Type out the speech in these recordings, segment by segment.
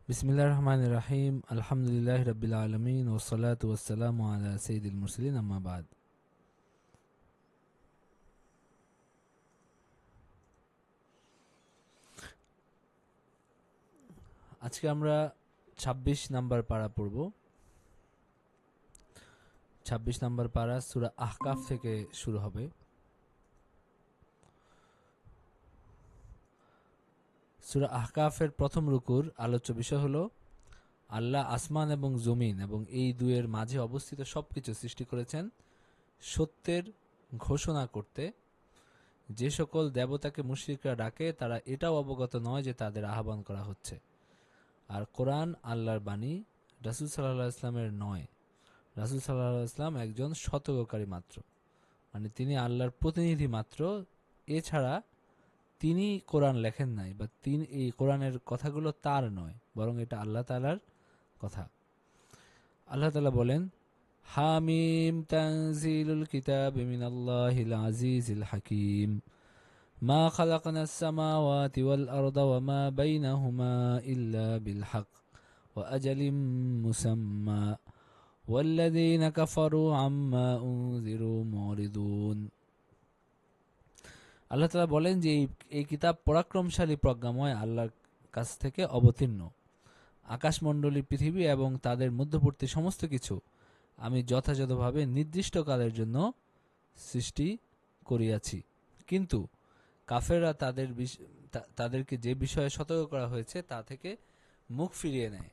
বিসমিল্লাহির রহমানির রহিম। আলহামদুলিল্লাহি রাব্বিল আলামিন ওয়াসসালাতু ওয়াসসালামু আলা সাইয়্যিদিল মুরসালিন, আম্মা বাদ। আজকে আমরা ২৬ নাম্বার পারা পড়ব। ২৬ নাম্বার পারা সূরা আহকাফ থেকে শুরু হবে। সূরা আহকাফের প্রথম রুকুর আলোচ্য বিষয় হলো আল্লাহ আসমান এবং জমিন এবং এই দুয়ের মাঝে অবস্থিত সবকিছু সৃষ্টি করেছেন সত্যের ঘোষণা করতে। যে সকল দেবতাকে মুশরিকরা ডাকে তারা এটাও অবগত নয় যে তাদের আহ্বান করা হচ্ছে। আর কোরআন আল্লাহর বাণী, রাসূল সাল্লাল্লাহু আলাইহি ওয়াসাল্লামের নয়। রাসূল সাল্লাল্লাহু আলাইহি ওয়াসাল্লাম একজন সতর্ককারী মাত্র, মানে তিনি আল্লাহর প্রতিনিধি মাত্র। এছাড়া তিনি কোরআন লেখেন নাই, বা তিনি এই কোরআনের কথাগুলো তার নয়, বরং এটা আল্লাহ তাআলার কথা। আল্লাহ তাআলা বলেন, হামিম তানজিলুল কিতাবি মিনাল্লাহিল আজিজিল হাকিম মা খালাকনাস সামাওয়াতি ওয়াল আরদা ওয়া মা বাইনাহুমা ইল্লা বিল হক ওয়া আজালিম মুসাম্মা ওয়াল্লাযীনা কাফারু আম্মা উনযিরু মুরিদুন। আল্লাহ তাআলা বলেন যে এই কিতাব পরাক্রমশালী প্রজ্ঞাময় আল্লাহর কাছ থেকে অবতীর্ণ। আকাশমণ্ডলী, পৃথিবী এবং তাদের মধ্যবর্তী সমস্ত কিছু আমি যথাযথভাবে নির্দিষ্ট কালের জন্য সৃষ্টি করিয়াছি। কিন্তু কাফেররা তাদেরকে যে বিষয়ে সতর্ক করা হয়েছে তা থেকে মুখ ফিরিয়ে নেয়।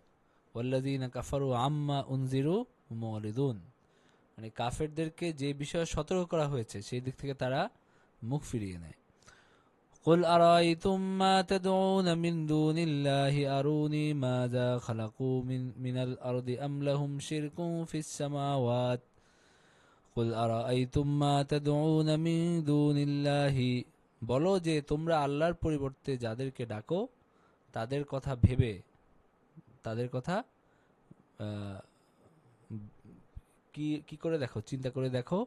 ওয়াল্লাযীনা কাফারু আম্মা উনজিরু মুরিদুন, মানে কাফেরদেরকে যে বিষয়ে সতর্ক করা হয়েছে সেই দিক থেকে তারা মুখ ফিরিয়ে নেয়। قل أرأيتم ما تدعون من دون الله أروني ماذا خلقوا من الأرض أم لهم شرك في السماوات قل أرأيتم ما تدعون من دون الله, বলো যে তোমরা আল্লাহর পরিবর্তে যাদেরকে ডাকো তাদের কথা ভেবে, তাদের কথা আহ, কি কি করে দেখো, চিন্তা করে দেখো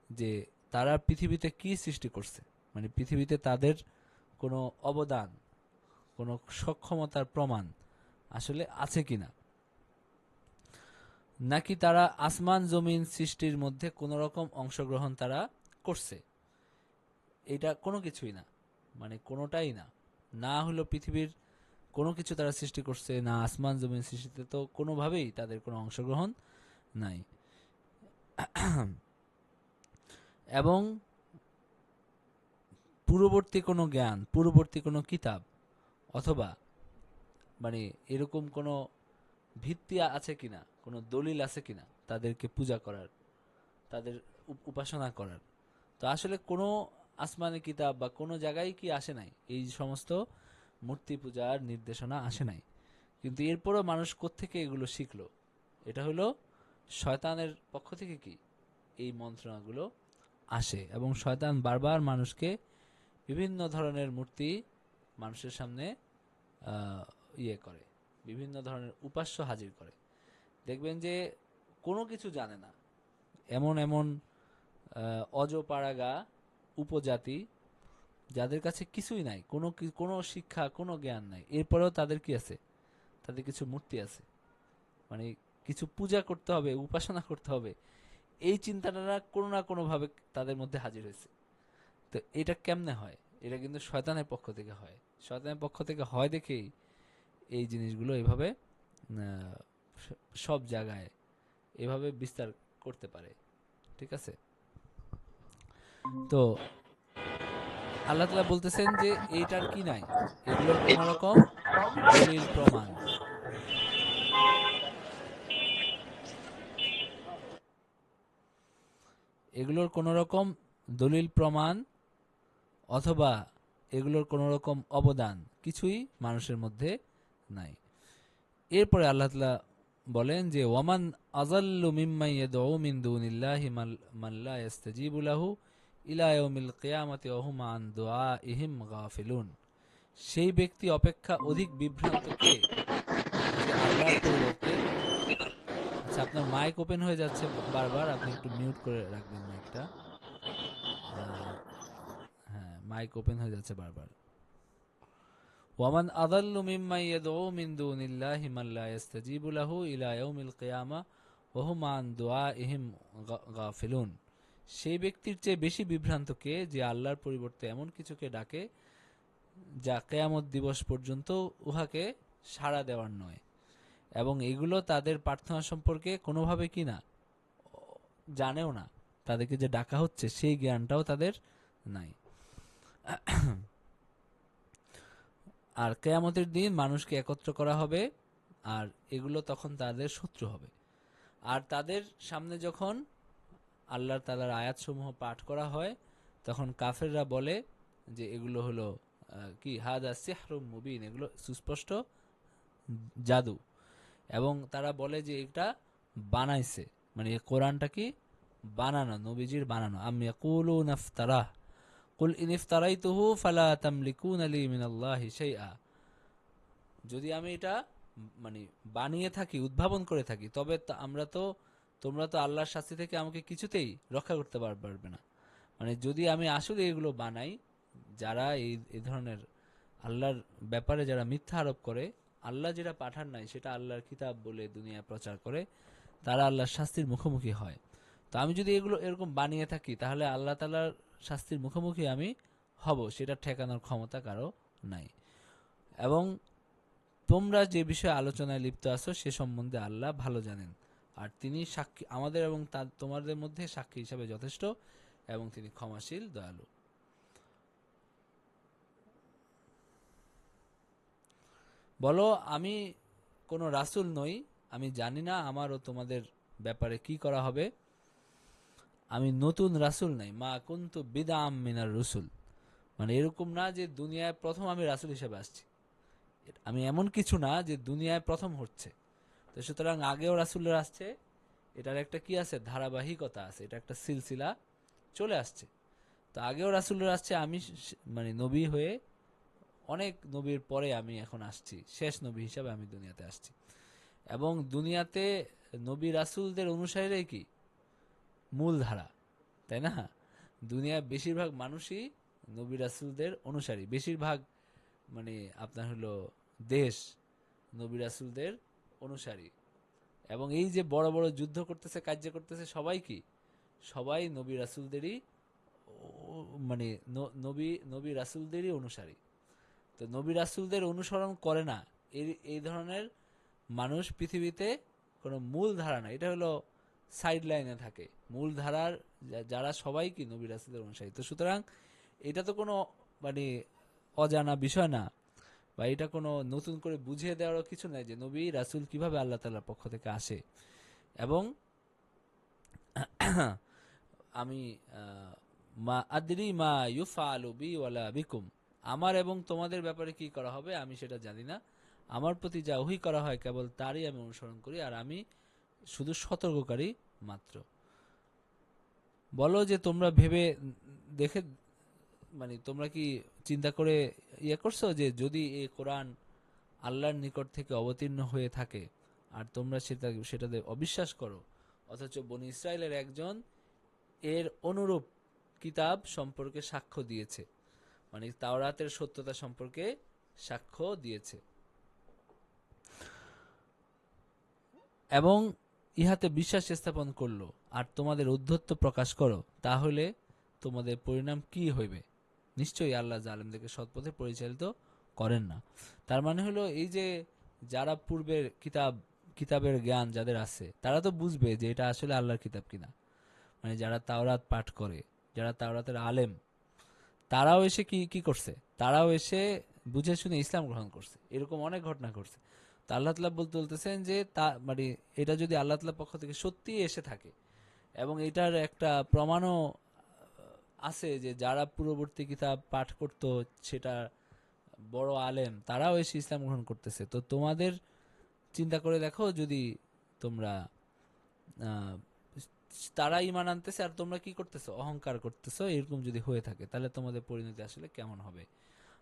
যে তারা পৃথিবীতে কি সৃষ্টি করছে, মানে পৃথিবীতে তাদের কোনো অবদান, কোনো সক্ষমতার প্রমাণ আসলে আছে কিনা, নাকি তারা আসমান জমিন সৃষ্টির মধ্যে কোনো রকম অংশগ্রহণ তারা করছে। এটা কোনো কিছুই না, মানে কোনোটাই না। না হলো পৃথিবীর কোনো কিছু তারা সৃষ্টি করছে, না আসমান জমিন সৃষ্টিতে তো কোনোভাবেই তাদের কোনো অংশগ্রহণ নাই। এবং পূর্ববর্তী কোনো জ্ঞান, পূর্ববর্তী কোনো কিতাব অথবা মানে এরকম কোনো ভিত্তি আছে কিনা, কোনো দলিল আছে কিনা তাদেরকে পূজা করার, তাদের উপাসনা করার। তো আসলে কোনো আসমানি কিতাব বা কোনো জায়গায় কি আসে নাই এই সমস্ত মূর্তি পূজার নির্দেশনা আসে নাই। কিন্তু এরপরও মানুষ কোত্থেকে এগুলো শিখলো? এটা হলো শয়তানের পক্ষ থেকে কি এই মন্ত্রণাগুলো আসে, এবং শয়তান বারবার মানুষকে বিভিন্ন ধরনের মূর্তি মানুষের সামনে ইয়ে করে, বিভিন্ন ধরনের উপাস্য হাজির করে। দেখবেন যে কোনো কিছু জানে না এমন এমন অজপাড়াগা উপজাতি যাদের কাছে কিছুই নাই, কোনো শিক্ষা, কোনো জ্ঞান নাই, এরপরেও তাদের কি আছে? তাদের কিছু মূর্তি আছে, মানে কিছু পূজা করতে হবে, উপাসনা করতে হবে, এই চিন্তাটা কোনো না কোনোভাবে তাদের মধ্যে হাজির হয়েছে। তো এটা কেমনে হয়? এটা কিন্তু শয়তানের পক্ষ থেকে হয়। শয়তানের পক্ষ থেকে হয় দেখেই এই জিনিসগুলো এভাবে সব জায়গায় এভাবে বিস্তার করতে পারে। ঠিক আছে? তো আল্লাহ তাআলা বলতেছেন যে এইটার কি নাই, এগুলোর কোন রকম দলিল প্রমাণ, এগুলোর কোন রকম দলিল প্রমাণ অথবা এগুলোর কোন রকম অবদান কিছুই মানুষের মধ্যে নাই। এরপরে আল্লাহ তাআলা বলেন যে ওয়ামান আযাল্লু মিম্মান ইয়াদউ মিন দুনিল্লাহি মান লা ইস্তাজিবু লাহু ইলা ইয়াউমিল কিয়ামাতি ওয়া হুম আন দুআইহিম গাফিলুন। সেই ব্যক্তি অপেক্ষা অধিক বিভ্রান্ত কে যে আল্লাহর পরিবর্তে, আচ্ছা আপনার মাইক ওপেন হয়ে যাচ্ছে বারবার, আপনি একটু মিউট করে রাখবেন মাইকটা। হ্যাঁ, মাইক ওপেন হয়ে যাচ্ছে বারবার। ওয়ামান আযাল্লু মিম্মান ইয়াদউ মিন দুনিল্লাহি মান লা ইস্তাজিবু লাহু ইলা ইয়াউমিল কিয়ামা ওয়া হুম আন দুআইহিম গাফিলুন। সেই ব্যক্তির চেয়ে বেশি বিভ্রান্ত কে, যে আল্লাহর পরিবর্তে এমন কিছুকে ডাকে যা কিয়ামত দিবস পর্যন্ত উহাকে সাড়া দেওয়ার নয়, এবং এগুলো তাদের প্রার্থনা সম্পর্কে কোনোভাবে কি না জানেও না, তাদেরকে যে ডাকা হচ্ছে সেই জ্ঞানটাও তাদের নাই। আর কিয়ামতের দিন মানুষকে একত্র করা হবে, আর এগুলো তখন তাদের শত্রু হবে। আর তাদের সামনে যখন আল্লাহ তাআলার আয়াতসমূহ পাঠ করা হয়, তখন কাফেররা বলে যে এগুলো হলো কি হাদা সিহরুম মুবিন, এগুলো সুস্পষ্ট জাদু। এবং তারা বলে যে এটা বানাইছে, মানে এই কোরআনটা কি বানানো, নবীজির বানানো। আম ইয়াকুলুনা ইফতারাহ কুল ইন ইফতারাইতুহু ফালা তামলিকুনা লি মিনাল্লাহি শাইআ। যদি আমি এটা মানে বানিয়ে থাকি, উদ্ভাবন করে থাকি, তবে তোমরা তো আল্লাহর শাস্তি থেকে আমাকে কিছুতেই রক্ষা করতে পারবে না। মানে যদি আমি আসলে এগুলো বানাই, যারা এই ধরনের আল্লাহর ব্যাপারে যারা মিথ্যা আরোপ করে, আল্লাহ যেটা পাঠান নাই সেটা আল্লাহর কিতাব বলে দুনিয়ায় প্রচার করে, তারা আল্লাহর শাস্তির মুখোমুখি হয়। তো আমি যদি এগুলো এরকম বানিয়ে থাকি, তাহলে আল্লাহ তাআলার শাস্তির মুখোমুখি আমি হব, সেটা ঠেকানোর ক্ষমতা কারো নাই। এবং তোমরা যে বিষয়ে আলোচনায় লিপ্ত আছো সে সম্বন্ধে আল্লাহ ভালো জানেন, আর তিনি সাক্ষী আমাদের এবং তোমাদের মধ্যে সাক্ষী হিসাবে যথেষ্ট, এবং তিনি ক্ষমাশীল দয়ালু। বলো, আমি কোনো রাসূল নই, আমি জানি না আমার ও তোমাদের ব্যাপারে কি করা হবে। আমি নতুন রাসূল নাই, মা কুনতু বিদআম মিনার রুসুল। মানে এরকম না যে দুনিয়ায় প্রথম আমি রাসূল হিসেবে আসছি, আমি এমন কিছু না যে দুনিয়ায় প্রথম হচ্ছে। তো সুতরাং আগেও রাসূলরা আসছে, এটার একটা কি আছে, ধারাবাহিকতা আছে, এটা একটা সিলসিলা চলে আসছে। তো আগেও রাসূলরা আসছে, আমি মানে নবী হয়ে অনেক নবীর পরে আমি এখন আসছি, শেষ নবী হিসাবে আমি দুনিয়াতে আসছি। এবং দুনিয়াতে নবী রাসূলদের অনুসারীরাই কি মূল ধারা, তাই না? দুনিয়ার বেশিরভাগ মানুষই নবী রাসূলদের অনুসারী, বেশিরভাগ মানে আপনার হলো দেশ নবী রাসূলদের অনুসারী। এবং এই যে বড় বড় যুদ্ধ করতেছে, কার্য করতেছে, সবাই কি, সবাই নবী রাসূলদেরই মানে নবী নবী রাসূলদেরই অনুসারী। তো নবী রাসূলদের অনুসরণ করে না এই ধরনের মানুষ পৃথিবীতে কোনো মূল ধারা না, এটা হলো সাইড লাইনে থাকে। মূল ধারার যারা সবাই কি নবী রাসূলদের অনুসারী। তো সুতরাং এটা তো কোনো মানে অজানা বিষয় না, বা এটা কোনো নতুন করে বুঝিয়ে দেওয়ারও কিছু নাই যে নবী রাসূল কিভাবে আল্লাহ তাআলার পক্ষ থেকে আসে। এবং আমি মা আদরি মা ইউফআলু বি ওয়ালা বিকুম, আমার এবং তোমাদের ব্যাপারে কি করা হবে আমি সেটা জানি না। আমার প্রতি যা ওহী করা হয় কেবল তারই আমি অনুসরণ করি, আর আমি শুধু সতর্ককারী মাত্র। বলো যে তোমরা ভেবে দেখে, মানে তোমরা কি চিন্তা করে করছো যে যদি এই কোরআন আল্লাহর নিকট থেকে অবতীর্ণ হয়ে থাকে, আর তোমরা সেটাতে অবিশ্বাস করো, অথচ বনী ইসরায়েলের একজন এর অনুরূপ কিতাব সম্পর্কে সাক্ষ্য দিয়েছে, মানে তাওরাতের সত্যতা সম্পর্কে সাক্ষ্য দিয়েছে, এবং ইহাতে বিশ্বাস স্থাপন করলো, আর তোমাদের ঔদ্ধত্য প্রকাশ করো, তাহলে তোমাদের পরিণাম কি হইবে? নিশ্চয়ই আল্লাহ জালেমদেরকে সৎপথে পরিচালিত করেন না। তার মানে হলো এই যে যারা পূর্বের কিতাবের জ্ঞান যাদের আছে, তারা তো বুঝবে যে এটা আসলে আল্লাহর কিতাব কিনা। মানে যারা তাওরাত পাঠ করে, যারা তাওরাতের আলেম, তারাও এসে কি কি করছে, তারাও এসে বুঝে শুনে ইসলাম গ্রহণ করছে। এরকম অনেক ঘটনা ঘটছে। তা আল্লাহ তাআলা বলতেছেন যে তা মানে এটা যদি আল্লাহ তাআলার পক্ষ থেকে সত্যিই এসে থাকে, এবং এটার একটা প্রমাণও আছে যে যারা পূর্ববর্তী কিতাব পাঠ করতো, সেটা বড় আলেম, তারাও এসে ইসলাম গ্রহণ করতেছে। তো তোমাদের চিন্তা করে দেখো, যদি তোমরা আহ, তারা ঈমান আনতেছে আর তোমরা কি করতেছো, অহংকার করতেছো, এরকম যদি হয়ে থাকে তাহলে তোমাদের পরিণতি আসলে কেমন হবে।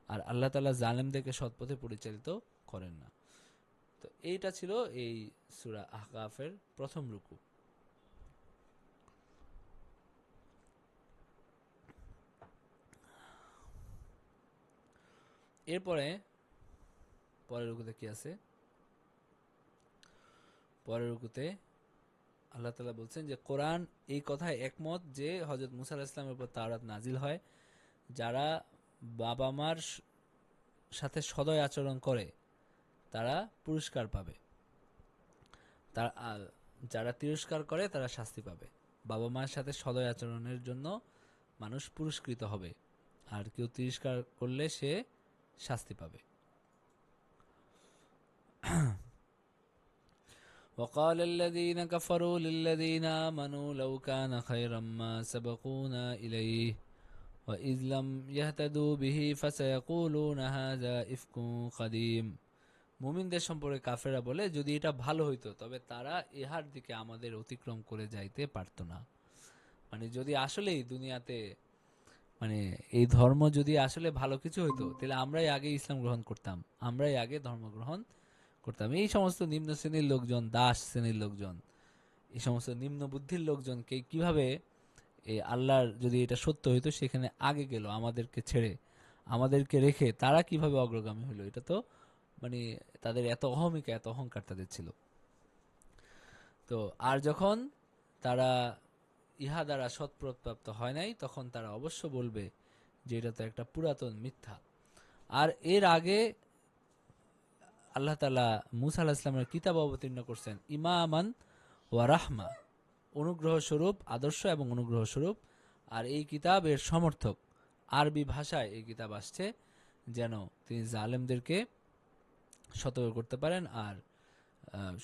আর আল্লাহ তাআলা জালেমদেরকে সৎপথে পরিচালিত করেন না। তো এইটা ছিল এই সূরা আহকাফের প্রথম রুকু। এরপরে পরের রুকুতে কি আছে? পরের রুকুতে আল্লাহ তাআলা বলছেন যে কোরআন এই কথায় একমত যে হযরত মুসা আলাইহিস সালামের উপর তাওরাত নাজিল হয়, যারা বাবা মার সাথে সদয় আচরণ করে তারা পুরস্কার পাবে, যারা তিরস্কার করে তারা শাস্তি পাবে। বাবা মায়ের সাথে সদয় আচরণের জন্য মানুষ পুরস্কৃত হবে, আর কেউ তিরস্কার করলে সে শাস্তি পাবে। وقال الذين كفروا للذين آمنوا لو كان خيرا ما سبقونا إليه وإذ لم يهتدوا به فسيقولون هذا إفك قديم। মুমিনদের সম্পর্কে কাফেররা বলে, যদি এটা ভালো হইতো তবে তারা ইহার দিকে আমাদের অতিক্রম করে যাইতে পারত না। মানে যদি আসলেই দুনিয়াতে মানে এই ধর্ম যদি আসলে ভালো কিছু হইতো তাহলে আমরাই আগে ইসলাম গ্রহণ করতাম, আমরাই আগে ধর্ম গ্রহণ করতাম। এই সমস্ত নিম্ন শ্রেণীর লোকজন, দাস শ্রেণীর লোকজন, এই সমস্ত নিম্ন বুদ্ধির লোকজনকে কিভাবে এই আল্লাহর যদি এটা সত্য হইতো সেখানে আগে গেল আমাদেরকে ছেড়ে, আমাদেরকে রেখে তারা কিভাবে অগ্রগামী হলো? এটা তো মানে তাদের এত অহমিকা, এত অহংকার তাদের ছিল। তো আর যখন তারা ইহা দ্বারা সৎপ্রপ্রাপ্ত হয় নাই তখন তারা অবশ্য বলবে যে এটা তো একটা পুরাতন মিথ্যা। আর এর আগে আল্লাহ তাআলা মূসা আলাইহিস সালামের কিতাব অবতীর্ণ করছেন ইমামান ওয়া রাহমা, অনুগ্রহ স্বরূপ, আদর্শ এবং অনুগ্রহ স্বরূপ। আর এই কিতাবের সমর্থক, আরবি ভাষায় এই কিতাব আসছে যেন তিনি জালেমদেরকে সতর্ক করতে পারেন আর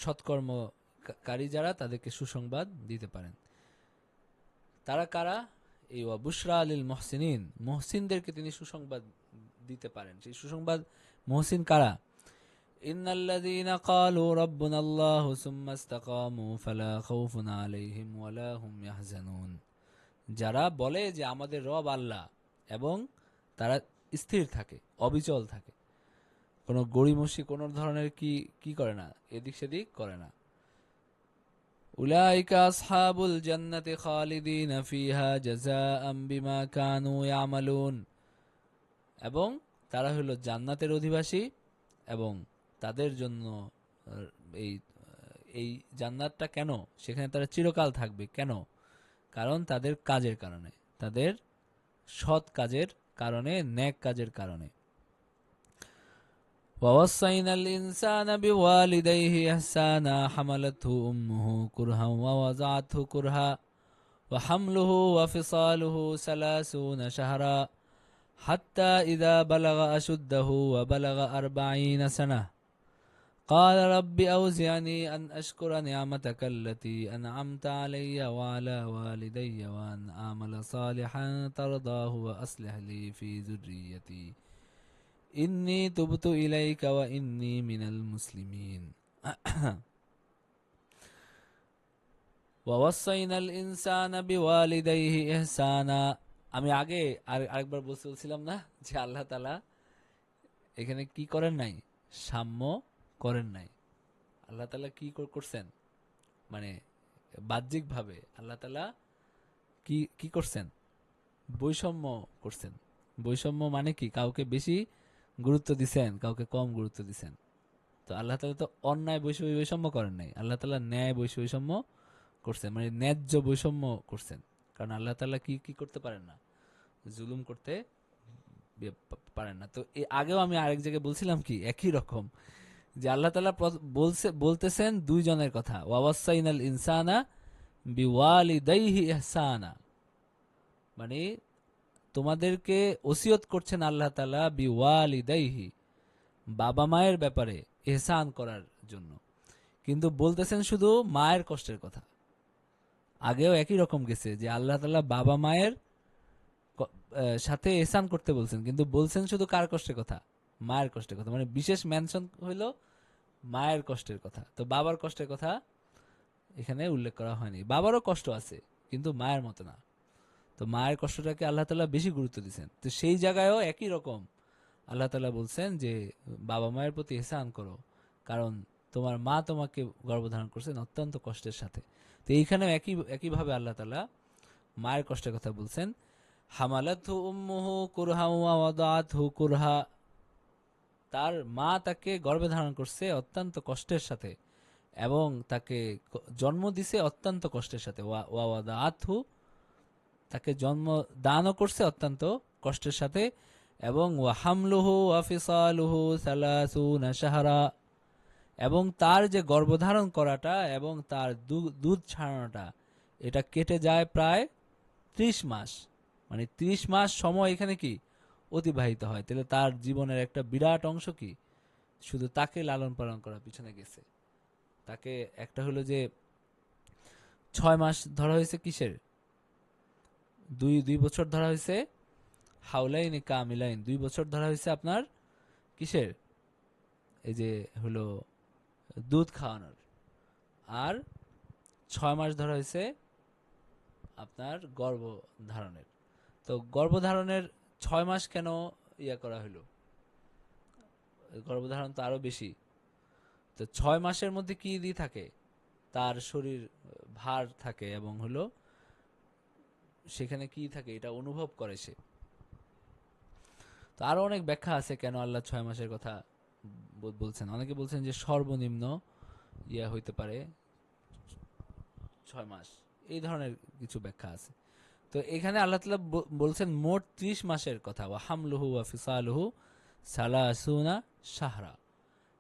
সৎকর্মকারী যারা তাদেরকে সুসংবাদ দিতে পারেন। তারা কারা? এই বুশরা লিল মুহসিনিন, মুহসিনদেরকে তিনি সুসংবাদ দিতে পারেন। সেই সুসংবাদ মুহসিন কারা? ইন্নাল্লাযীনা ক্বালু রাব্বুনাল্লাহু সুম্মা ইসতাকামু ফালা খাউফুন আলাইহিম ওয়ালা হুম ইয়াহজানুন। যারা বলে যে আমাদের রব আল্লাহ এবং তারা স্থির থাকে, অবিচল থাকে, কোনো গড়িমসি কোনো ধরনের কি করে না, এদিক সেদিক করে না। উলাইকা আসহাবুল জান্নাতি খালিদিনা ফিহা জাযাআম বিমা কানু ইয়ামালুন। এবং তারা হলো জান্নাতের অধিবাসী এবং তাদের জন্য এই এই জান্নাতটা কেন, সেখানে তারা চিরকাল থাকবে কেন? কারণ তাদের কাজের কারণে, তাদের সৎ কাজের কারণে, নেক কাজের কারণে। ووصينا الإنسان بوالديه إحسانا حملته أمه كرها ووضعته كرها وحمله وفصاله 30 شهرا حتى إذا بلغ أشده وبلغ 40 سنة قال رب أوزعني أن أشكر نعمتك التي أنعمت علي وعلى والدي وأن أعمل صالحا ترضاه وأصلح لي في ذريتي إني تبت إليك وإني من المسلمين ووصينا الإنسان بوالديه إحسانا। আমি আগে আরেকবার বলছিলাম না যে আল্লাহ তাআলা এখানে কি করেন নাই? সাম্য করেন নাই। আল্লাহ তাআলা কি করছেন? মানে বাহ্যিকভাবে আল্লাহ তাআলা কি করছেন? বৈষম্য করছেন। বৈষম্য মানে কি? কাউকে বেশি গুরুত্ব দিছেন, কাউকে কম গুরুত্ব দিছেন। তো আল্লাহ তাআলা তো অন্যায় বৈষম্য করেন নাই, আল্লাহ তাআলা ন্যায় বৈষম্য করছেন, মানে ন্যায্য বৈষম্য করছেন। কারণ আল্লাহ তাআলা কি করতে পারেন না? জুলুম করতে পারেন না। তো আগেও আমি আরেক জায়গায় বলছিলাম কি একই রকম, যে আল্লাহ তাআলা বলতেছেন দুইজনের কথা, ওয়াসাইনাল ইনসানা বিওয়ালিদাইহি ইহসানা, মানে তোমাদেরকে ওসিয়ত করছেন আল্লাহ তাআলা বিওয়ালিদাইহি, বাবা মায়ের ব্যাপারে ইহসান করার জন্য। কিন্তু বলতেছেন শুধু মায়ের কষ্টের কথা। আগেও একই রকম গেছে যে আল্লাহ তাআলা বাবা মায়ের সাথে ইহসান করতে বলছেন, কিন্তু বলছেন শুধু কার কষ্টের কথা? মায়ের কষ্টের কথা। মানে বিশেষ মেনশন হইল মায়ের কষ্টের কথা। তো বাবার কষ্টের কথা এখানে উল্লেখ করা হয়নি। বাবারও কষ্ট আছে কিন্তু মায়ের মতো না। তো মায়ের কষ্টটাকে আল্লাহ তাআলা বেশি গুরুত্ব দিয়েছেন। তো সেই জায়গায়ও একই রকম আল্লাহ তাআলা বলছেন যে বাবা মায়ের প্রতি ইহসান করো, কারণ তোমার মা তোমাকে গর্ভধারণ করছেন অত্যন্ত কষ্টের সাথে। তো এইখানেও একইভাবে আল্লাহ তাআলা মায়ের কষ্টের কথা বলছেন। হামালাতহু উম্মুহু কুরহা ওয়া ওয়াদাআতহু কুরহা, তার মা তাকে গর্ভে ধারণ করছে অত্যন্ত কষ্টের সাথে এবং তাকে জন্ম দিছে অত্যন্ত কষ্টের সাথে। ওয়াদাআতহু, তাকে জন্ম দানও করছে অত্যন্ত কষ্টের সাথে। এবং ওয়াহামলুহু ওয়াফিসালুহু সালাসুনা শাহরা, এবং তার যে গর্ভধারণ করাটা এবং তার দুধ ছাড়ানোটা এটা কেটে যায় প্রায় 30 মাস। মানে 30 মাস সময় এখানে কি অতিবাহিত হয়। তাহলে তার জীবনের একটা বিরাট অংশ কি শুধু তাকে লালন পালন করার পিছনে গেছে। তাকে একটা হলো যে 6 মাস ধরা হয়েছে কিসের, দুই বছর ধরা হয়েছে হাউলাইন কামিলাইন, 2 বছর ধরা হয়েছে আপনার কিসের, এই যে হলো দুধ খাওয়ানোর। আর 6 মাস ধরা হয়েছে আপনার গর্ভধারণের। তো গর্ভধারণের 6 মাস কেন ইয়া করা হলো, গর্ভধারণ তো আরো বেশি। তো 6 মাসের মধ্যে কি দিয়ে থাকে, তার শরীর ভার থাকে এবং হলো সেখানে কি থাকে এটা অনুভব করে সে। তো আরো অনেক ব্যাখ্যা আছে কেন আল্লাহ 6 মাসের কথা বলছেন। অনেকে বলছেন যে সর্বনিম্ন ইয়া হইতে পারে 6 মাস, এই ধরনের কিছু ব্যাখ্যা আছে। তো এখানে আল্লাহ তাআলা বলছেন মোট 30 মাসের কথা। ওয়া হামলুহু ওয়া ফিসালুহু সালাসুনা শাহরা,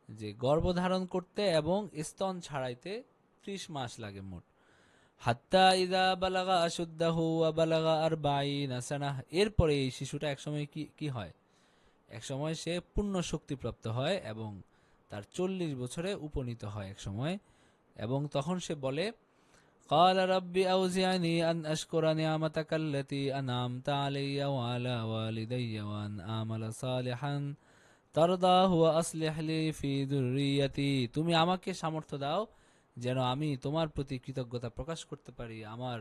যে গর্ভধারণ করতে এবং স্তন ছাড়াইতে 30 মাস লাগে মোট। হাত্তা ইদা বালাগা আশুদ্দাহু ওয়া বালাগা আরবাঈনা সানাহ, এরপরে এই শিশুটা একসময় কি হয়, একসময় সে পূর্ণ শক্তিপ্রাপ্ত হয় এবং তার 40 বছরে উপনীত হয় একসময়। এবং তখন সে বলে قال رب أوزعني أن أشكر نعمتك التي أنعمت علي وعلى والدي وأن أعمل صالحا ترضاه وأصلح لي في ذريتي, তুমি আমাকে সামর্থ্য দাও যেন আমি তোমার প্রতি কৃতজ্ঞতা প্রকাশ করতে পারি, আমার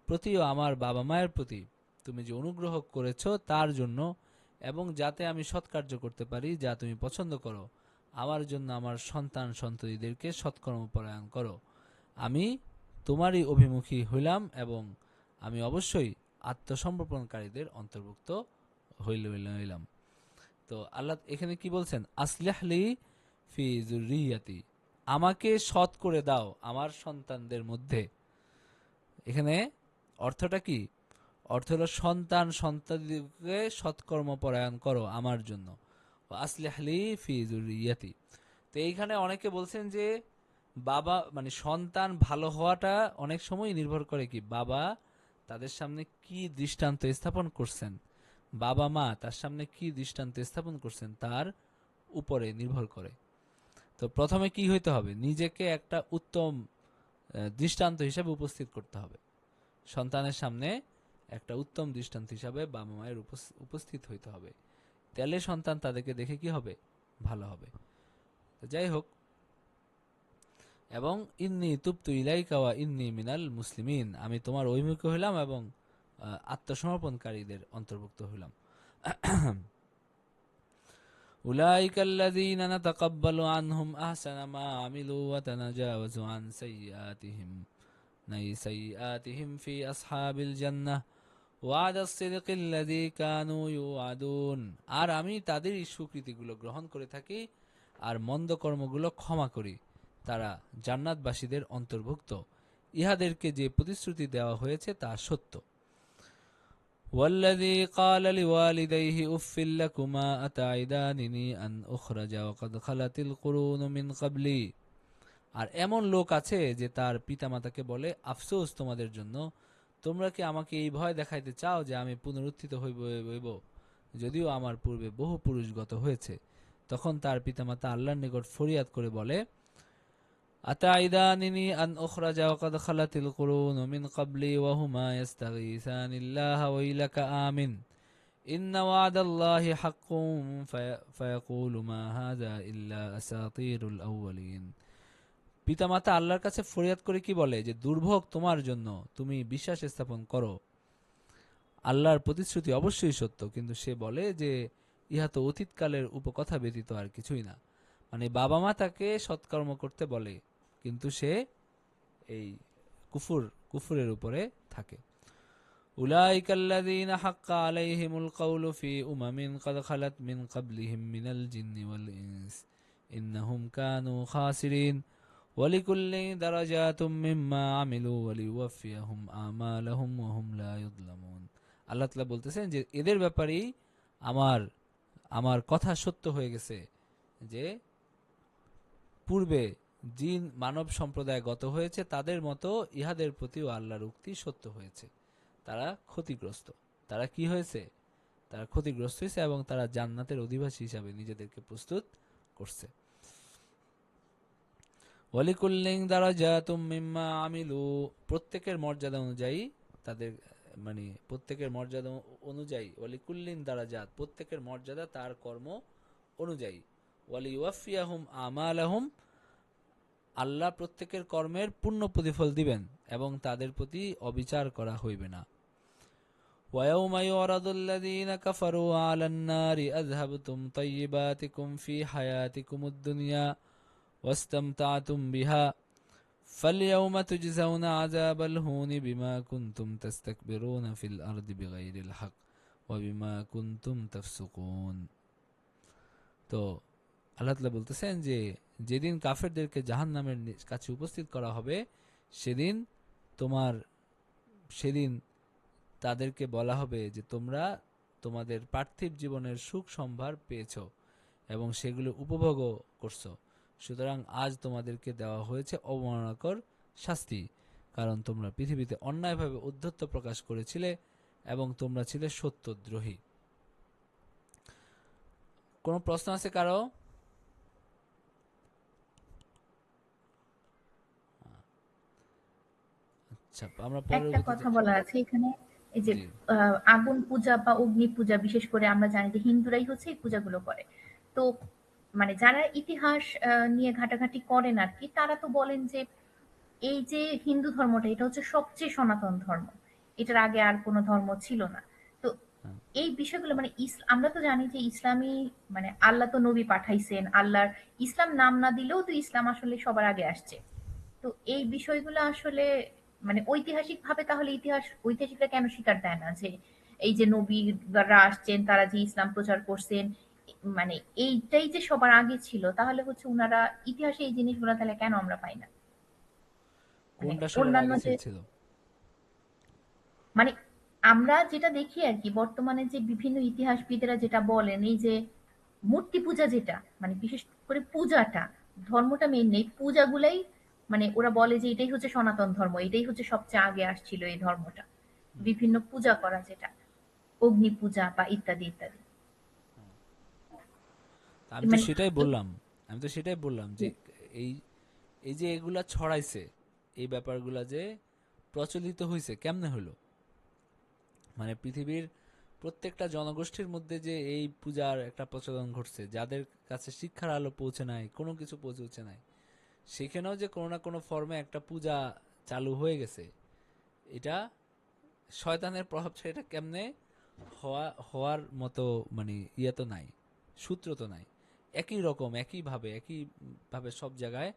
প্রতি ও আমার বাবা মায়ের প্রতি তুমি যে অনুগ্রহ করেছো তার জন্য, এবং যাতে আমি সৎকার্য করতে পারি যা তুমি পছন্দ করো। আমার জন্য আমার সন্তান সন্ততিদেরকে সৎকর্মপরায়ণ করো। আমি তোমারই অভিমুখী হইলাম এবং আমি অবশ্যই আত্মসমর্পণকারীদের অন্তর্ভুক্ত হইলাম। তো আল্লাহ এখানে কি বলছেন, আসলিহলি ফি যুররিয়াতি, আমাকে সৎ করে দাও আমার সন্তানদের মধ্যে। এখানে অর্থটা কি, অর্থ হলো সন্তান সন্ততিকে সৎকর্ম পরায়ণ করো আমার জন্য। আসলিহলি ফি যুররিয়াতি। তো এইখানে অনেকে বলছেন যে বাবা মানে সন্তান ভালো হওয়াটা অনেক সময় নির্ভর করে কি বাবা তাদের সামনে কি দৃষ্টান্ত স্থাপন করছেন, বাবা মা তার সামনে কি দৃষ্টান্ত স্থাপন করছেন তার উপরে নির্ভর করে। তো প্রথমে কি হইতে হবে, নিজেকে একটা উত্তম দৃষ্টান্ত হিসাবে উপস্থিত করতে হবে। সন্তানের সামনে একটা উত্তম দৃষ্টান্ত হিসাবে বাবা মায়ের উপস্থিত হইতে হবে। তাহলে সন্তান তাদেরকে দেখে কি হবে, ভালো হবে। যাই হোক, এবং ইন্নী তুবতু ইলাইকা ওয়া ইন্নী মিনাল মুসলিমিন, আমি তোমার অভিমুখী হইলাম এবং আত্মসমর্পণকারীদের অন্তর্ভুক্ত হইলাম। উলাইকাল্লাযীনা নাতাকাব্বালু আনহুম আহসানা মা আমিলু ওয়া তানাজাওয়াজু আন সাইয়্যাতিহিম ফি আসহাবিল জান্নাহ ওয়াদাস সিদকিল্লাযী কানু ইউআদুন, আর আমি তাদের স্বীকৃতিগুলো গ্রহণ করে থাকি আর মন্দ কর্মগুলো ক্ষমা করি, তারা জান্নাতবাসীদের অন্তর্ভুক্ত, ইহাদেরকে যে প্রতিশ্রুতি দেওয়া হয়েছে তা সত্য। ওয়াল্লাযী ক্বালা লিওয়ালিদাইহি উফফিল লাকুমা আতাইদানিনি আন উখরাজা ওয়া ক্বাদ খালাতিল কুরুনু মিন ক্বাবলি, আর এমন লোক আছে যে তার পিতামাতাকে বলে আফসোস তোমাদের জন্য, তোমরা কি আমাকে এই ভয় দেখাইতে চাও যে আমি পুনরুত্থিত হইব, যদিও আমার পূর্বে বহু পুরুষগত হয়েছে। তখন তার পিতামাতা আল্লাহর নিকট ফরিয়াদ করে বলে আতাইদানিনি আন উখরাজা ওয়া ক্বাদ খালাতিল কুরুনু মিন ক্বাবলি ওয়া হুমা ইস্তাগীসানিল্লাহা ওয়াইলাকা আমিন ইন্না ওয়াদাল্লাহি হাক্কুন ফায়াকুলু মা হাযা ইল্লা আসাতীরুল আউয়ালিন। পিতামাতা আল্লাহর কাছে ফরিয়াদ করে কি বলে যে দুর্ভোগ তোমার জন্য, তুমি বিশ্বাস স্থাপন করো, আল্লাহর প্রতিশ্রুতি অবশ্যই সত্য। কিন্তু সে বলে যে ইহা তো অতীতকালের উপকথা ব্যতীত আর কিছুই না। মানে বাবা মা তাকে সৎকর্ম করতে বলে কিন্তু সে এই কুফরের উপরে থাকে। উলাইকাল্লাযীনা হাক্কা আলাইহিমুল কাওলু ফি উমামিন ক্বাদ খালাত মিন ক্বাবলিহিম মিনাল জিন্নি ওয়াল ইনস ইন্নাহুম কানু খাসিরিন ওয়ালিকুল্লি দারাজাতুম মিম্মা আমিলু ওয়ালিউওয়াফিয়াহুম আমালাহুম ওয়া হুম লা ইউযলামুন। আল্লাহ তাআলা বলতেছেন যে এদের ব্যাপারেই আমার আমার কথা সত্য হয়ে গেছে যে পূর্বে জিন মানব সম্প্রদায় গত হয়েছে তাদের মতো ইহাদের প্রতিও আল্লাহর উক্তি সত্য হয়েছে। তারা ক্ষতিগ্রস্ত। তারা কি হয়েছে? তারা ক্ষতিগ্রস্ত হয়েছে এবং তারা জান্নাতের অধিবাসী হিসাবে নিজেদেরকে প্রস্তুত করছে। ওয়ালিকুল্লিন দারাজাতুম মিম্মা আমিলু, প্রত্যেকের মর্যাদা অনুযায়ী তাদের মানে প্রত্যেকের মর্যাদা অনুযায়ী, ওয়ালিকুল্লিন দারাজাত প্রত্যেকের মর্যাদা তার কর্ম অনুযায়ী, ওয়ালিউওয়াফিয়াহুম আমালাহুম আল্লাহ প্রত্যেকের কর্মের পূর্ণ প্রতিফল দিবেন এবং তাদের প্রতি অবিচার করা হইবে না। ওয়ায়াউমা ইউরাদুল্লাযীনা কাফারু আলান নারি আযহাবতুম তাইয়্যিবাতিকুম ফি হায়াতিকুমুদ দুনিয়া ওয়াস্তামতা'তুম বিহা ফালইয়াউমা তুজজাউনা আযাবাল হুনি বিমা কুনতুম তাস্তাকবিরুনা ফিল আরদি বিগাইরিল হক ওয়া বিমা কুনতুম তাফসুকুন। তো আল্লাহ তাআলা বলতেছেন যে যেদিন কাফেরদেরকে জাহান্নামের কাছে উপস্থিত করা হবে সেদিন তোমার সেদিন তাদেরকে বলা হবে যে তোমরা তোমাদের পার্থিব জীবনের সুখ সম্ভার পেয়েছো এবং সেগুলো উপভোগও করছো, সুতরাং আজ তোমাদেরকে দেওয়া হয়েছে অবমাননাকর শাস্তি, কারণ তোমরা পৃথিবীতে অন্যায়ভাবে ঔদ্ধত্য প্রকাশ করেছিলে এবং তোমরা ছিলে সত্যদ্রোহী। কোনো প্রশ্ন আছে কারো? আচ্ছা, আমরা একটা পরবর্তীতে। কথা বলা আছে এখানে, এই যে জি। আগুন পূজা বা অগ্নি পূজা, বিশেষ করে আমরা জানি যে হিন্দুরাই হচ্ছে এই পূজাগুলো করে। তো মানে যারা ইতিহাস নিয়ে ঘাটাঘাটি করেন আর কি, তারা তো বলেন যে এই যে হিন্দু ধর্মটা, এটা হচ্ছে সবচেয়ে সনাতন ধর্ম। এটার আগে আর কোনো ধর্ম ছিল না। তো হ্যাঁ। এই বিষয়গুলো মানে আমরা তো জানি যে ইসলামী মানে আল্লাহ তো নবী পাঠাইছেন, আল্লাহর ইসলাম নাম না দিলেও তো ইসলাম আসলে সবার আগে আসছে। তো এই বিষয়গুলো আসলে মানে ঐতিহাসিকভাবে তাহলে ঐতিহাসিকরা কেন স্বীকার দেয় না যে এই যে নবীরা আসছেন, তারা যে ইসলাম প্রচার করছেন, মানে এইটাই যে সবার আগে ছিল, তাহলে হচ্ছে উনারা ইতিহাসে এই জিনিসগুলো তাহলে কেন আমরা পাই না? মানে কোনটা সবার অন্যান্য আগে যে ছিল? মানে আমরা যেটা দেখি আর কি, বর্তমানে যে বিভিন্ন ইতিহাসবিদেরা যেটা বলেন, এই যে মূর্তি পূজা যেটা, মানে বিশেষ করে পূজাটা, ধর্মটা মেইন নেই, পূজাগুলাই মানে ওরা বলে যে এটাই হচ্ছে সনাতন ধর্ম, এটাই হচ্ছে সবচেয়ে আগে আসছিল এই ধর্মটা। বিভিন্ন পূজা করা যেটা অগ্নি পূজা বা ইত্যাদি ইত্যাদি। আমি তো মানে সেটাই বললাম। আমি তো সেটাই বললাম যে এই এই যে এগুলা ছড়াইছে, এই ব্যাপারগুলা যে প্রচলিত হয়েছে কেমনে হলো, মানে পৃথিবীর প্রত্যেকটা জনগোষ্ঠীর মধ্যে যে এই পূজার একটা প্রচলন ঘটছে, যাদের কাছে শিক্ষার আলো পৌঁছে নাই, কোনো কিছু পৌঁছে নাই, সেখানেও যে কোনো না কোনো ফর্মে একটা পূজা চালু হয়ে গেছে, এটা শয়তানের প্রভাব ছাড়া এটা কেমনে হওয়ার মতো মানে ইয়ে তো নাই, সূত্র তো নাই। একই রকম একইভাবে সব জায়গায়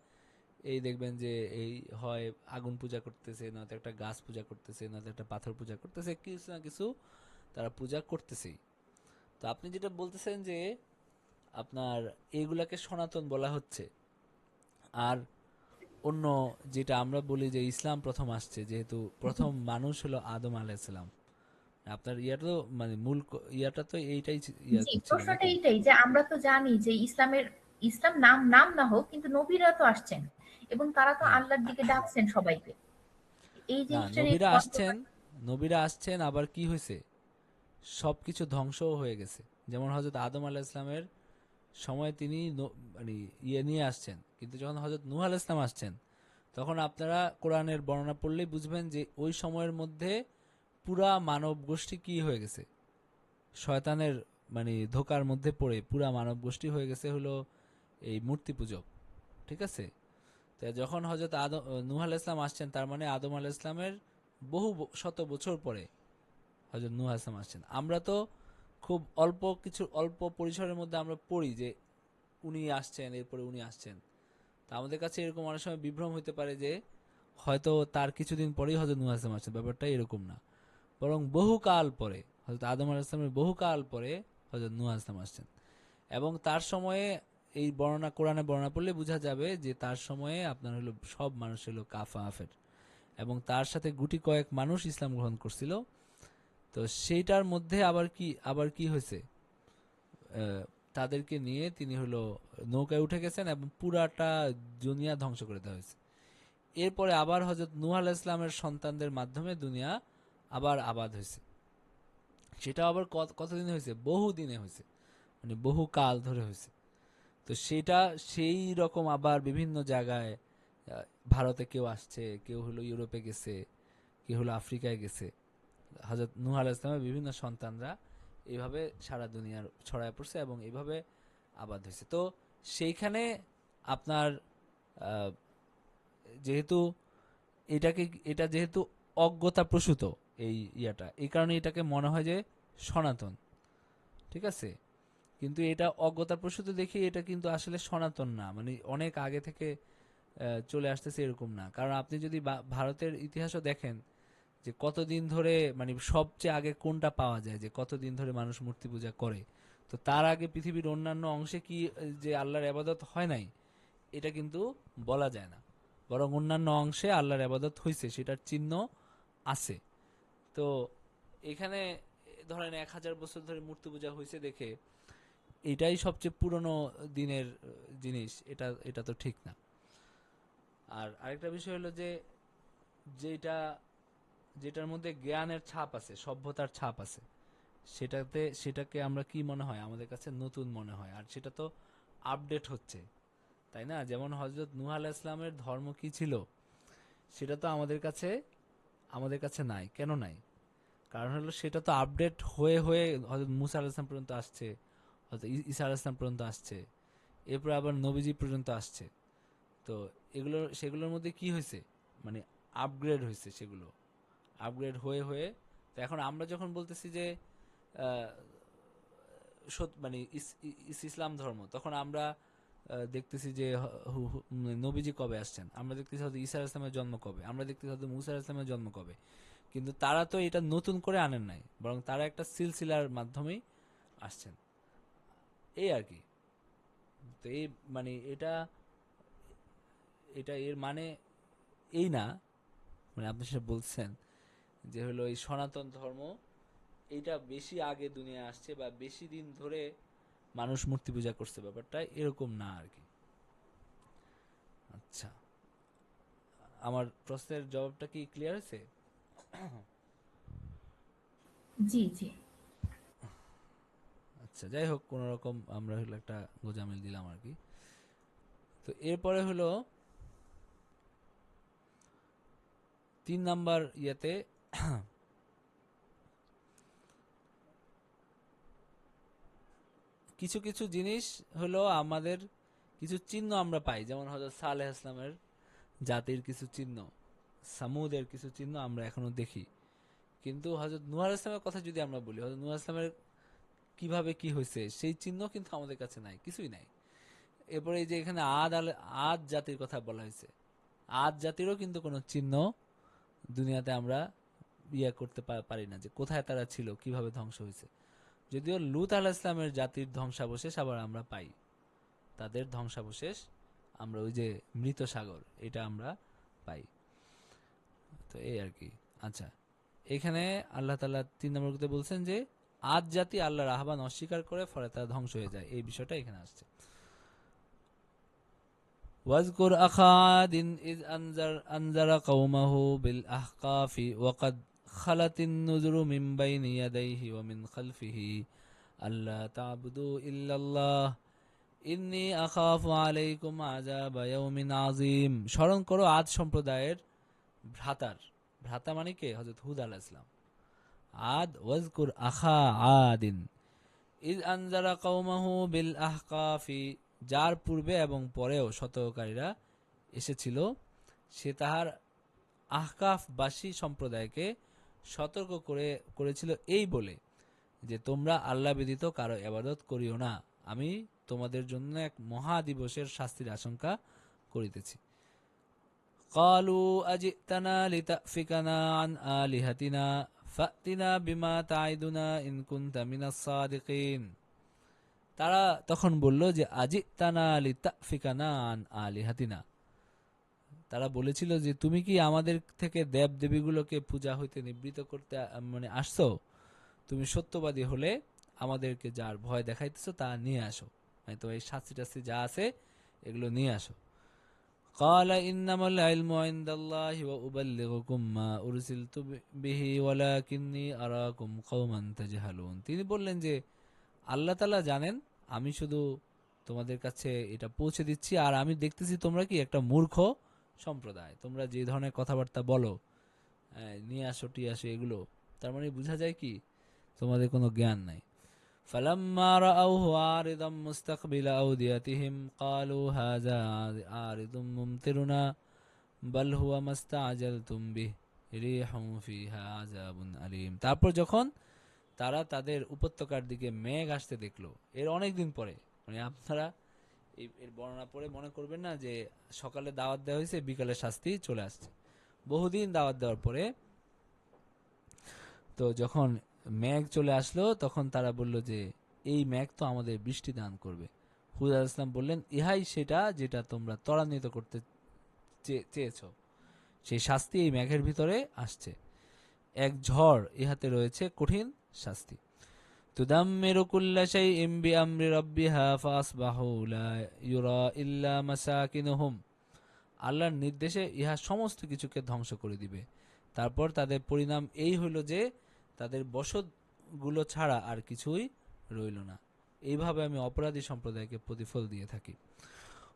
এই দেখবেন যে এই হয় আগুন পূজা করতেছে, নয়তো একটা গাছ পূজা করতেছে, নয়তো একটা পাথর পূজা করতেছে, কিছু না কিছু তারা পূজা করতেছেই। তো আপনি যেটা বলতেছেন যে আপনার এইগুলাকে সনাতন বলা হচ্ছে, আর অন্য যেটা আমরা বলি যে ইসলাম প্রথম আসছে, যেহেতু প্রথম মানুষ হলো আদম আলাইসালাম, আপনার ইয়াটা তো মানে ইয়াটা তো এইটাই ইয়া জি, ছিল প্রশ্নটা নাকি? এইটাই যে আমরা তো জানি যে ইসলাম নাম নাম না হোক, কিন্তু নবীরা তো আসছেন এবং তারা তো হ্যাঁ। আল্লাহর দিকে ডাকছেন সবাইকে। এই না, জিনিসটা নিয়ে নবীরা কনফ্লিক্ট। আসছেন, নবীরা আসছেন, আবার কি হয়েছে, সবকিছু ধ্বংসও হয়ে গেছে। যেমন হজরত আদম আলাহ ইসলামের সময় তিনি মানে ইয়ে নিয়ে আসছেন, কিন্তু যখন হজরত নূহ আলাহ ইসলাম আসছেন, তখন আপনারা কোরআনের বর্ণনা পড়লেই বুঝবেন যে ওই সময়ের মধ্যে পুরা মানব গোষ্ঠী কি হয়ে গেছে, শয়তানের মানে ধোকার মধ্যে পড়ে পুরা মানব গোষ্ঠী হয়ে গেছে হলো এই মূর্তি পূজক। ঠিক আছে? তো যখন হজরত নূহ আলাইহিস সালাম আসছেন, তার মানে আদম আলাইহিস সালামের বহু শত বছর পরে হজরত নূহ আলাইহিস সালাম আসছেন। আমরা তো খুব অল্প পরিসরের মধ্যে আমরা পড়ি যে উনি আসছেন, এরপরে উনি আসছেন। তা আমাদের কাছে এরকম অনেক সময় বিভ্রম হইতে পারে যে হয়তো তার কিছুদিন পরেই হজরত নূহ আলাইহিস সালাম আসছেন, ব্যাপারটা এরকম না। বরং বহুকাল পরে, হযরত আদম আলাইহিস সালামের বহুকাল পরে হযরত নূহ আলাইহিস সালাম আসছেন। এবং তার সময়ে এই বর্ণনা, কোরআনে বর্ণনা পড়লে বোঝা যাবে যে তার সময়ে আপনার হলো সব মানুষ হলো কাফের, এবং তার সাথে গুটি কয়েক মানুষ ইসলাম গ্রহণ করছিল। তো সেইটার মধ্যে আবার কি হয়েছে, তাদেরকে নিয়ে তিনি হলো নৌকায় উঠে গেছেন এবং পুরাটা দুনিয়া ধ্বংস করে দেওয়া হয়েছে। এরপরে আবার হযরত নূহ আলাইহিস সালামের সন্তানদের মাধ্যমে দুনিয়া আবার আবাদ হয়েছে। সেটা আবার কতদিনে হয়েছে? বহু দিনে হয়েছে, মানে বহু কাল ধরে হয়েছে। তো সেটা সেই রকম আবার বিভিন্ন জায়গায়, ভারতে কেউ আসছে, কেউ হলো ইউরোপে গেছে, কেউ হলো আফ্রিকায় গেছে। হযরত নূহ আলাইহিস সালামের বিভিন্ন সন্তানরা এইভাবে সারা দুনিয়ার ছড়ায় পড়ছে এবং এইভাবে আবাদ হয়েছে। তো সেইখানে আপনার আহ, যেহেতু এটা যেহেতু অজ্ঞতা প্রসূত এই ইয়াটা, এই কারণে এটাকে মনে হয় যে সনাতন, ঠিক আছে? কিন্তু এটা অজ্ঞতা প্রসূত দেখি এটা কিন্তু আসলে সনাতন না, মানে অনেক আগে থেকে চলে আসতেছে এরকম না। কারণ আপনি যদি ভারতের ইতিহাসও দেখেন যে কতদিন ধরে, মানে সবচেয়ে আগে কোনটা পাওয়া যায় যে কতদিন ধরে মানুষ মূর্তি পূজা করে, তো তার আগে পৃথিবীর অন্যান্য অংশে কি যে আল্লাহর ইবাদত হয় নাই, এটা কিন্তু বলা যায় না। বরং অন্যান্য অংশে আল্লাহর ইবাদত হয়েছে, সেটার চিহ্ন আছে। তো এখানে ধরেন 1000 বছর ধরে মূর্তি পূজা হয়েছে দেখে এটাই সবচেয়ে পুরনো দিনের জিনিস, এটা এটা তো ঠিক না। আর আরেকটা বিষয় হলো যে যেটা যেটার মধ্যে জ্ঞানের ছাপ আছে, সভ্যতার ছাপ আছে, সেটাকে আমরা কি মনে হয়, আমাদের কাছে নতুন মনে হয়। আর সেটা তো আপডেট হচ্ছে, তাই না? যেমন হযরত নূহ আলাইহিস সালামের ধর্ম কি ছিল সেটা তো আমাদের কাছে নাই। কেন নাই? কারণ হলো সেটা তো আপডেট হয়ে হয়ে হযরত মুসা আলাইহিস সালাম পর্যন্ত আসছে, হযরত ঈসা আলাইহিস সালাম পর্যন্ত আসছে, এরপর আবার নবীজি পর্যন্ত আসছে। তো সেগুলোর মধ্যে কি হয়েছে, মানে আপগ্রেড হয়েছে, সেগুলো আপগ্রেড হয়ে হয়ে। তো এখন আমরা যখন বলতেছি যে আহ, মানে ইসলাম ধর্ম, তখন আমরা দেখতেছি যে নবীজি কবে আসছেন, আমরা দেখতেছি হয়তো ঈসা আলাইহিস সালামের জন্ম কবে, আমরা দেখতেছি হয়তো মুসা আলাইহিস সালামের জন্ম কবে। কিন্তু তারা তো এটা নতুন করে আনেন নাই, বরং তারা একটা সিলসিলার মাধ্যমেই আসছেন, এই আর কি। তো এই মানে এটা এটা এর মানে এই না, মানে আপনি সেটা বলছেন যে হলো এই সনাতন ধর্ম এইটা বেশি আগে দুনিয়া আসছে বা বেশি দিন ধরে মানুষ মূর্তি পূজা করছে, ব্যাপারটা এরকম না আর কি। আচ্ছা, আমার প্রশ্নের জবাবটা কি ক্লিয়ার হয়েছে? জি, জি। আচ্ছা, যাই হোক, কোন রকম আমরা হলো একটা গোজামিল দিলাম আর কি। তো এরপরে হলো 3 নাম্বার ইয়েতে কিছু কিছু জিনিস হলো আমাদের কিছু চিহ্ন আমরা পাই, যেমন হযরত সালেহ ইসলামের জাতির কিছু চিহ্ন, সামুদের কিছু চিহ্ন আমরা এখনো দেখি। কিন্তু হযরত নূহ আলাইহিস সালামের কথা যদি আমরা বলি, হযরত নূহ আলাইহিস সালামের কিভাবে কি হয়েছে সেই চিহ্ন কিন্তু আমাদের কাছে নাই, কিছুই নাই। এরপরে এই যে এখানে আদ জাতির কথা বলা হয়েছে, আদ জাতিরও কিন্তু কোনো চিহ্ন দুনিয়াতে আমরা করতে পারি না যে কোথায় তারা ছিল, কিভাবে ধ্বংস হয়েছে। যদিও লূত আলাইহিস সালামের জাতির ধ্বংসাবশেষ আবার আমরা পাই, তাদের ধ্বংসাবশেষ আমরা ওই যে মৃত সাগর, এটা আমরা পাই। তো এই আর কি। আচ্ছা, এখানে আল্লাহ তাআলা 3 নম্বর বলছেন যে আদ জাতি আল্লাহর আহ্বান অস্বীকার করে, ফলে তারা ধ্বংস হয়ে যায়, এই বিষয়টা এখানে আসছে। ওয়াজকুর আখা আদিন ইজ আনজারা কওমাহু বিল আহকাফি ওয়াকাদ খালাতিন নুযুরু মিন বাইনি ইয়াদাইহি ওয়া মিন খালফিহি আল্লা তা'বুদু ইল্লাল্লাহ ইন্নী আখাফু আলাইকুম আযাবা ইয়াউমিন আযীম। স্মরণ করো আদ সম্প্রদায়ের ভ্রাতা মানে কে? হযরত হুদ আলাইহিস সালাম। আদ, ওয়াজকুর আখা আদিন ইজ আনজারা কওমাহু বিল আহকাফি, যার পূর্বে এবং পরেও সতর্ককারীরা এসেছিল, সে তাহার আহকাফবাসী সম্প্রদায়কে সতর্ক করেছিল এই বলে যে তোমরা আল্লাহ ব্যতীত কারো ইবাদত করিও না, আমি তোমাদের জন্য এক মহা দিবসের শাস্তির আশঙ্কা করিতেছি। ক্বালু আজিতানা লিতাফিকানা আন আলিহাতিনা ফাতিনা বিমা তাইদুনা ইন কুনতা মিনাস সাদিকিন। তারা তখন বলল যে আজিতানা লিতাফিকানা আন আলিহাতিনা। তারা বলেছিল যে তুমি কি আমাদের থেকে দেব দেবীগুলোকে পূজা হইতে নিবৃত্ত করতে মানে আসছো? তুমি সত্যবাদী হলে আমাদেরকে যার ভয় দেখাইতেছো তা নিয়ে আসো, মানে তো এই শাস্তি টাস্তি যা আছে এগুলো নিয়ে আসো। قال إنما العلم عند الله وأبلغكم ما أرسلت به ولكني أراكم قوما تجهلون। তিনি বললেন যে আল্লাহ তাআলা জানেন, আমি শুধু তোমাদের কাছে এটা পৌঁছে দিচ্ছি, আর আমি দেখতেছি তোমরা কি একটা মূর্খ সম্প্রদায়, তোমরা যে ধরনের কথাবার্তা বলো, নিয়ে আসো টি আসো এগুলো, তার মানে বোঝা যায় কি তোমাদের কোনো জ্ঞান নাই। فلما رأوه عارضا مستقبل أوديتهم قالوا هذا عارض ممطرنا بل هو ما استعجلتم به ريح فيها عذاب أليم। তারপর যখন তারা তাদের উপত্যকার দিকে মেঘ আসতে দেখলো, এর অনেক দিন পরে, মানে আপনারা এর বর্ণনা পড়ে মনে করবেন না যে সকালে দাওয়াত দেওয়া হয়েছে বিকালে শাস্তি চলে আসছে। বহুদিন দাওয়াত দেওয়ার পরে তো যখন মেঘ চলে আসলো তখন তারা বলল যে এই মেঘ তো আমাদের বৃষ্টি দান করবে। হুদ আলাইহিস সালাম বললেন, ইহাই সেটা যেটা তোমরা ত্বরান্বিত করতে চেয়েছো, সেই শাস্তি এই মেঘের ভিতরে আসছে। এক ঝড়, ইহাতে রয়েছে কঠিন শাস্তি। তুদাম্মিরু কুল্লা শাইইন বিআমরি রাব্বিহা ফাসবাহু লা ইউরা ইল্লা মাসাকিনুহুম। আল্লাহর নির্দেশে ইহা সমস্ত কিছুকে ধ্বংস করে দিবে। তারপর তাদের পরিণাম এই হইল যে তাদের বসতগুলো ছাড়া আর কিছুই রইল না। এইভাবে আমি অপরাধী সম্প্রদায়কে প্রতিফল দিয়ে থাকি।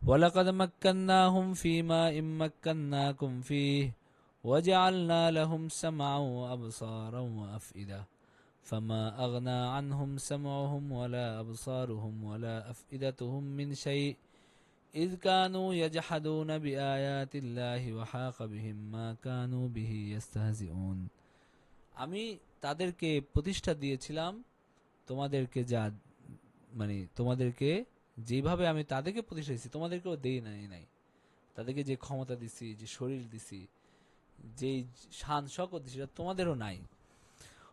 ওয়ালাকাদ মাক্কান্নাহুম ফীমা ইম্মাক্কান্নাকুম ফীহি ওয়াজআলনা লাহুম সামআন ওয়া আবসারান ওয়া আফইদা ফামা আগনা আনহুম সামউহুম ওয়ালা আবসারুহুম ওয়ালা আফইদাতুহুম মিন শাই إذ كانوا يجحدون بآيات الله وحاق بهم ما كانوا به يستهزئون। আমি তাদেরকে প্রতিষ্ঠা দিয়েছিলাম তোমাদেরকে যা, মানে তোমাদেরকে যেভাবে আমি তাদেরকে প্রতিষ্ঠা দিয়েছি তোমাদেরকেও দেই নাই। তাদেরকে যে ক্ষমতা দিছি, যে শরীর দিছি, যে শান শকত দিছি, সেটা তোমাদেরও নাই।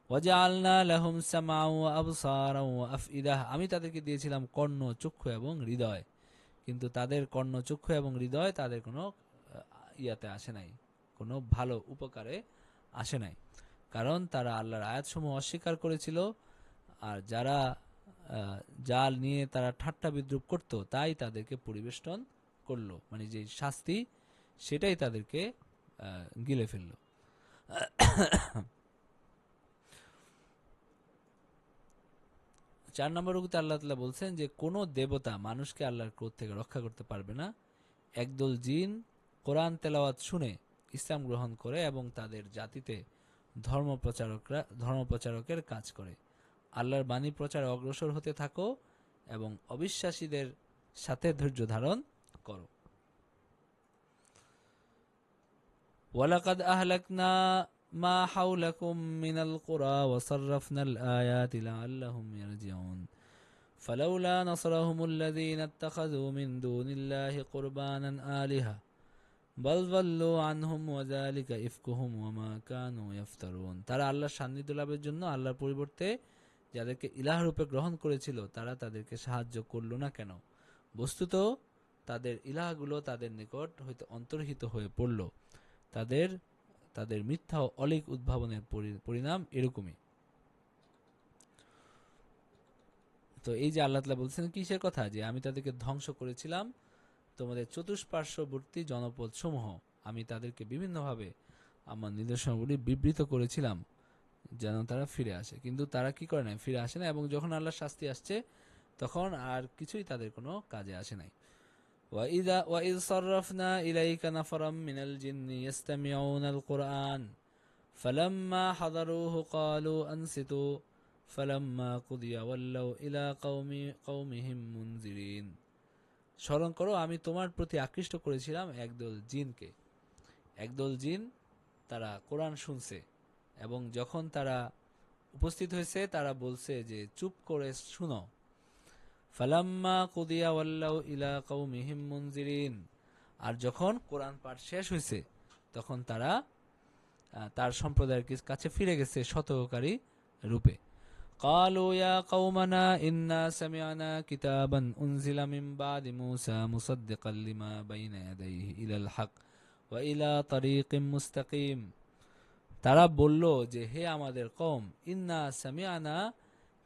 ওয়াজআলনা লাহুম সামআন ওয়া আবসারান ওয়া আফইদাহ। আমি তাদেরকে দিয়েছিলাম কর্ণ, চক্ষু এবং হৃদয়, কিন্তু তাদের কর্ণ, চক্ষু এবং হৃদয় তাদের কোনো ইয়াতে আসে নাই, কোনো ভালো উপকারে আসে নাই, কারণ তারা আল্লাহর আয়াতসমূহ অস্বীকার করেছিল। আর যারা জাল নিয়ে তারা ঠাট্টা বিদ্রুপ করত, তাই তাদেরকে পরিবেষ্টন করলো, মানে যে শাস্তি সেটাই তাদেরকে গিলে ফেললো। 4 নম্বর রুকুতে আল্লাহ তাআলা বলছেন যে কোনো দেবতা মানুষকে আল্লাহর ক্রোধ থেকে রক্ষা করতে পারবে না। একদল জিন কোরআন তেলাওয়াত শুনে ইসলাম গ্রহণ করে এবং তাদের জাতিতে ধর্মপ্রচারকের কাজ করে। আল্লাহর বাণী প্রচারে অগ্রসর হতে থাকো এবং অবিশ্বাসীদের সাথে ধৈর্য ধারণ করো। ওয়ালাকাদ আহলাকনা মা হাওলাকুম মিনাল কুরা ওয়া সাররাফনাল আয়াতি লাআল্লাহুম ইয়ারজিউন ফালাউলা নাসরাহুমুল্লাযীনা ইত্তাখাযু মিন দুনিল্লাহি কুরবানান আলিহা বাল যাল্লু আনহুম ওয়া যালিকা ইফকুহুম ওয়া মা কানু ইফতারুন। তারা আল্লাহর সান্নিধ্য লাভের জন্য আল্লাহর পরিবর্তে যাদেরকে ইলাহ রূপে গ্রহণ করেছিল তারা তাদেরকে সাহায্য করল না কেন? বস্তুত তাদের ইলাহগুলো তাদের নিকট হইতে অন্তর্হিত হয়ে পড়ল। তাদের মিথ্যা ও অলীক উদ্ভাবনের পরিণাম এরকমই। তো এই যে আল্লাহ তাআলা বলছেন কিসের কথা, যে আমি তাদেরকে ধ্বংস করেছিলাম তোমাদের চতুষ্পার্শ্ববর্তী জনপদ সমূহ, আমি তাদেরকে বিভিন্নভাবে আমার নিদর্শনগুলি বিবৃত করেছিলাম যেন তারা ফিরে আসে, কিন্তু তারা কি করে নাই, ফিরে আসে না, এবং যখন আল্লাহর শাস্তি আসছে তখন আর কিছুই তাদের কোনো কাজে আসে নাই। وإذ صرفنا إليك نفرا من الجن يستمعون القرآن فلما حضروه قالوا أنصتوا فلما قضي ولوا إلى قومهم منذرين। স্মরণ করো, আমি তোমার প্রতি আকৃষ্ট করেছিলাম একদল জিন, তারা কোরআন শুনছে এবং যখন তারা উপস্থিত হয়েছে তারা বলছে যে চুপ করে শুনো। ফালাম্মা কুদিয়া ওয়াল্লাউ ইলা কওমিহিম মুনজিরিন। আর যখন কোরআন পাঠ শেষ হয়েছে তখন তারা তার সম্প্রদায়ের কাছে ফিরে গেছে সতর্ককারী রূপে। قالوا يا قومنا إنا سمعنا كتابا أنزل من بعد موسى مصدقا لما بين يديه إلى الحق وإلى طريق مستقيم। তারা বলল যে হে আমাদের কওম, ইন্না সামিআনা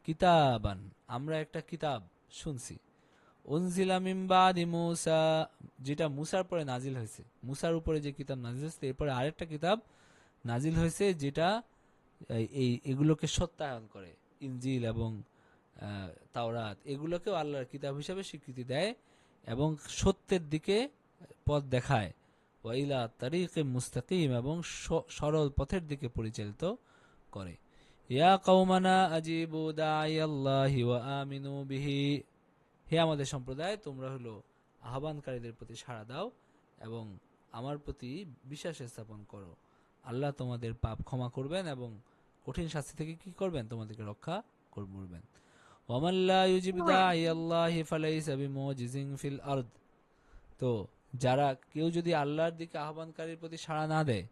কিতাবান, আমরা একটা কিতাব শুনছি, উনজিলা মিন বাদি মূসা, যেটা মুসার পরে নাজিল হয়েছে। মুসার উপরে যে কিতাব নাজিল হয়েছে এরপরে আরেকটা কিতাব নাজিল হয়েছে যেটা এগুলোকে সত্যায়ন করে। ইনজিল এবং তাওরাত এগুলোকেও আল্লাহর কিতাব হিসাবে স্বীকৃতি দেয় এবং সত্যের দিকে পথ দেখায়। ওয়াইলা তারিকে মুস্তাকিম, এবং সরল পথের দিকে পরিচালিত করে। ইয়া কওমানা আজিবু দাঈয়াল্লাহি ওয়া আমিনু বিহি, হে আমাদের সম্প্রদায়, তোমরা হলো আহ্বানকারীদের প্রতি সাড়া দাও এবং আমার প্রতি বিশ্বাস স্থাপন করো। আল্লাহ তোমাদের পাপ ক্ষমা করবেন এবং কঠিন শাস্তি থেকে কি করবেন, তোমাদেরকে রক্ষা করবেন। ওয়ামান লা ইউজিব দাঈয়াল্লাহি ফালাইসা বিমুজিজিন ফিল আরদ, তো যারা কেউ যদি আল্লাহর দিকে আহ্বানকারীর প্রতি সাড়া না দেয়,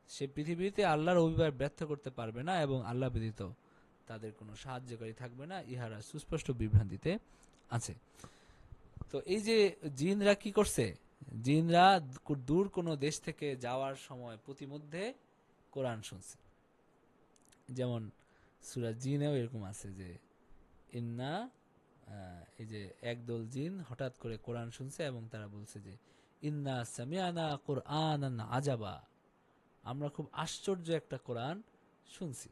সে পৃথিবীতে আল্লাহর অভিপ্রায় ব্যর্থ করতে পারবে না এবং আল্লাহ ব্যতীত তাদের কোনো সাহায্যকারী থাকবে না। ইহারা সুস্পষ্ট বিভ্রান্তিতে আছে। তো এই যে জিনরা কি করছে, জিনরা দূর কোনো দেশ থেকে যাওয়ার সময় প্রতিমধ্যে কোরআন শুনছে। যেমন সূরা জিনেও এরকম আছে যে ইন্না, এই যে একদল জিন হঠাৎ করে কোরআন শুনছে এবং তারা বলছে যে ইন্না সামিআনা কুরআনান আজাবা, আমরা খুব আশ্চর্য একটা কোরআন শুনছি।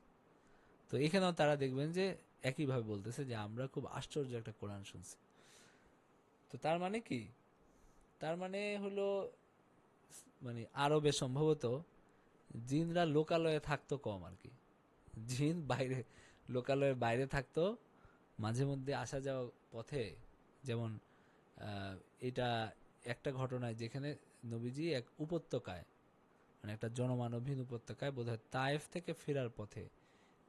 তো এখানেও তারা দেখবেন যে একইভাবে বলতেছে যে আমরা খুব আশ্চর্য একটা কোরআন শুনছি। তো তার মানে কি, তার মানে হলো মানে আরবে সম্ভবত জিনরা লোকালয়ে থাকতো কম আর কি। জিন বাইরে, লোকালয়ের বাইরে থাকতো, মাঝে মধ্যে আসা যাওয়া পথে। যেমন এটা একটা ঘটনায় যেখানে নবীজি এক উপত্যকায়, মানে একটা জনমানবহীন উপত্যকায়, বোধহয় তায়েফ থেকে ফেরার পথে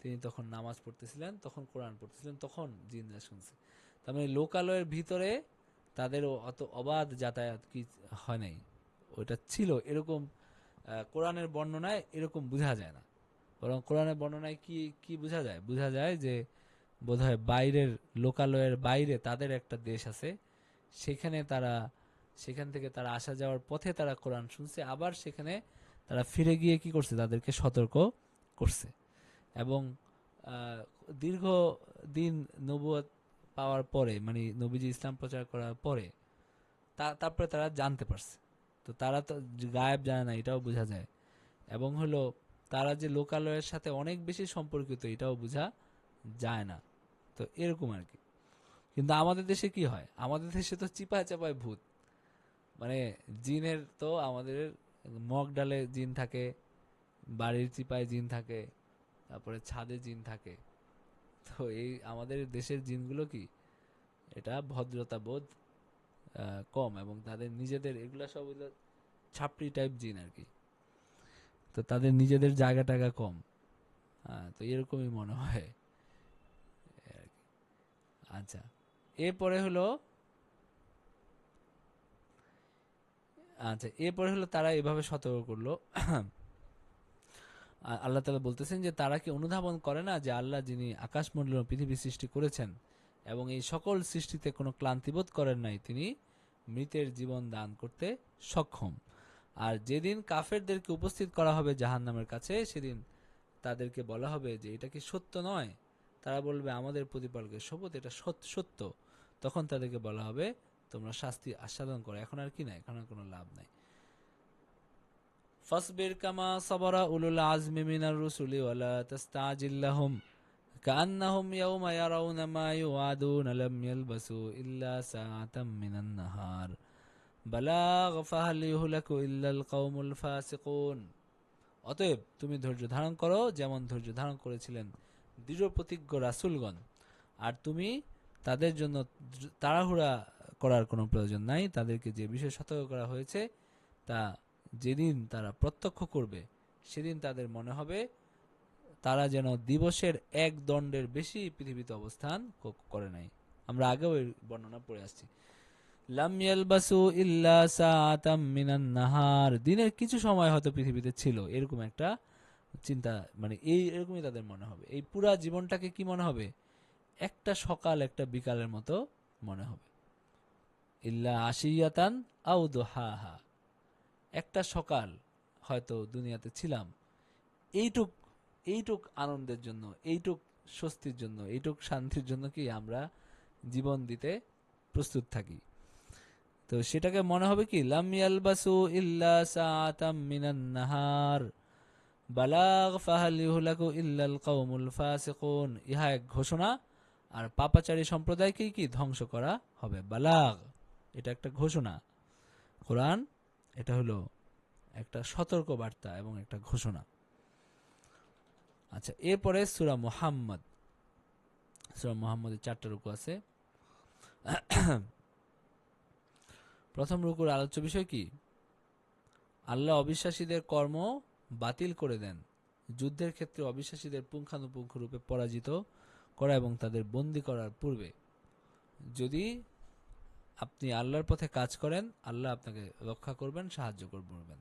তিনি তখন নামাজ পড়তেছিলেন, তখন কোরআন পড়তেছিলেন, তখন জিনরা শুনছে। তার মানে লোকালয়ের ভিতরে তাদের অত অবাধ যাতায়াত কি হয় নাই, ওইটা ছিল এরকম। কোরআনের বর্ণনায় এরকম বোঝা যায় না, বরং কোরআনের বর্ণনায় কি কি বোঝা যায়, বোঝা যায় যে বোধহয় বাইরের, লোকালয়ের বাইরে তাদের একটা দেশ আছে, সেখানে তারা, সেখান থেকে তারা আসা যাওয়ার পথে তারা কোরআন শুনছে, আবার সেখানে তারা ফিরে গিয়ে কি করছে, তাদেরকে সতর্ক করছে। এবং দীর্ঘ দিন নবুয়ত পাওয়ার পরে, মানে নবীজি ইসলাম প্রচার করার পরে তারপরে তারা জানতে পারছে। তো তারা তো গায়েব জানে না, এটাও বোঝা যায়। এবং হলো তারা যে লোকালয়ের সাথে অনেক বেশি সম্পর্কিত, এটাও বোঝা যায় না। তো এরকম আর কি। কিন্তু আমাদের দেশে কি হয়, আমাদের দেশে তো চিপায় চাপায় ভূত, মানে জিনের তো আমাদের মগ ডালে জিন থাকে, বাড়ির চিপায় জিন থাকে, তারপরে ছাদে জিন থাকে। তো এই আমাদের দেশের জিনগুলো কি, এটা ভদ্রতা বোধ কম, এবং তাদের নিজেদের, এগুলা সব হইলো ছাপড়ি টাইপ জিন আর কি। তো তাদের নিজেদের জায়গা টাগা কম। তো এরকমই মনে হয় আর কি। আচ্ছা, এরপরে হলো, তারা এভাবে সতর্ক করলো। আল্লাহ তাআলা বলতেছেন যে তারা কি অনুধাবন করে না যে আল্লাহ যিনি আকাশমণ্ডল ও পৃথিবী সৃষ্টি করেছেন এবং এই সকল সৃষ্টিতে কোনো ক্লান্তিবোধ করেন নাই, তিনি মৃতের জীবন দান করতে সক্ষম। আর যেদিন কাফেরদেরকে উপস্থিত করা হবে জাহান্নামের কাছে, সেদিন তাদেরকে বলা হবে যে এটা কি সত্য নয়? তারা বলবে আমাদের প্রতিপালকের শপথ, এটা সত্য। তখন তাদেরকে বলা হবে তোমরা শাস্তি আস্বাদন করো, এখন আর কি নাই, এখন আর কোনো লাভ নাই। ফাসবির কামা সাবারা উলুল আজমি মিনার রুসুলি ওয়ালা তাস্তাজিল লাহুম কান্নাহুম ইয়াউমা ইয়ারাউনা মা ইউআদুনা লাম ইয়ালবাসু ইল্লা সাআতাম মিনান নাহার বালাগ ফাহাল ইহলাকু ইল্লাল কওমুল ফাসিকুন। অতএব তুমি ধৈর্য ধারণ করো যেমন ধৈর্য ধারণ করেছিলেন দৃঢ় প্রতিজ্ঞ রাসূলগণ, আর তুমি তাদের জন্য তাড়াহুড়া করার কোনো প্রয়োজন নাই। তাদেরকে যে বিষয়ে সতর্ক করা হয়েছে তা যেদিন তারা প্রত্যক্ষ করবে, সেদিন তাদের মনে হবে তারা যেন দিবসের এক দণ্ডের বেশি পৃথিবীতে অবস্থান করে নাই। আমরা আগেও এর বর্ণনা পড়ে আসছি। লাম ইয়ালবাসু ইল্লা সাআতাম মিনান নাহার, দিনের কিছু সময় হয়তো পৃথিবীতে ছিল, এরকম একটা চিন্তা, মানে এরকমই তাদের মনে হবে। এই পুরা জীবনটাকে কি মনে হবে? একটা সকাল একটা বিকালের মতো মনে হবে। ইল্লা আশিয়াতান আও দুহাহা, একটা সকাল হয়তো দুনিয়াতে ছিলাম, এইটুক এইটুক আনন্দের জন্য, এইটুক স্বস্তির জন্য, এইটুক শান্তির জন্য কি আমরা জীবন দিতে প্রস্তুত থাকি। তো সেটাকে মনে হবে কি, লাম ইয়ালবাসু ইল্লা সাআতাম মিনান নাহার বালাগ ফাহাল ইউহলাকু ইল্লাল কওমুল ফাসিকুন, ইহা এক ঘোষণা, আর পাপাচারী সম্প্রদায়কেই কি ধ্বংস করা হবে। বালাগ, এটা একটা ঘোষণা। কোরআন এটা হলো একটা সতর্ক বার্তা এবং একটা ঘোষণা। আচ্ছা, এরপরে সূরা মুহাম্মদ। সূরা মুহাম্মদের 4টা রুকু আছে। প্রথম রুকুর আলোচ্য বিষয় কি? আল্লাহ অবিশ্বাসীদের কর্ম বাতিল করে দেন, যুদ্ধের ক্ষেত্রে অবিশ্বাসীদের পুঙ্খানুপুঙ্খ রূপে পরাজিত করা এবং তাদের বন্দী করার পূর্বে যদি আপনি আল্লাহর পথে কাজ করেন, আল্লাহ আপনাকে রক্ষা করবেন, সাহায্য করবেন।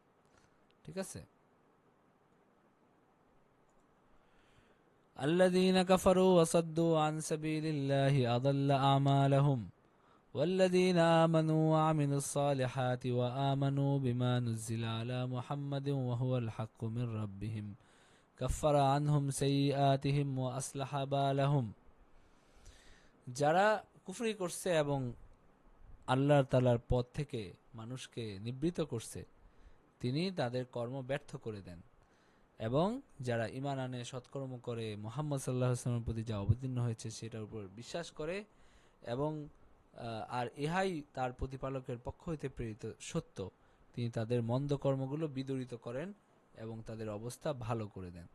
ঠিক আছে? আল্লাযীনা কাফারু ওয়া সাদ্দু আন সাবিলিল্লাহি আযাল্লা আমালাহুম والذين آمنوا وعملوا الصالحات وآمنوا بما نزل على محمد وهو الحق من ربهم كفر عنهم سيئاتهم وأصلح بالهم। যারা কুফরি করছে এবং আল্লাহ তাআলার পথ থেকে মানুষকে নিবৃত করছে, তিনি তাদের কর্ম ব্যর্থ করে দেন। এবং যারা ঈমান আনে, সৎকর্ম করে, মুহাম্মদ সাল্লাল্লাহু আলাইহি ওয়াসাল্লামের প্রতি যা অবতীর্ণ হয়েছে সেটার উপর বিশ্বাস করে, এবং আর ইহাই তার প্রতিপালকের পক্ষ হইতে প্রেরিত সত্য, তিনি তাদের মন্দ কর্মগুলো বিদরিত করেন এবং তাদের অবস্থা ভালো করে দেন।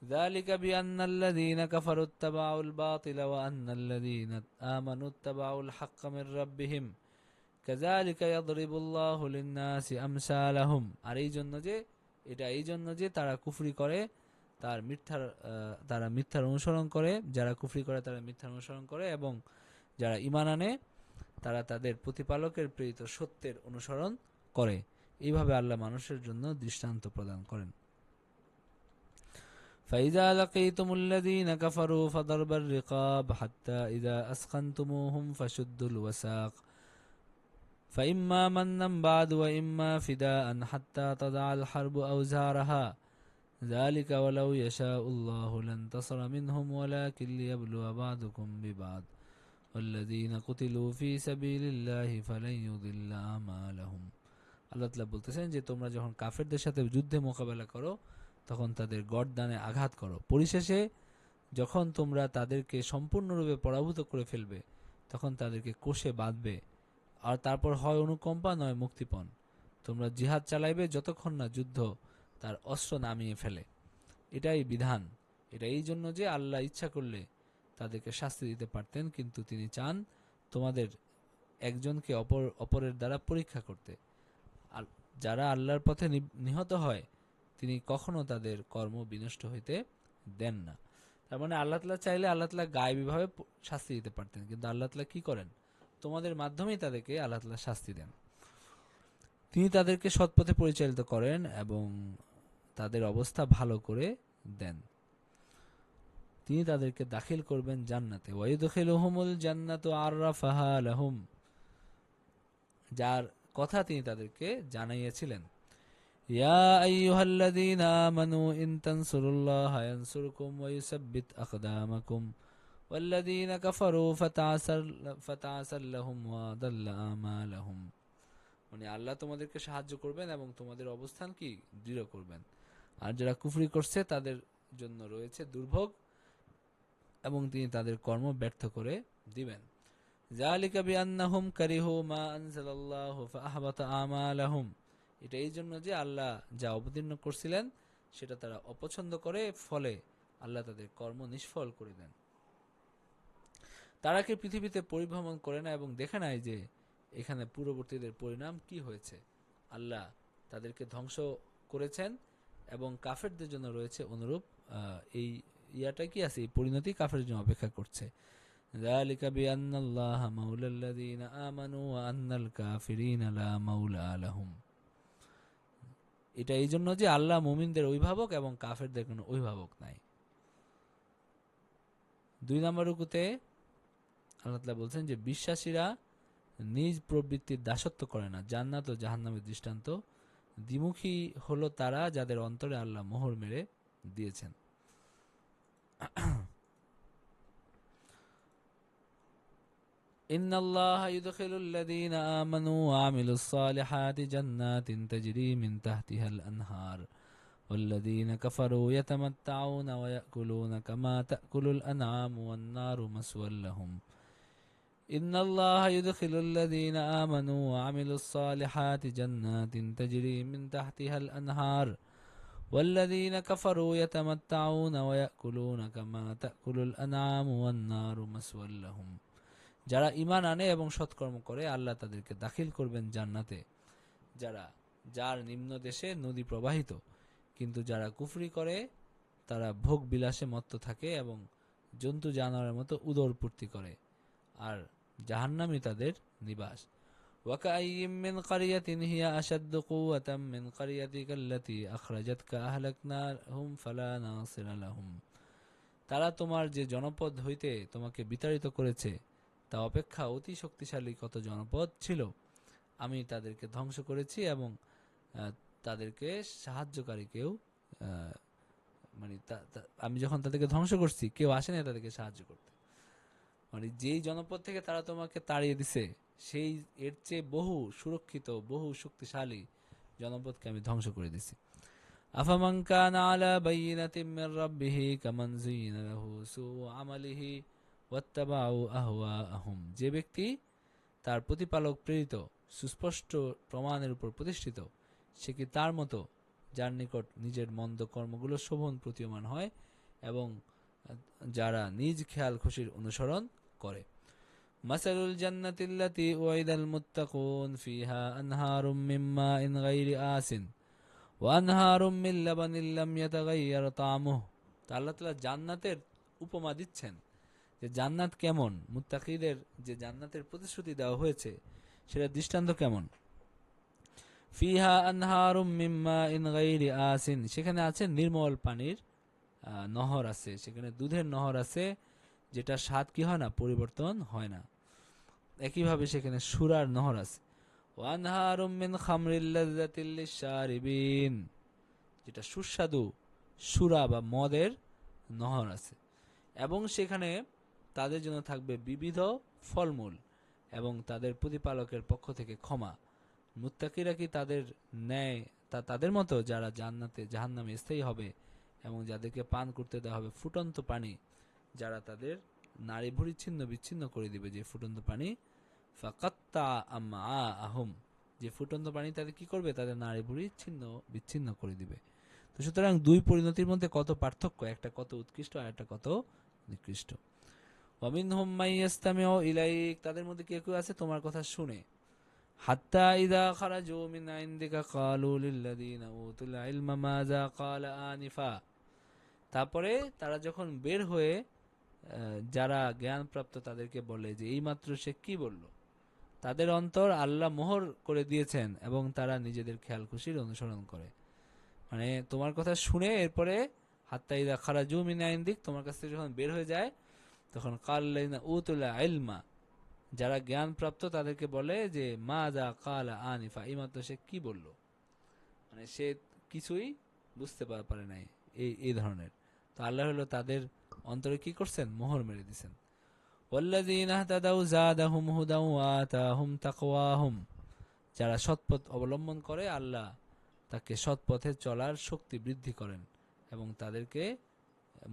যালিকা বিআন্নাল্লাযীনা কাফারু ইত্তাবাউল বাতিলা ওয়া আন্নাল্লাযীনা আমানু ইত্তাবাউল হাক্কা মির রাব্বিহিম কাযালিকা ইয়াদরিবুল্লাহু লিন-নাসি আমসালাহুম। আর এই জন্য যে তারা কুফরি করে, তারা মিথ্যার অনুসরণ করে, যারা কুফরি করে তারা মিথ্যার অনুসরণ করে, এবং যারা ঈমান আনে তারা তাদের প্রতিপালকের প্রেরিত সত্যের অনুসরণ করে। এইভাবে আল্লাহ মানুষের জন্য দৃষ্টান্ত প্রদান করেন। فإذا لقيتم الذين كفروا فضرب الرقاب حتى إذا أثخنتموهم فشدوا الوثاق فإما منا بعد وإما فداء حتى تضع الحرب أوزارها ذلك ولو يشاء الله لانتصر منهم ولكن ليبلو بعضكم ببعض والذين قتلوا في سبيل الله فلن يضل أعمالهم। আল্লাহ তাআলা বলতেছেন যে তোমরা যখন কাফেরদের সাথে যুদ্ধে মোকাবেলা করো তখন তাদের গর্দানে আঘাত করো, পরিশেষে যখন তোমরা তাদেরকে সম্পূর্ণরূপে পরাভূত করে ফেলবে তখন তাদেরকে কোষে বাঁধবে, আর তারপর হয় অনুকম্পা নয় মুক্তিপণ। তোমরা জিহাদ চালাইবে যতক্ষণ না যুদ্ধ তার অস্ত্র নামিয়ে ফেলে। এটাই বিধান। এটা এই জন্য যে আল্লাহ ইচ্ছা করলে তাদেরকে শাস্তি দিতে পারতেন, কিন্তু তিনি চান তোমাদের একজনকে অপরের দ্বারা পরীক্ষা করতে। আর যারা আল্লাহর পথে নিহত হয় তিনি কখনো তাদের কর্ম বিনষ্ট হইতে দেন না। তার মানে আল্লাহ তাআলা চাইলে আল্লাহ তাআলা গায়েবীভাবে শাস্তি দিতে পারতেন, কিন্তু আল্লাহ তাআলা কি করেন? তোমাদের মাধ্যমেই তাদেরকে আল্লাহ তাআলা শাস্তি দেন। তিনি তাদেরকে সৎপথে পরিচালিত করেন এবং তাদের অবস্থা ভালো করে দেন। তিনি তাদেরকে দাখিল করবেন জান্নাতে। ওয়াইদখিলুহুমুল জান্নাতু আররাফাহা লাহুম, যার কথা তিনি তাদেরকে জানাইয়াছিলেন। ইয়া আইয়ুহাল্লাযীনা আমানু ইন তানসুরুল্লাহা ইয়ানসুরকুম ওয়া ইউসাব্বিত আকদামাকুম ওয়াল্লাযীনা কাফারু ফাতাসাল লাহুম ওয়া আদাল্লা আমালাহুম। মানে আল্লাহ তোমাদেরকে সাহায্য করবেন এবং তোমাদের অবস্থান কি দৃঢ় করবেন, আর যারা কুফরি করছে তাদের জন্য রয়েছে দুর্ভোগ এবং তিনি তাদের কর্ম ব্যর্থ করে দিবেন। যালিকা বিআন্নাহুম কারিহু মা আনজালাল্লাহু ফাআহবাতা আমালাহুম। এটা এই জন্য যে আল্লাহ যা অবতীর্ণ করছিলেন সেটা তারা অপছন্দ করে, ফলে আল্লাহ তাদের কর্ম নিষ্ফল করে দেন। তারা কি পৃথিবীতে পরিভ্রমণ করে না এবং দেখে নাই যে এখানে পূর্ববর্তীদের পরিণাম কি হয়েছে? আল্লাহ তাদেরকে ধ্বংস করেছেন এবং কাফেরদের জন্য রয়েছে অনুরূপ এই ইয়াটা কি আছে, এই পরিণতি কাফের জন্য অপেক্ষা করছে। যালিকা বিআন্নাল্লাহা মাওলাল্লাযীনা আমানু ওয়া আন্নাল কাফিরিনা লা মাওলা লাহুম। এটা এই জন্য যে আল্লাহ মুমিনদের অভিভাবক এবং কাফেরদের কোনো অভিভাবক নাই। 2 নম্বর রুকুতে আল্লাহ তাআলা বলছেন যে বিশ্বাসীরা নিজ প্রবৃত্তির দাসত্ব করে না। জান্নাত ও জাহান্নামের দৃষ্টান্ত দ্বিমুখী হলো তারা যাদের অন্তরে আল্লাহ মোহর মেরে দিয়েছেন। ইন্নাল্লাহা ইউদখিলুল লাযীনা আমানু ওয়া আমিলুস সালিহাতি জান্নাতিন তাজরি মিন তাহতিহাল আনহার ওয়াল্লাযীনা কাফারু ইয়াতামাত্তাউনা ওয়া ইয়াকুলুনা কামা তাকুলুল আনআমু ওয়ান নারু মাসওয়াল লাহুম। ইন্নাল্লাহা ইউদখিলুল লাযীনা আমানু ওয়া আমিলুস সালিহাতি জান্নাতিন তাজরি মিন তাহতিহাল আনহার والذين كفروا يتمتعون ويأكلون كما تأكل الأنعام والنار مسوى لهم। যারা ঈমান আনে এবং সৎকর্ম করে আল্লাহ তাদেরকে দাখিল করবেন জান্নাতে, যার নিম্ন দেশে নদী প্রবাহিত। কিন্তু যারা কুফরি করে তারা ভোগ বিলাসে মত্ত থাকে এবং জন্তু জানোয়ারের মতো উদরপূর্তি করে, আর জাহান্নামই তাদের নিবাস। وكأي من قرية هي أشد قوة من قريتك التي أخرجتك أهلكناهم فلا ناصر لهم। তারা তোমার যে জনপদ হইতে তোমাকে বিতাড়িত করেছে তা অপেক্ষা অতি শক্তিশালী কত জনপদ ছিল, আমি তাদেরকে ধ্বংস করেছি এবং তাদেরকে সাহায্যকারী কেউ মানে আমি যখন তাদেরকে ধ্বংস করছি কেউ আসেনি তাদেরকে সাহায্য করতে। মানে যেই জনপদ থেকে তারা তোমাকে তাড়িয়ে দিছে সেই এর চেয়ে বহু সুরক্ষিত বহু শক্তিশালী জনপদকে আমি ধ্বংস করে দিছি। আফামান কানা আলা বাইয়িনাতিন মির রাব্বিহি কামান যুয়িনা লাহু সুউ আমালিহি ওয়াত্তাবাউ আহওয়াআহুম। যে ব্যক্তি তার প্রতিপালক প্রেরিত সুস্পষ্ট প্রমাণের উপর প্রতিষ্ঠিত, সে কি তার মতো যার নিকট নিজের মন্দ কর্মগুলো শোভন প্রতীয়মান হয় এবং যারা নিজ খেয়াল খুশির অনুসরণ করে। মাসালুল জান্নাতিল্লাতী উইদাল মুত্তাকুন ফিহা আনহারুম মিন মাইন গায়রি আসিন ওয়া আনহারুম মিন লাবানিন লাম ইয়াতাগায়্যার তা'মুহু। আল্লাহ তাআলা জান্নাতের উপমা দিচ্ছেন যে জান্নাত কেমন, মুত্তাকিদের যে জান্নাতের প্রতিশ্রুতি দেওয়া হয়েছে সেটা দৃষ্টান্ত কেমন। ফিহা আনহারুম মিন মাইন গায়রি আসিন, সেখানে আছে নির্মল পানির নহর আছে, সেখানে দুধের নহর আছে যেটা স্বাদ কি হয় না, পরিবর্তন হয় না। একইভাবে সেখানে সুরার নহর আছে। ওয়ানহারুম মিন খামরিল লাযযাতিল লিশশারিবিন, যেটা সুস্বাদু সুরা বা মদের নহর আছে। এবং সেখানে তাদের জন্য থাকবে বিবিধ ফলমূল এবং তাদের প্রতিপালকের পক্ষ থেকে ক্ষমা। মুত্তাকিরা কি তাদের ন্যায় তাদের মতো যারা জান্নাতে জাহান্নামে স্থায়ী হবে এবং যাদেরকে পান করতে দেওয়া হবে ফুটন্ত পানি, যারা তাদের নারী ভুঁড়ি ছিন্ন বিচ্ছিন্ন করে দিবে, যে ফুটন্ত পানি ফাকাত্তা আমআআহুম, যে ফুটন্ত পানি তাদের কি করবে, তাদের নারী ভুঁড়ি ছিন্ন বিচ্ছিন্ন করে দিবে। তো সুতরাং দুই পরিণতির মধ্যে কত পার্থক্য, একটা কত উৎকৃষ্ট আর একটা কত নিকৃষ্ট। ওয়ামিনহুম মান ইয়াসতামিউ ইলাইক, তাদের মধ্যে কেউ কেউ আছে তোমার কথা শুনে। হাত্তা ইযা খারাজু মিন ইনদিকা ক্বালু লিল্লাযীনা উতুল ইলমা মাযা ক্বালা আনিফা, তারপরে তারা যখন বের হয়ে যারা জ্ঞানপ্রাপ্ত তাদেরকে বলে যে এইমাত্র সে কি বলল, তাদের অন্তর আল্লাহ মোহর করে দিয়েছেন এবং তারা নিজেদের খেয়াল খুশির অনুসরণ করে। মানে তোমার কথা শুনে এরপরে হাত্তা ইযা খারাজু মিন ইনদিক, তোমার কাছ থেকে যখন বের হয়ে যায় তখন ক্বাল্লাযীনা উতুল ইলমা, যারা জ্ঞানপ্রাপ্ত তাদেরকে বলে যে মাযা ক্বালা আনিফা, এইমাত্র সে কি বলল, মানে সে কিছুই বুঝতে পারে নাই, এই ধরনের। তো আল্লাহ হলো তাদের অন্তরে কি করছেন, মোহর মেরে দিয়েছেন। ওয়াল্লাযীনা ইহতাদাউ যাদাহুম হুদাও ওয়া আতাহুম তাকওয়াহুম, যারা সৎপথ অবলম্বন করে আল্লাহ তাকে সৎপথে চলার শক্তি বৃদ্ধি করেন এবং তাদেরকে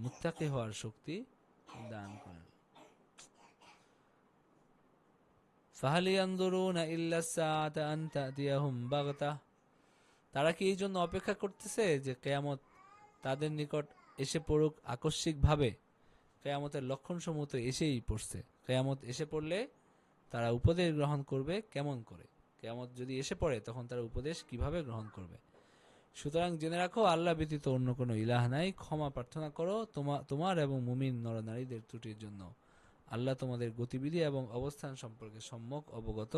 মুত্তাকি হওয়ার শক্তি দান করেন। ফাহাল ইয়ানজুরুনা ইল্লা সাআতা আন তা'তিয়াহুম বাগতাহ, তারা কি এই জন্য অপেক্ষা করতেছে যে কিয়ামত তাদের নিকট এসে পড়ুক আকস্মিকভাবে। কিয়ামতের লক্ষণসমূহ তো এসেই পড়ছে, কিয়ামত এসে পড়লে তারা উপদেশ গ্রহণ করবে কেমন করে, কিয়ামত যদি এসে পড়ে তখন তারা উপদেশ কিভাবে গ্রহণ করবে। সুতরাং জেনে রাখো আল্লাহ ব্যতীত অন্য কোনো ইলাহ নাই, ক্ষমা প্রার্থনা করো তোমার এবং মুমিন নরনারীদের ত্রুটির জন্য। আল্লাহ তোমাদের গতিবিধি এবং অবস্থান সম্পর্কে সম্যক অবগত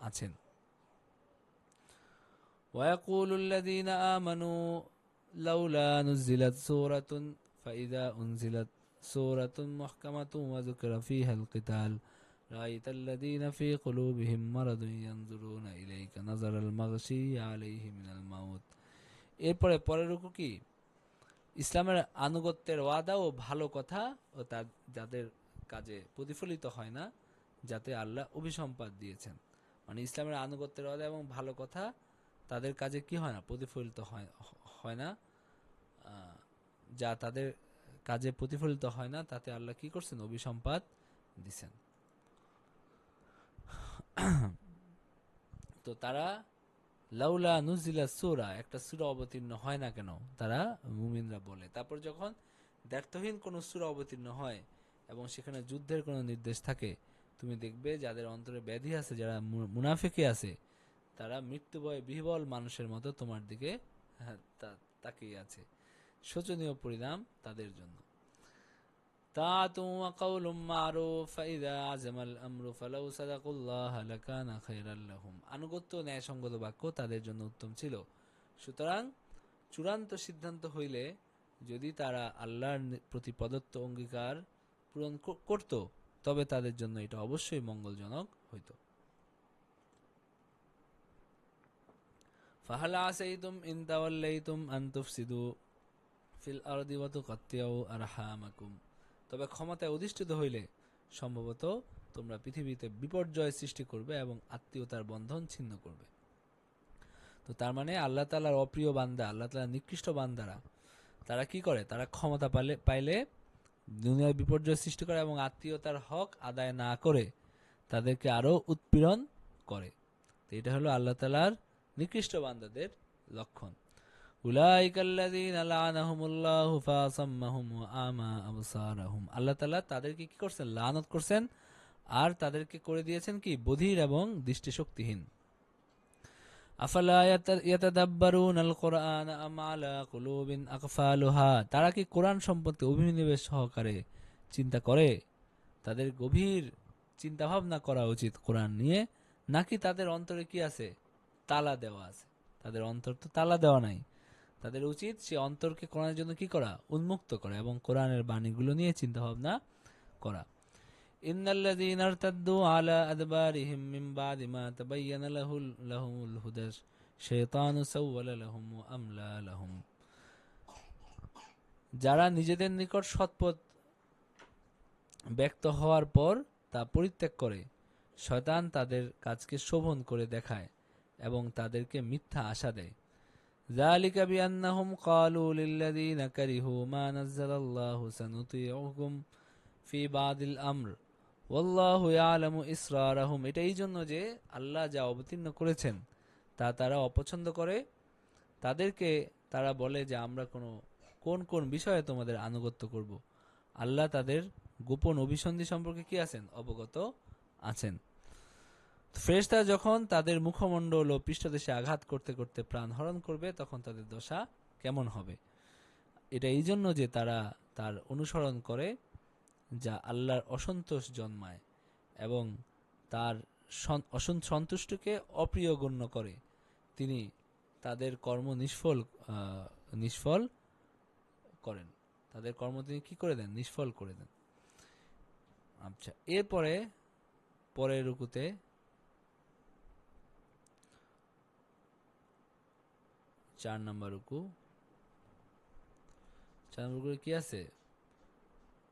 আছেন। ويقول الذين آمنوا لولا نزلت سورة فإذا أنزلت سورة محكمة وذكر فيها القتال رأيت الذين في قلوبهم مرض ينظرون إليك نظر المغشي عليه من الموت. এরপরে পরের রুকু কি? ইসলামের আনুগত্যের ওয়াদা ও ভালো কথা ও যাদের কাজে প্রতিফলিত হয় না, যাতে আল্লাহ অভিসম্পাদ দিয়েছেন। মানে ইসলামের আনুগত্যের ওয়াদা এবং ভালো কথা তাদের কাজে কি হয় না, প্রতিফলিত হয় না, যা তাদের কাজে প্রতিফলিত হয় না, তাতে আল্লাহ কি করছেন, অভিসম্পাদ দিছেন। তো তারা লাউলা নুজিলা সূরা, একটা সূরা অবতীর্ণ হয় না কেন, তারা মুমিনরা বলে। তারপর যখন দ্ব্যর্থহীন কোন সূরা অবতীর্ণ হয় এবং সেখানে যুদ্ধের কোনো নির্দেশ থাকে, তুমি দেখবে যাদের অন্তরে ব্যাধি আছে, যারা মুনাফিকি আছে, তারা মৃত্যু ভয়ে বিহ্বল মানুষের মতো তোমার দিকে তাকিয়ে আছে। শোচনীয় পরিণাম তাদের জন্য। তাআতুন ওয়া কাউলুম মা'রুফ ফাইযা আযামাল আমরু ফালাউ সাদাকুল্লাহ লাকানা খায়রাল লাহুম। আনুগত্য ন্যায়সঙ্গত বাক্য তাদের জন্য উত্তম ছিল। সুতরাং চূড়ান্ত সিদ্ধান্ত হইলে যদি তারা আল্লাহর প্রতি প্রদত্ত অঙ্গীকার পূরণ করত, তবে তাদের জন্য এটা অবশ্যই মঙ্গলজনক হইত। ফাহাল আসাইতুম ইন তাওয়াল্লাইতুম আন তুফসিদু ফিল আরদি ওয়া তুকাত্তিউ আরহামাকুম। তবে ক্ষমতায় অধিষ্ঠিত হইলে সম্ভবত তোমরা পৃথিবীতে বিপর্যয় সৃষ্টি করবে এবং আত্মীয়তার বন্ধন ছিন্ন করবে। তো তার মানে আল্লাহ তাআলার অপ্রিয় বান্দা, আল্লাহ তাআলার নিকৃষ্ট বান্দারা, তারা কি করে, তারা ক্ষমতা পাইলে দুনিয়ার বিপর্যয় সৃষ্টি করে এবং আত্মীয়তার হক আদায় না করে তাদেরকে আরো উৎপীড়ন করে। তো এটা হলো আল্লাহ তাআলার নিকৃষ্ট বান্দাদের লক্ষণ। উলাইকাল্লাযীনা লা'নাহুমুল্লাহু ফাসাম্মাহুম ওয়া আমা আবসারহুম। আল্লাহ তাআলা তাদেরকে কি করছেন, লানত করছেন, আর তাদেরকে করে দিয়েছেন কি, বধির এবং দৃষ্টিশক্তিহীন। আফালা ইয়াতাদাব্বারুনাল কুরআন আম আলা কুলুবিন আকফালুহা। তারা কি কোরআন সম্পর্কে অভিনিবেশ সহকারে চিন্তা করে? তাদের গভীর চিন্তা ভাবনা করা উচিত কোরআন নিয়ে, নাকি তাদের অন্তরে কি আছে, তালা দেওয়া আছে? তাদের অন্তর তো তালা দেওয়া নাই। তাদের উচিত সে অন্তরকে কোরআনের জন্য কি করা, উন্মুক্ত করা এবং কোরআনের বাণীগুলো নিয়ে চিন্তা ভাবনা করা। ইন্নাল্লাযীনা ইরতাদ্দু আলা আদবারিহিম মিন বাদি মা তাবায়্যানা লাহুমুল হুদা শাইতানু সাওয়ালা লাহুম ওয়া আমলা লাহুম। যারা নিজেদের নিকট সৎপথ ব্যক্ত হওয়ার পর তা পরিত্যাগ করে, শয়তান তাদের কাজকে শোভন করে দেখায় এবং তাদেরকে মিথ্যা আশা দেয়। যালিকা বিআন্নাহুম ক্বালু লিল্লাযীনা কারিহু মা নাযালাল্লাহু সানুতিউহুম ফি বাদিল আমর ওয়াল্লাহু ইয়ালামু ইসরারাহুম। এটা এই জন্য যে আল্লাহ যা অবতীর্ণ করেছেন তা তারা অপছন্দ করে। তাদেরকে তারা বলে যে আমরা কোন কোন বিষয়ে তোমাদের আনুগত্য করব। আল্লাহ তাদের গোপন অভিসন্ধি সম্পর্কে কি আছেন, অবগত আছেন। ফেরেশতা যখন তাদের মুখমণ্ডল ও পৃষ্ঠদেশে আঘাত করতে করতে প্রাণ হরণ করবে, তখন তাদের দশা কেমন হবে? এটা এই জন্য যে তারা তার অনুসরণ করে যা আল্লাহর অসন্তোষ জন্মায় এবং তার সন্তুষ্টকে অপ্রিয় গণ্য করে। তিনি তাদের কর্ম নিষ্ফল করেন, তাদের কর্ম তিনি কি করে দেন, নিষ্ফল করে দেন। আচ্ছা, এরপরে পরের রুকুতে 4 নম্বর রুকু, 4 নম্বর রুকুতে কি আছে?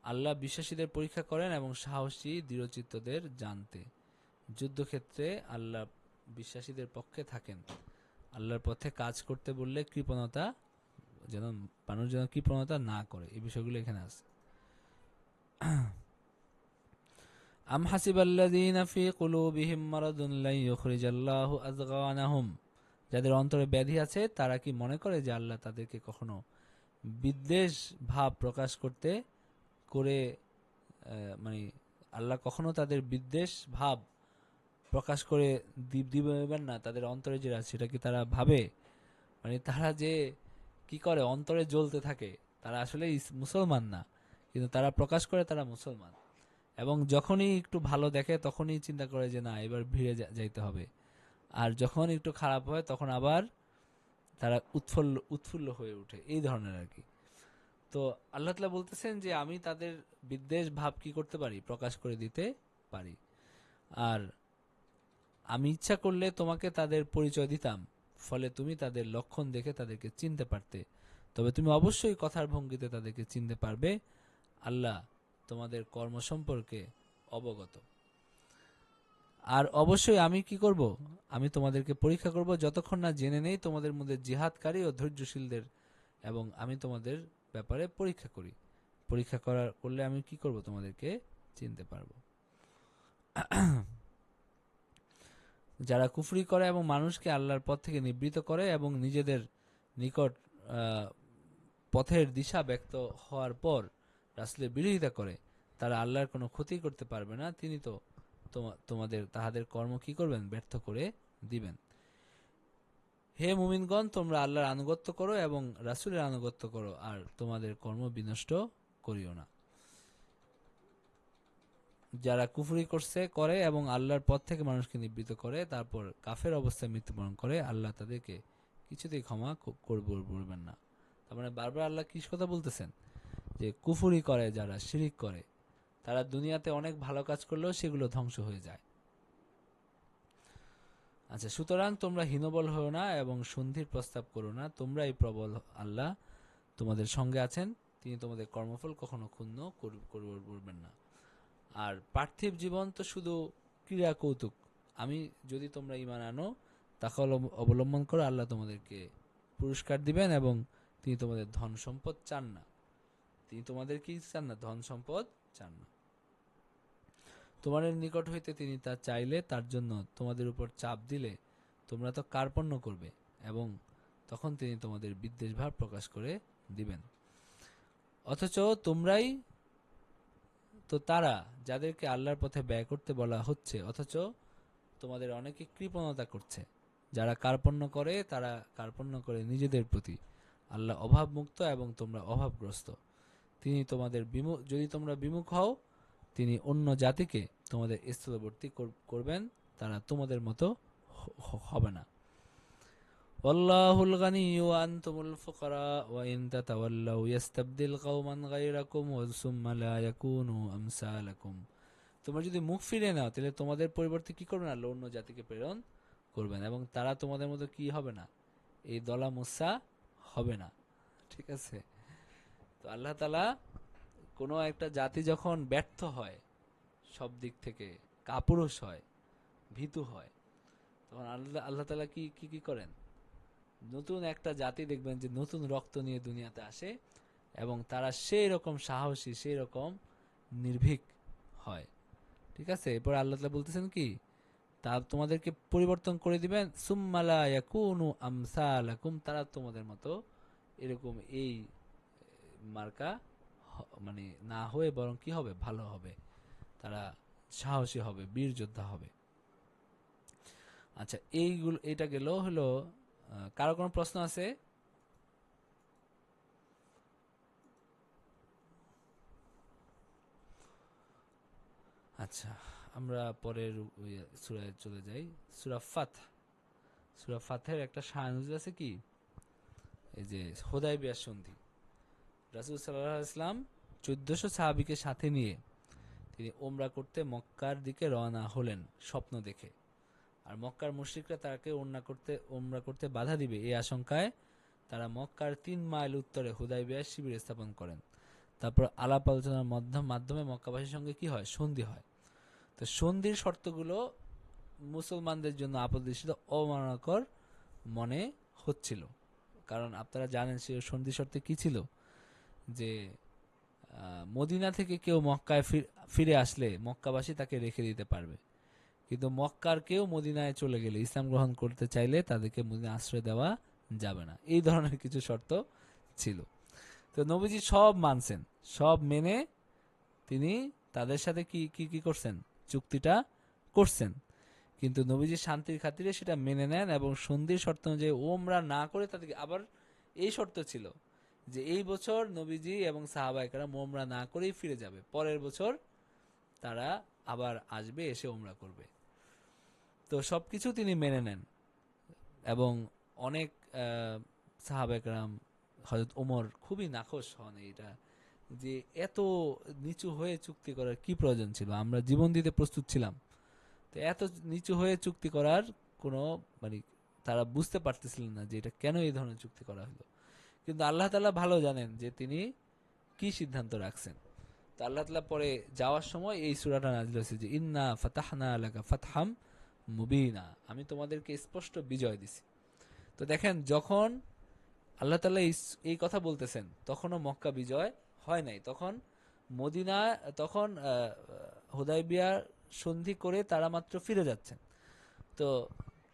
আল্লাহ বিশ্বাসীদের পরীক্ষা করেন এবং সাহসী দৃঢ়চিত্তদের জানতে। যুদ্ধক্ষেত্রে আল্লাহ বিশ্বাসীদের পক্ষে থাকেন। আল্লাহর পথে কাজ করতে বললে কৃপণতা যেন মানুষ যেন কৃপণতা না করে, এই বিষয়গুলো এখানে আছে। আম হাসিবাল্লাযীনা ফী কুলুবিহিম মারাদুন লা ইউখরিজাল্লাহু আযগানাহুম। যাদের অন্তরে ব্যাধি আছে তারা কি মনে করে যে আল্লাহ তাদেরকে কখনো বিদ্বেষ ভাব প্রকাশ করে মানে আল্লাহ কখনো তাদের বিদ্বেষ ভাব প্রকাশ করে দিবেন না? তাদের অন্তরে যে আছে সেটা কি তারা ভাবে? মানে তারা যে কি করে, অন্তরে জ্বলতে থাকে, তারা আসলে মুসলমান না, কিন্তু তারা প্রকাশ করে তারা মুসলমান। এবং যখনই একটু ভালো দেখে তখনই চিন্তা করে যে না, এবার ভিড়ে যাইতে হবে। আর যখন একটু খারাপ হয় তখন আবার তারা উৎফুল্ল উৎফুল্ল হয়ে ওঠে, এই ধরনের আর কি। তো আল্লাহ তাআলা বলতেছেন যে আমি তাদের বিদ্বেষ ভাব কি করতে পারি, প্রকাশ করে দিতে পারি। আর আমি ইচ্ছা করলে তোমাকে তাদের পরিচয় দিতাম, ফলে তুমি তাদের লক্ষণ দেখে তাদেরকে চিনতে পারতে, তবে তুমি অবশ্যই কথার ভঙ্গিতে তাদেরকে চিনতে পারবে। আল্লাহ তোমাদের কর্ম সম্পর্কে অবগত। আর অবশ্যই আমি কি করব, আমি তোমাদেরকে পরীক্ষা করব যতক্ষণ না জেনে নেই তোমাদের মধ্যে জিহাদকারী ও ধৈর্যশীলদের, এবং আমি তোমাদের ব্যাপারে পরীক্ষা করি। পরীক্ষা করলে আমি কি করব, তোমাদেরকে চিনতে পারবো। যারা কুফরি করে এবং মানুষকে আল্লাহর পথ থেকে নিবৃত করে এবং নিজেদের নিকট পথের দিশা ব্যক্ত হওয়ার পর রাসূলের বিরোধিতা করে, তারা আল্লাহর কোনো ক্ষতি করতে পারবে না। তিনি তো তোমাদের তাহাদের কর্ম কি করবেন, ব্যর্থ করে দিবেন। হে মুমিনগণ, তোমরা আল্লাহর আনুগত্য করো এবং রাসূলের আনুগত্য করো, আর তোমাদের কর্ম বিনষ্ট করিও না। যারা কুফরি করে এবং আল্লাহর পথ থেকে মানুষকে নিবৃত্ত করে, তারপর কাফের অবস্থায় মৃত্যুবরণ করে, আল্লাহ তাদেরকে কিছুতেই ক্ষমা করবেন না। তার মানে বারবার আল্লাহ কি কথা বলতেছেন, যে কুফরি করে, যারা শিরিক করে, তারা দুনিয়াতে অনেক ভালো কাজ করলেও সেগুলো ধ্বংস হয়ে যায়। আচ্ছা, সুতরাং তোমরা হীনবল হও না এবং সন্ধির প্রস্তাব করো না, তোমরাই প্রবল। আল্লাহ তোমাদের সঙ্গে আছেন, তিনি তোমাদের কর্মফল কখনো ক্ষুণ্ণ করবেন না। আর পার্থিব জীবন তো শুধু ক্রীড়া কৌতুক। আমি যদি তোমরা ঈমান আনো, তাকে অবলম্বন করো, আল্লাহ তোমাদেরকে পুরস্কার দিবেন এবং তিনি তোমাদের ধন সম্পদ চান না। তিনি তোমাদের কি চান না, ধন সম্পদ চান না। তোমাদের নিকট হইতে তিনি তা চাইলে, তার জন্য তোমাদের উপর চাপ দিলে তোমরা তো কার্পণ্য করবে, এবং তখন তিনি তোমাদের বিদ্বেষ ভাব প্রকাশ করে দিবেন। অথচ তোমরাই তো তারা যাদেরকে আল্লাহর পথে ব্যয় করতে বলা হচ্ছে, অথচ তোমাদের অনেকে কৃপণতা করছে। যারা কার্পণ্য করে তারা কার্পণ্য করে নিজেদের প্রতি। আল্লাহ অভাবমুক্ত এবং তোমরা অভাবগ্রস্ত। তিনি তোমাদের যদি তোমরা বিমুখ হও, তিনি অন্য জাতিকে তোমাদের স্থলবর্তী করবেন, তারা তোমাদের মতো হবে না। ওয়াল্লাহুল গানিয়্যু ওয়া আনতুমুল ফুকারা ওয়া ইন তাতাওয়াল্লাউ ইস্তাবদিল কওমান গায়রাকুম ওয়া সুম্মা লা ইয়াকুনু আমসালাকুম। তোমরা যদি মুখ ফিরিয়ে নাও, তাহলে তোমাদের পরিবর্তে কি করবেন, আল্লাহ অন্য জাতিকে প্রেরণ করবেন, এবং তারা তোমাদের মতো কি হবে না, এই দলা মুসা হবে না। ঠিক আছে। তো আল্লাহ তাআলা কোনো একটা জাতি যখন ব্যর্থ হয়, সব দিক থেকে কাপুরুষ হয়, ভীতু হয়, তখন আল্লাহ তাআলা কি কি কি করেন, নতুন একটা জাতি দেখবেন যে নতুন রক্ত নিয়ে দুনিয়াতে আসে, এবং তারা সেই রকম সাহসী, সেই রকম নির্ভীক হয়। ঠিক আছে। এরপর আল্লাহ তাআলা বলতেছেন কি, তা তোমাদেরকে পরিবর্তন করে দিবেন, সুম্মা লা ইয়াকুনু আমসালাকুম, তারা তোমাদের মতো এরকম এই মার্কা মানে না হয়ে বরং কি হবে, ভালো হবে, তারা সাহসী হবে, বীর যোদ্ধা হবে। আচ্ছা, এটা গেল হলো। কারো কোনো প্রশ্ন আছে? আচ্ছা, আমরা পরের সূরায় চলে যাই। সূরা ফাত। সূরা ফাতের একটা শায়ানুজুল আছে কি, এই যে হুদায়বিয়ার সন্ধি। রাসূল সাল্লাল্লাহু আলাইহি ওয়াসাল্লাম 1400 সাহাবীকে সাথে নিয়ে তিনি ওমরা করতে মক্কার দিকে রওনা হলেন স্বপ্ন দেখে। আর মক্কার মুশরিকরা তাকে ওমরা করতে বাধা দিবে এই আশঙ্কায় তারা মক্কার 3 মাইল উত্তরে হুদায়বিয়ার শিবির স্থাপন করেন। তারপর আলাপ আলোচনার মাধ্যমে মক্কাবাসীর সঙ্গে কি হয়, সন্ধি হয়। তো সন্ধির শর্তগুলো মুসলমানদের জন্য আপাতদৃষ্টিতে অমানকর মনে হচ্ছিল, কারণ আপনারা জানেন সে সন্ধি শর্তে কি ছিল, যে মদিনা থেকে কেউ মক্কায় ফিরে আসলে মক্কাবাসী তাকে রেখে দিতে পারবে, কিন্তু মক্কার কেউ মদিনায় চলে গেলে, ইসলাম গ্রহণ করতে চাইলে তাদেরকে মদিনায় আশ্রয় দেওয়া যাবে না। এই ধরনের কিছু শর্ত ছিল। তো নবীজি সব মানছেন, সব মেনে তিনি তাদের সাথে কি কি কি করছেন, চুক্তিটা করছেন। কিন্তু নবীজি শান্তির খাতিরে সেটা মেনে নেন, এবং সন্ধির শর্ত অনুযায়ী ওমরা না করে তাদেরকে আবার এই শর্ত ছিল যে এই বছর নবীজি এবং সাহাবায়ে কেরাম ওমরা না করেই ফিরে যাবে, পরের বছর তারা আবার আসবে, এসে ওমরা করবে। তো সবকিছু তিনি মেনে নেন, এবং অনেক সাহাবা একরাম, হযরত ওমর খুবই নাখোশ হন এটা, যে এত নিচু হয়ে চুক্তি করার কি প্রয়োজন ছিল, আমরা জীবন দিতে প্রস্তুত ছিলাম, তো এত নিচু হয়ে চুক্তি করার কোনো মানে তারা বুঝতে পারতেছিলেন না যে এটা কেন এই ধরনের চুক্তি করা হলো। কিন্তু আল্লাহ তাআলা ভালো জানেন যে তিনি কি সিদ্ধান্ত রাখছেন। তো আল্লাহ তাআলা পরে যাওয়ার সময় এই সূরাটা নাযিল হয়েছে যে ইন্না ফাতাহনা লাকা ফাতহাম মুবিনা, আমি তোমাদেরকে স্পষ্ট বিজয় দিছি। তো দেখেন, যখন আল্লাহ তাআলা এই কথা বলতেছেন তখনও মক্কা বিজয় হয় নাই, তখন মদিনা, তখন হুদায়বিয়া সন্ধি করে তারা মাত্র ফিরে যাচ্ছেন। তো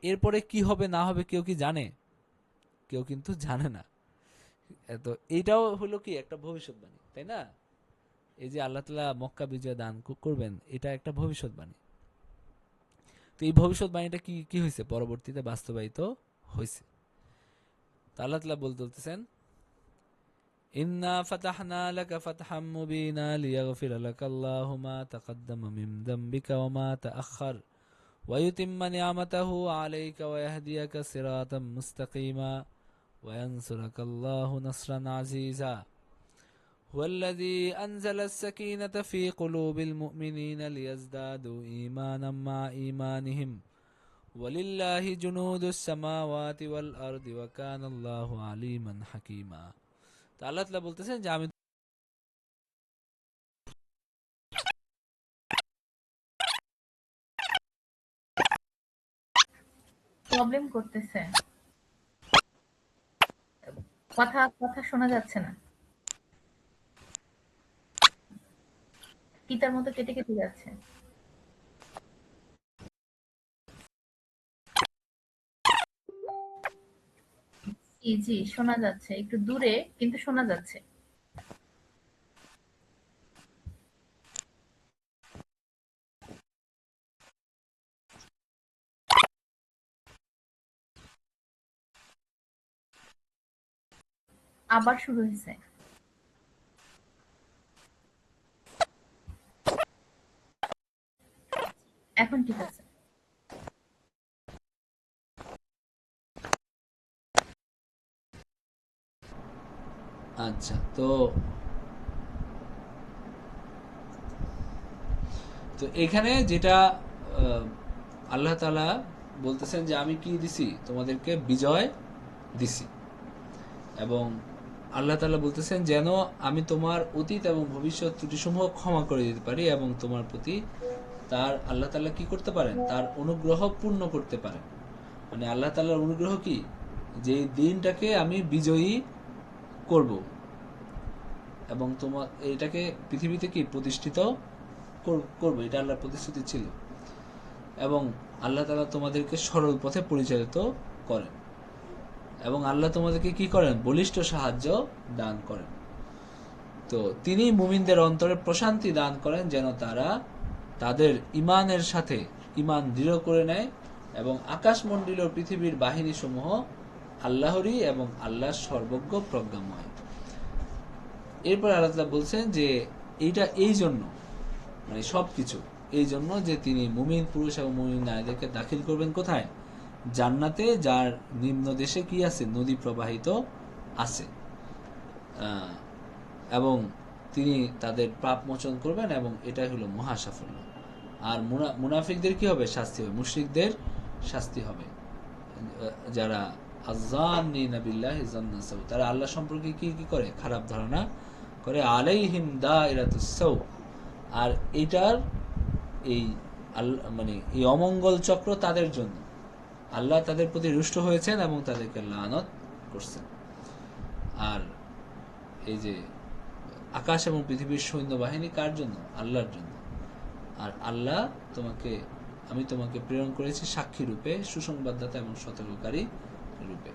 এরপরে কি হবে না হবে কেউ কি জানে? কেউ কিন্তু জানে না। তো এইটাও হলো কি একটা ভবিষ্যৎবাণী, তাই না? এই যে আল্লাহ তাআলা মক্কা বিজয় দান করবেন, এটা একটা ভবিষ্যৎবাণী। তো এই ভবিষ্যৎবাণীটা কি কি হয়েছে, পরবর্তীতে বাস্তবায়িত হয়েছে। তো আল্লাহ তাআলা বলতেছেন ইন্না ফাতাহনা লাকা ফাতহাম মুবিনা লিয়াগফিরা লাকাল্লাহু মা তাকাদ্দামা মিন যামবিকা ওয়া মা তাআখার ওয়া ইউতিম্মা নি'মাতাহু আলাইকা ওয়া ইয়াহদিয়াকা সিরাতাম মুস্তাকিমা ওয়া ইয়ানসুরাকাল্লাহু নাসরান আজিজা هو الذي أنزل السكينة في قلوب المؤمنين ليزدادوا إيمانا مع إيمانهم ولله جنود السماوات والأرض وكان الله عليما حكيما। তো আল্লাহ তাআলা বলতেছেন যে আমি প্রবলেম করতেছে, কথা কথা শোনা যাচ্ছে না, তিতার মতো কেটে কেটে যাচ্ছে। জি জি, শোনা যাচ্ছে, একটু দূরে কিন্তু শোনা যাচ্ছে। আবার শুরু হয়েছে। এখন ঠিক আছে। আচ্ছা, তো তো এখানে যেটা আল্লাহ তাআলা বলতেছেন যে আমি কি দিছি, তোমাদেরকে বিজয় দিছি, এবং আল্লাহ তাআলা বলতেছেন যেন আমি তোমার অতীত এবং ভবিষ্যৎ ত্রুটিসমূহ ক্ষমা করে দিতে পারি এবং তোমার প্রতি তার আল্লাহ তাআলা কি করতে পারেন, তার অনুগ্রহ পূর্ণ করতে পারেন। মানে আল্লাহ তাআলার অনুগ্রহ কি, যে দিনটাকে আমি বিজয়ী করব এবং তোমার এটাকে পৃথিবীতে কি প্রতিষ্ঠিত করব, এটা আল্লাহর প্রতিশ্রুতি ছিল। এবং আল্লাহ তাআলা তোমাদেরকে সরল পথে পরিচালিত করেন এবং আল্লাহ তোমাদেরকে কি করেন, বলিষ্ঠ সাহায্য দান করেন। তো তিনি মুমিনদের অন্তরে প্রশান্তি দান করেন যেন তারা তাদের ইমানের সাথে ইমান দৃঢ় করে নেয় এবং আকাশমণ্ডলীয় পৃথিবীর বাহিনী সমূহ আল্লাহরই এবং আল্লাহর সর্বজ্ঞ প্রজ্ঞাময়। এরপর আল্লাহ তাআলা বলছেন যে এইটা এই জন্য, মানে সবকিছু এই জন্য যে তিনি মুমিন পুরুষ এবং মুমিন নারীদেরকে দাখিল করবেন কোথায়, জান্নাতে, যার নিম্ন দেশে কি আছে, নদী প্রবাহিত আছে, এবং তিনি তাদের পাপ মোচন করবেন এবং এটাই হলো মহা সাফল্য। আর মুনাফিকদের কি হবে, শাস্তি হবে, মুশরিকদের শাস্তি হবে, যারা আযান্নিনা বিল্লাহি যান্না সাউ, তারা আল্লাহ সম্পর্কে কি কি করে, খারাপ ধারণা করে, আলাইহিম দাইরাতুস সাউ। আর এটার এই মানে এই অমঙ্গল চক্র তাদের জন্য, আল্লাহ তাদের প্রতি রুষ্ট হয়েছেন এবং তাদেরকে লানত করছেন। আর এই যে আকাশ এবং পৃথিবীর সৈন্যবাহিনী কার জন্য, আল্লাহর জন্য। আর আল্লাহ আমি তোমাকে প্রেরণ করেছি সাক্ষী রূপে, সুসংবাদদাতা এবং সতর্ককারী রূপে।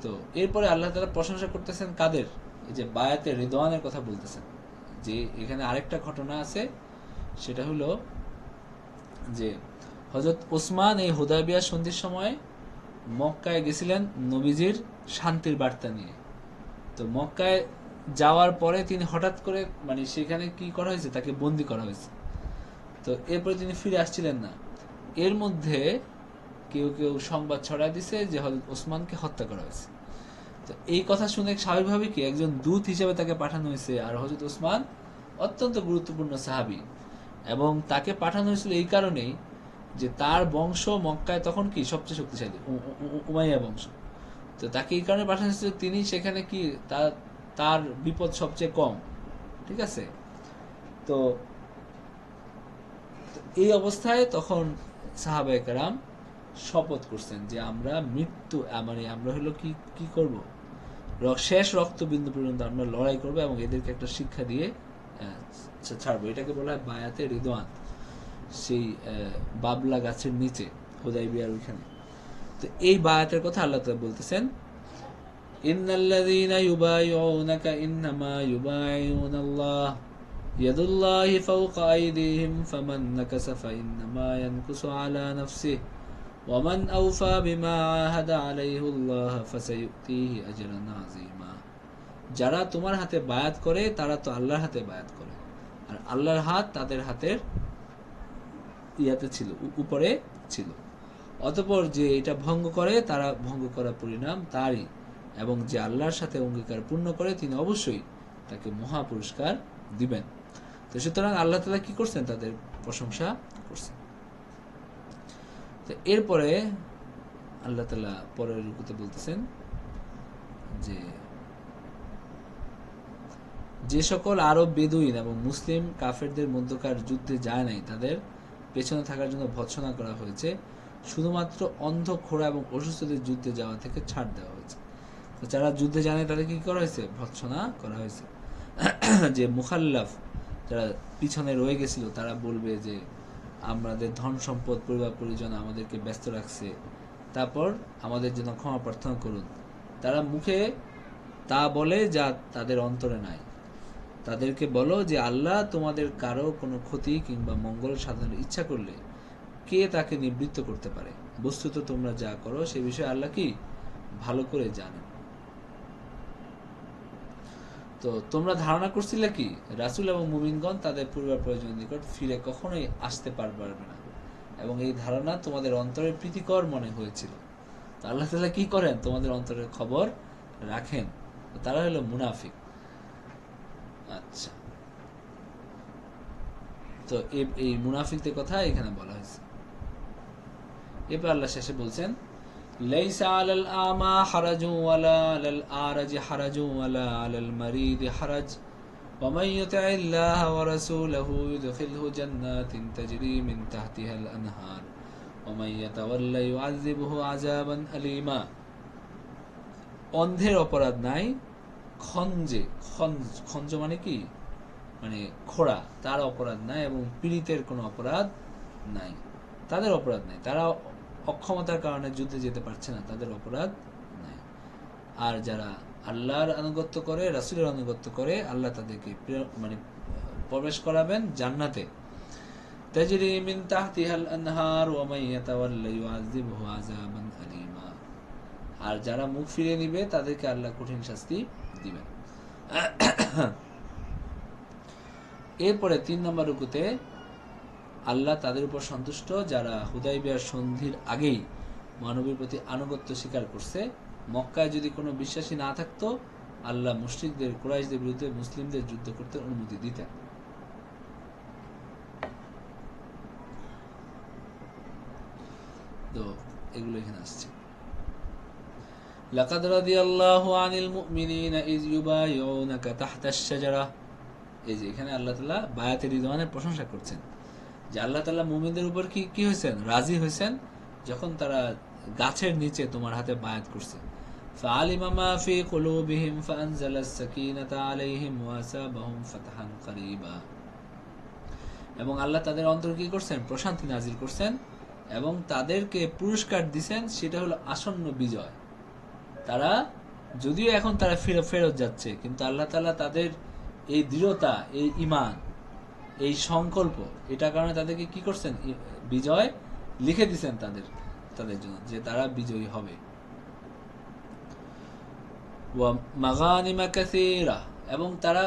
তো এরপরে আল্লাহ তাআলা প্রশংসা করতেছেন কাদের, এই যে বায়াতে রিদওয়ানের কথা বলতেছেন। যে এখানে আরেকটা ঘটনা আছে, সেটা হলো যে হযরত ওসমান এই হুদায়বিয়া সন্ধির সময় মক্কায় গেছিলেন নবীজির শান্তির বার্তা নিয়ে। তো মক্কায় যাওয়ার পরে তিনি হঠাৎ করে, মানে সেখানে কি করা হয়েছে, তাকে বন্দী করা হয়েছে। তো এরপরে তিনি ফিরে আসছিলেন না। এর মধ্যে কেউ কেউ সংবাদ ছড়ায় দিছে যে হযরত ওসমানকে হত্যা করা হয়েছে। তো এই কথা শুনে স্বাভাবিকভাবে কি একজন দূত হিসেবে তাকে পাঠানো হয়েছে, আর হযরত ওসমান অত্যন্ত গুরুত্বপূর্ণ সাহাবী, এবং তাকে পাঠানো হয়েছিল এই কারণেই যে তার বংশ মক্কায় তখন কি সবচেয়ে শক্তিশালী, উমাইয়া বংশ। তো তাকে এই কারণে পাঠানো হয়েছিল তিনি সেখানে কি তার বিপদ সবচেয়ে কম, ঠিক আছে। তো এই অবস্থায় তখন সাহাবায়ে কেরাম শপথ করছেন যে আমরা মৃত্যু মানে আমরা হলো কি কি করব, শেষ রক্তবিন্দু পর্যন্ত আমরা লড়াই করব এবং এদেরকে একটা শিক্ষা দিয়ে ছাড়বো। এটাকে বলা হয় বায়াতে রিদওয়ান, সেই বাবলা গাছের নিচে হুদাইবিয়ার ওইখানে। তো এই বায়াতের কথা আল্লাহ তাআলা বলতেছেন, ইন্নাল্লাযীনা ইউবাইউনাকা ইন্নামা ইউবাইউনাল্লাহ ইয়াদুল্লাহি ফাওকা আইদিহিম ফামান নাকাসা ফাইন্নামা ইয়ানকুসু আলা নাফসিহি ওয়া মান আওফা বিমা আহাদা আলাইহিল্লাহ ফাসায়ুতিহি আজরান আযীমা। যারা তোমার হাতে বায়াত করে তারা তো আল্লাহর হাতে বায়াত করে, আর আল্লাহর হাত তাদের হাতের ইয়াতে ছিল, উপরে ছিল। অতঃপর যে এটা ভঙ্গ করে তারা ভঙ্গ করার পরিণাম তারই, এবং যে আল্লাহর সাথে অঙ্গীকার পূর্ণ করে তিনি অবশ্যই তাকে মহা পুরস্কার দিবেন। তো সুতরাং আল্লাহ তাআলা কি করছেন, তাদের প্রশংসা করছেন। তো এরপরে আল্লাহ তাআলা পরের রুকুতে বলতেছেন যে যে সকল আরব বেদুইন এবং মুসলিম কাফেরদের মধ্যকার যুদ্ধে যায় নাই তাদের পেছনে থাকার জন্য ভৎসনা করা হয়েছে, শুধুমাত্র অন্ধ, খোড়া এবং অসুস্থদের যুদ্ধে যাওয়া থেকে ছাড় দেওয়া হয়েছে। তো যারা যুদ্ধে জানে তাদের কি করা হয়েছে, ভৎসনা করা হয়েছে। যে মুখাল্লাফ যারা পিছনে রয়ে গেছিল তারা বলবে যে আমাদের ধন সম্পদ, পরিবার পরিজন আমাদেরকে ব্যস্ত রাখছে, তারপর আমাদের জন্য ক্ষমা প্রার্থনা করুন। তারা মুখে তা বলে যা তাদের অন্তরে নাই। তাদেরকে বলো যে আল্লাহ তোমাদের কারো কোনো ক্ষতি কিংবা মঙ্গল সাধনের ইচ্ছা করলে কে তাকে নিবৃত্ত করতে পারে, বস্তুত তোমরা যা করো সে বিষয়ে আল্লাহ কি ভালো করে জানেন। তো তোমরা ধারণা করছিলে কি রাসূল এবং মুমিনগণ তাদের পরিবার পরিজনের নিকট ফিরে কখনোই আসতে পারবে না, এবং এই ধারণা তোমাদের অন্তরের প্রীতিকর মনে হয়েছিল। তো আল্লাহ তাআলা কি করেন, তোমাদের অন্তরের খবর রাখেন। তারা হলো মুনাফিক। আচ্ছা, তো এই মুনাফিকদের কথা এখানে বলা হয়েছে। এরপর আল্লাহ শেষে বলছেন, লাইসা আলাল আমা হারাজু ওয়ালা আলাল আরাজি হারাজু ওয়ালা আলাল মারিদি হারাজ ওয়া মান ইউতি'িল্লাহা ওয়া রাসূলাহু ইউদখিলহু জান্নাতিন তাজরি মিন তাহতিহাল আনহার ওয়া মান ইয়াতাওয়াল্লা ইউ'আযিবহু আযাবান আলীমা। অন্ধের অপরাধ নাই, খঞ্জ মানে কি, মানে খোড়া, তার অপরাধ নাই, এবং পীড়িতের কোনো অপরাধ নাই, তাদের অপরাধ নাই। তারা অক্ষমতার কারণে যুদ্ধে যেতে পারছে না, তাদের অপরাধ নাই। আর যারা আল্লাহর আনুগত্য করে, রাসূলের আনুগত্য করে, আল্লাহ তাদেরকে মানে প্রবেশ করাবেন জান্নাতে, তাজরি মিন তাহতিহাল আনহার ওয়া মান ইয়াতাওয়াল্লা ইউ'আযিবহু আযাবান আলীমা। আর যারা মুখ ফিরিয়ে নিবে তাদেরকে আল্লাহ কঠিন শাস্তি দিবেন। এরপরে ৩ নম্বর রুকুতে আল্লাহ তাদের উপর সন্তুষ্ট যারা হুদাইবিয়ার সন্ধির আগেই মানবীর প্রতি আনুগত্য স্বীকার করছে। মক্কায় যদি কোনো বিশ্বাসী না থাকতো আল্লাহ মুশরিকদের, কুরাইশদের বিরুদ্ধে মুসলিমদের যুদ্ধ করতে অনুমতি দিতেন। তো এগুলো এখানে আসছে। লাকাদ রাদিয়াল্লাহু আনিল মুমিনিনা ইয ইউবাইউনাকা তাহতাশ শাজারা। এই যে এখানে আল্লাহ তাআলা বায়াতে রিদওয়ানের প্রশংসা করছেন যে আল্লাহ তাআলা মুমিনদের উপর কি হয়েছেন, রাজি হয়েছেন যখন তারা গাছের নিচে তোমার হাতে বায়াত করছে। ফাআলিমা মা ফি কুলুবিহিম ফাআনজালাস সাকিনাতা আলাইহিম ওয়া আসাবাহুম ফাতহান করিবা। এবং আল্লাহ তাদের অন্তরে কি করছেন, প্রশান্তি নাজিল করছেন এবং তাদেরকে পুরস্কার দিবেন, সেটা হলো আসন্ন বিজয়। তারা যদিও এখন তারা ফেরত যাচ্ছে, কিন্তু আল্লাহ তাআলা তাদের এই দৃঢ়তা, এই ঈমান, এই সংকল্প, এটার কারণে তাদেরকে কি করছেন, বিজয় লিখে দিয়েছেন তাদের জন্য, যে তারা বিজয়ী হবে। ওয়া মাগানিমা কাসীরা, এবং তারা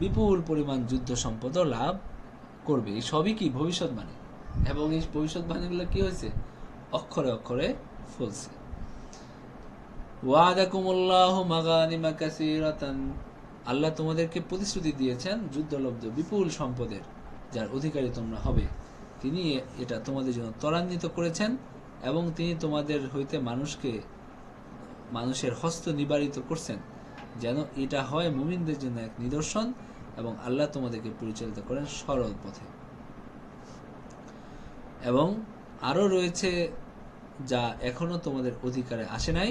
বিপুল পরিমাণ যুদ্ধ সম্পদ লাভ করবে। এই সবই কি ভবিষ্যৎবাণী, এবং এই ভবিষ্যৎবাণীগুলো কি হয়েছে, অক্ষরে অক্ষরে ফলছে। ওয়াদাকুমুল্লাহু মাগানিমা কাসীরাতান, আল্লাহ তোমাদেরকে প্রতিশ্রুতি দিয়েছেন যুদ্ধলব্ধ বিপুল সম্পদের, যার অধিকারী তোমরা হবে। তিনি এটা তোমাদের জন্য ত্বরান্বিত করেছেন এবং তিনি তোমাদের হইতে মানুষের হস্ত নিবারিত করছেন, যেন এটা হয় মুমিনদের জন্য এক নিদর্শন, এবং আল্লাহ তোমাদেরকে পরিচালিত করেন সরল পথে। এবং আরো রয়েছে যা এখনো তোমাদের অধিকারে আসে নাই,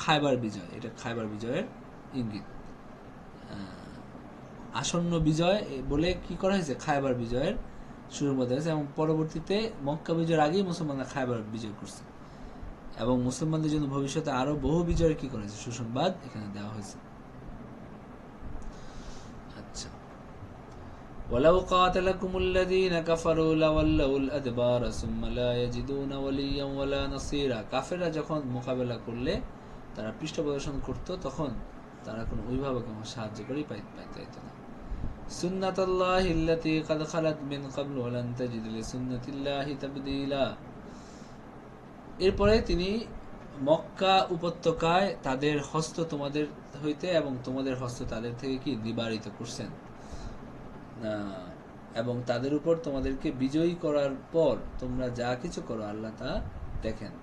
খায়বার বিজয়। এটা খায়বার বিজয়ের ইঙ্গিত। আসন্ন বিজয় বলে কি করা হয়েছে, খায়বার বিজয়ের শুরুর মধ্যে আছে, এবং পরবর্তীতে মক্কা বিজয়ের আগেই মুসলমানরা খায়বার বিজয় করছে, এবং মুসলমানদের জন্য ভবিষ্যতে আরো বহু বিজয়ের কি করেছে সুসংবাদ এখানে দেওয়া হয়েছে। আচ্ছা, ওয়ালাউ কাতালাকুমুল্লাযীনা কাফারু লাওয়াল্লাউল আদবারা সুম্মা লা ইয়াজিদুনা ওয়ালিয়্যান ওয়ালা নাসীরা, কাফেররা যখন মোকাবেলা করলে, তারা পৃষ্ঠ প্রদর্শন করত, তখন তারা কোনো অভিভাবক এবং সাহায্যকারী পাইতে না। সুন্নাতাল্লাহি আল্লাতী ক্বাদ খালাত মিন ক্বাবলু ওয়া লান তাজিদ লিসুন্নাতিল্লাহি তাবদীলা। এরপরে তিনি মক্কা উপত্যকায় তাদের হস্ত তোমাদের হইতে এবং তোমাদের হস্ত তাদের থেকে কি নিবারিত করছেন, এবং তাদের উপর তোমাদেরকে বিজয়ী করার পর তোমরা যা কিছু করো আল্লাহ তা দেখেন।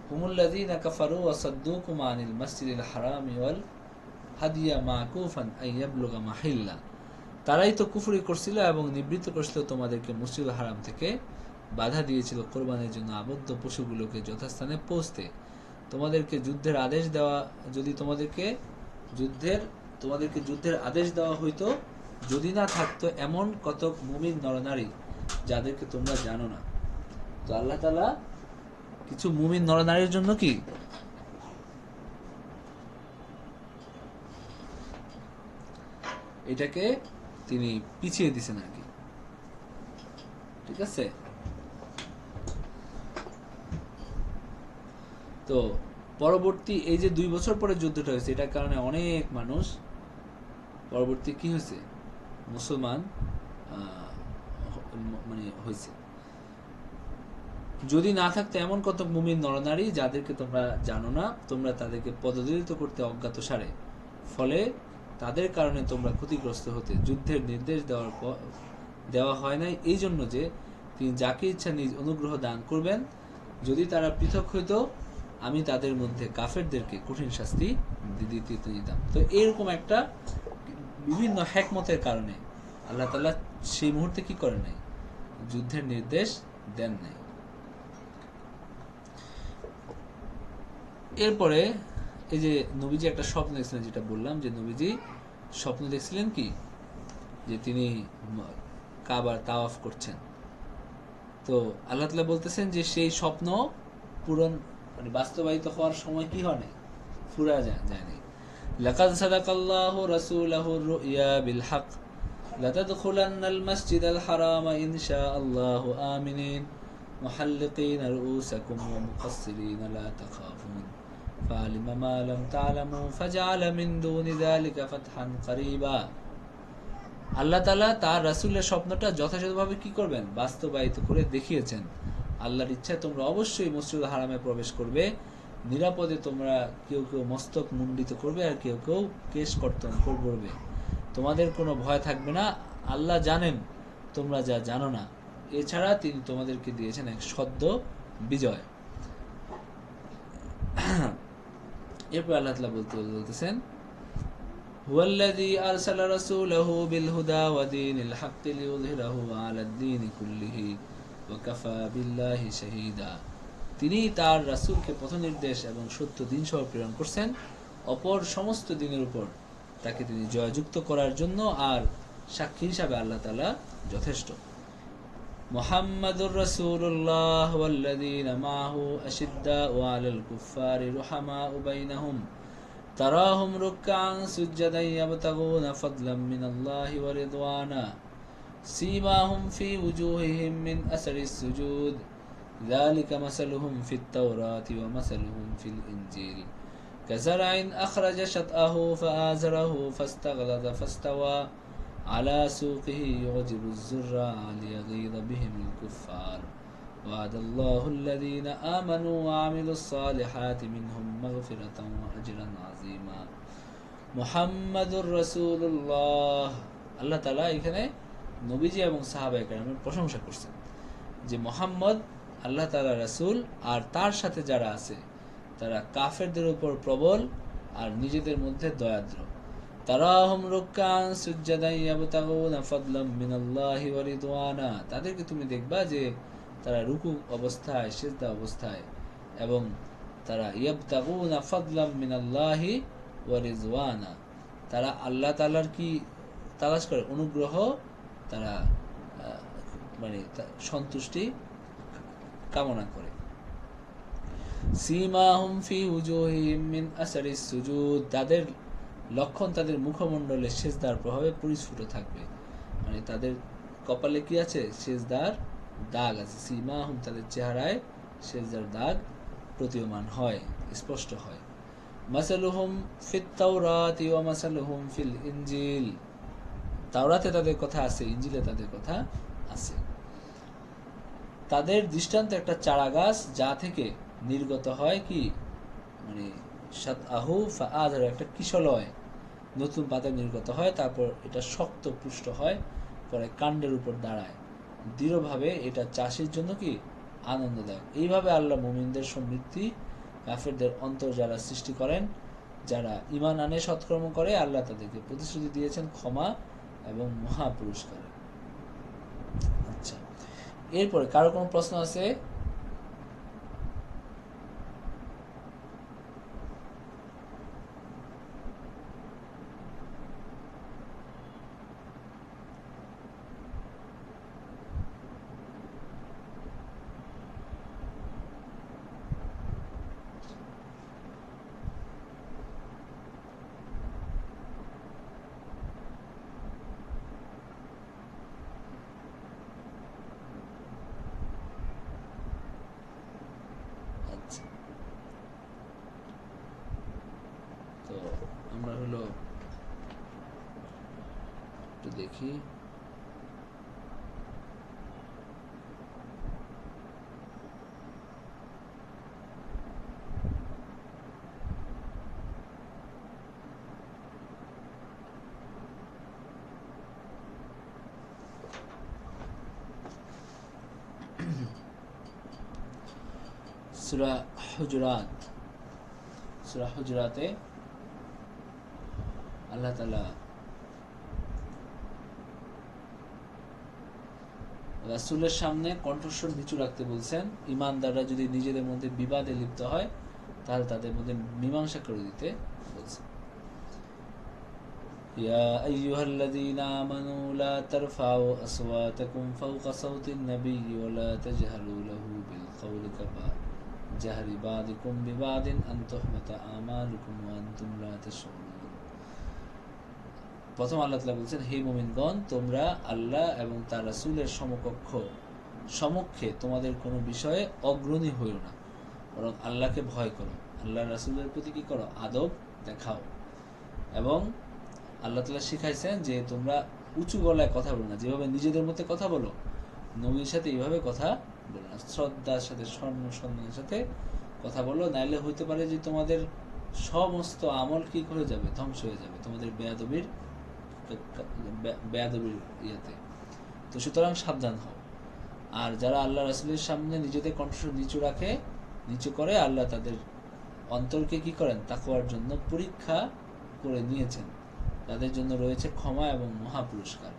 হুমুল্লাযীনা কাফারু ওয়া সাদ্দুকুম আনিল মাসজিদিল হারামি ওয়াল হাদিয়া মাকুফান আন ইয়াবলুগা মাহিল্লা, তারাই তো কুফরি করছিল এবং নিবৃত্ত করছিল তোমাদেরকে মসজিদুল হারাম থেকে, বাধা দিয়েছিল কোরবানির জন্য আবদ্ধ পশুগুলোকে যথাস্থানে পৌঁছতে। তোমাদেরকে যুদ্ধের আদেশ দেওয়া, যদি তোমাদেরকে যুদ্ধের আদেশ দেওয়া হইতো, যদি না থাকতো এমন কতক মুমিন নরনারী যাদেরকে তোমরা জানো না। তো আল্লাহ তাআলা কিছু মুমিন নরনারীর জন্য কি এটাকে তিনি পিছিয়ে দিছেন আর কি। ঠিক আছে, তো পরবর্তী এই যে 2 বছর পরে যুদ্ধটা হয়েছে, এটার কারণে অনেক মানুষ পরবর্তী কি হয়েছে, মুসলমান মানে হয়েছে। যদি না থাকতো এমন কত মুমিন নরনারী যাদেরকে তোমরা জানো না, তোমরা তাদেরকে পদদলিত করতে অজ্ঞাত সারে, ফলে তাদের কারণে তোমরা ক্ষতিগ্রস্ত হতে। যুদ্ধের নির্দেশ দেওয়া হয় নাই এই জন্য যে তিনি যাকে ইচ্ছা নিজ অনুগ্রহ দান করবেন। যদি তারা পৃথক হইতো, আমি তাদের মধ্যে কাফেরদেরকে কঠিন শাস্তি দিতে দিতাম। তো এরকম একটা বিভিন্ন হিকমতের কারণে আল্লাহ তাআলা সেই মুহূর্তে কি করেন নাই, যুদ্ধের নির্দেশ দেন নাই। এরপরে এই যে নবীজি একটা স্বপ্ন দেখছিলেন, যেটা বললাম যে নবীজি স্বপ্ন দেখছিলেন কি, যে তিনি কাবার তাওয়াফ করছেন। তো আল্লাহ তাআলা বলতেছেন যে সেই স্বপ্ন পূরণ মানে বাস্তবায়িত হওয়ার সময় কি হয় নাই, ফুরা যায়নি। লাকাদ সাদাকাল্লাহু রাসূলাহুর রুইয়া বিল হক লাতাদখুলান্নাল মাসজিদাল হারামা ইনশাআল্লাহু আমিনিন মুহাল্লিকিনা রুউসাকুম ওয়া মুকাসসিরিনা লা তাখাফুন ফাআলিমা মা লাম তা'লামু ফাজআলা মিন দুনি যালিকা ফাতহান করিবা। আল্লাহ তাআলা তার রাসূলের স্বপ্নটা যথাযথভাবে কি করবেন, বাস্তবায়িত করে দেখিয়েছেন। আল্লাহর ইচ্ছায় তোমরা অবশ্যই মসজিদুল হারামে প্রবেশ করবে, নিরাপদে তোমরা কেউ কেউ মস্তক মুন্ডিত করবে আর কেউ কেউ কেশ কর্তন করবে, তোমাদের কোনো ভয় থাকবে না। আল্লাহ জানেন তোমরা যা জানো না, এছাড়া তিনি তোমাদেরকে দিয়েছেন এক সদ্য বিজয়। এরপর আল্লাহ তাআলা বলতেছেন হুয়াল্লাযী আরসালা রাসূলাহু বিল হুদা ওয়া দীনিল হাক্কি লিইয়ুযহিরাহু আলাদ দীনি কুল্লিহি ওয়া কাফা বিল্লাহি শাহীদা। তিনি তার রাসূলকে পথ নির্দেশ এবং সত্য দ্বীন সহ প্রেরণ করছেন, অপর সমস্ত দ্বীনের উপর তাকে তিনি জয়যুক্ত করার জন্য, আর সাক্ষী হিসাবে আল্লাহ তাআলা যথেষ্ট। মুহাম্মাদুর রাসূলুল্লাহ ওয়াল্লাযীনা মাআহু আশিদ্দাউ আলাল কুফফারি রুহামাউ বাইনাহুম তারাহুম রুকআন সুজদান ইয়াবতাগুনা ফাদলাম মিনাল্লাহি ওয়া রিদওয়ানা সীমাহুম ফি ওয়ুজুহিহিম মিন আসারিস সুজুদ যালিকা মাসালুহুম ফিত তাওরাতি ওয়া মাসালুহুম ফিল ইনজিল কাযারআইন আখরাজা শাতআহু ফাআযরাহু ফাস্তাগলাযা ফাস্তাওয়া আলা সুকিহি ইউজিবুজ যুররা লিয়াগীযা বিহিমিল কুফফার وعد الله الذين آمنوا وعملوا الصالحات منهم مغفرة وأجرا عظيما মুহাম্মাদুর রাসূলুল্লাহ। আল্লাহ তাআলা এখানে নবীজি এবং সাহাবায়ে কেরামের প্রশংসা করছেন যে মুহাম্মদ আল্লাহ তাআলা রাসূল, আর তার সাথে যারা আছে তারা কাফেরদের উপর প্রবল আর নিজেদের মধ্যে দয়াদ্র। তারাহুম রুকআন সুজদান ইয়াবতাগুনা ফাদলাম মিনাল্লাহি ওয়া রিদওয়ানা, তাদেরকে তুমি দেখবা যে তারা রুকু অবস্থায়, সিজদা অবস্থায়, এবং তারা ইয়াবতাগুনা ফাদলাম মিনাল্লাহি ওয়া রিদওয়ানা, তারা আল্লাহ তাআলার কি তালাশ করে? অনুগ্রহ, তারা মানে সন্তুষ্টি কামনা করে। সীমাহুম ফি উজুহিহিম মিন আসারিস সুজুদ, তাদের লক্ষণ তাদের মুখমণ্ডলে সিজদার প্রভাবে পরিস্ফুট থাকবে, মানে তাদের কপালে কি আছে? সিজদার দাগ আছে। সীমাহুম, তাদের চেহারায় সিজদার দাগ প্রতীয়মান হয়, স্পষ্ট হয়। মাসালুহুম ফিত তাওরাতি ওয়া মাসালুহুম ফিল ইনজিল, তাওরাতে তাদের কথা আছে, ইনজিলে তাদের কথা আছে। তাদের দৃষ্টান্ত একটা চারা গাছ, যা থেকে নির্গত হয় কি, মানে সাতআহু ফাআযার, একটা কিশলয় নতুন পাতা নির্গত হয়, তারপর এটা শক্ত পুষ্ট হয়, পরে কাণ্ডের উপর দাঁড়ায়, দৃঢ়ভাবে এটা চাষের জন্য কি আনন্দদায়ক। এইভাবে আল্লাহ মুমিনদের সমৃদ্ধি, কাফেরদের অন্তর যারা সৃষ্টি করেন, যারা ঈমান আনে, সৎকর্ম করে, আল্লাহ তাদেরকে প্রতিশ্রুতি দিয়েছেন ক্ষমা এবং মহা পুরস্কার। আচ্ছা, এরপরে কারো কোনো প্রশ্ন আছে? আচ্ছা, তো আমরা হলো একটু দেখি। সূরা হুজুরাত, সূরা হুজুরাতে আল্লাহ তাআলা রাসূলের সামনে কণ্ঠস্বর নিচু রাখতে বলছেন। ঈমানদাররা যদি নিজেদের মধ্যে বিবাদে লিপ্ত হয়, তাহলে তাদের মধ্যে মীমাংসা করে দিতে বলছেন। ইয়া আইয়ুহাল্লাযীনা আমানু লা তারফাউ আসওয়াতাকুম ফাওকা সাওতিন নাবিয়্যি ওয়া লা তাজহারু লাহু বিল কওলি কাজাহরি বাযিকুম বিবাদিন আন তুহবাতা আমালুকুম ওয়া আনতুম লা তাশউরুন। প্রথম আল্লাহ তাআলা বলছেন, হে মুমিনগণ, তোমরা আল্লাহ এবং তার রাসূলের সমক্ষে তোমাদের কোনো বিষয়ে অগ্রণী হইও না, বরং আল্লাহকে ভয় করো, আল্লাহ রাসূলের প্রতি কি করো? আদব দেখাও। এবং আল্লাহ তাআলা শিখাইছেন যে তোমরা উঁচু গলায় কথা বলো না, যেভাবে নিজেদের মধ্যে কথা বলো, নবীর সাথে এইভাবে কথা বলো না, শ্রদ্ধার সাথে, সম্মানের সাথে কথা বলো, নাইলে হইতে পারে যে তোমাদের সমস্ত আমল কি করে যাবে? ধ্বংস হয়ে যাবে তোমাদের বেয়াদবির ইয়াতে। তো সুতরাং সাবধান হও। আর যারা আল্লাহ রাসূলের সামনে নিজেদের কণ্ঠস্বর নিচু করে, আল্লাহ তাদের অন্তরকে কি করেন? তাকওয়ার জন্য পরীক্ষা করে নিয়েছেন, তাদের জন্য রয়েছে ক্ষমা এবং মহা পুরস্কার।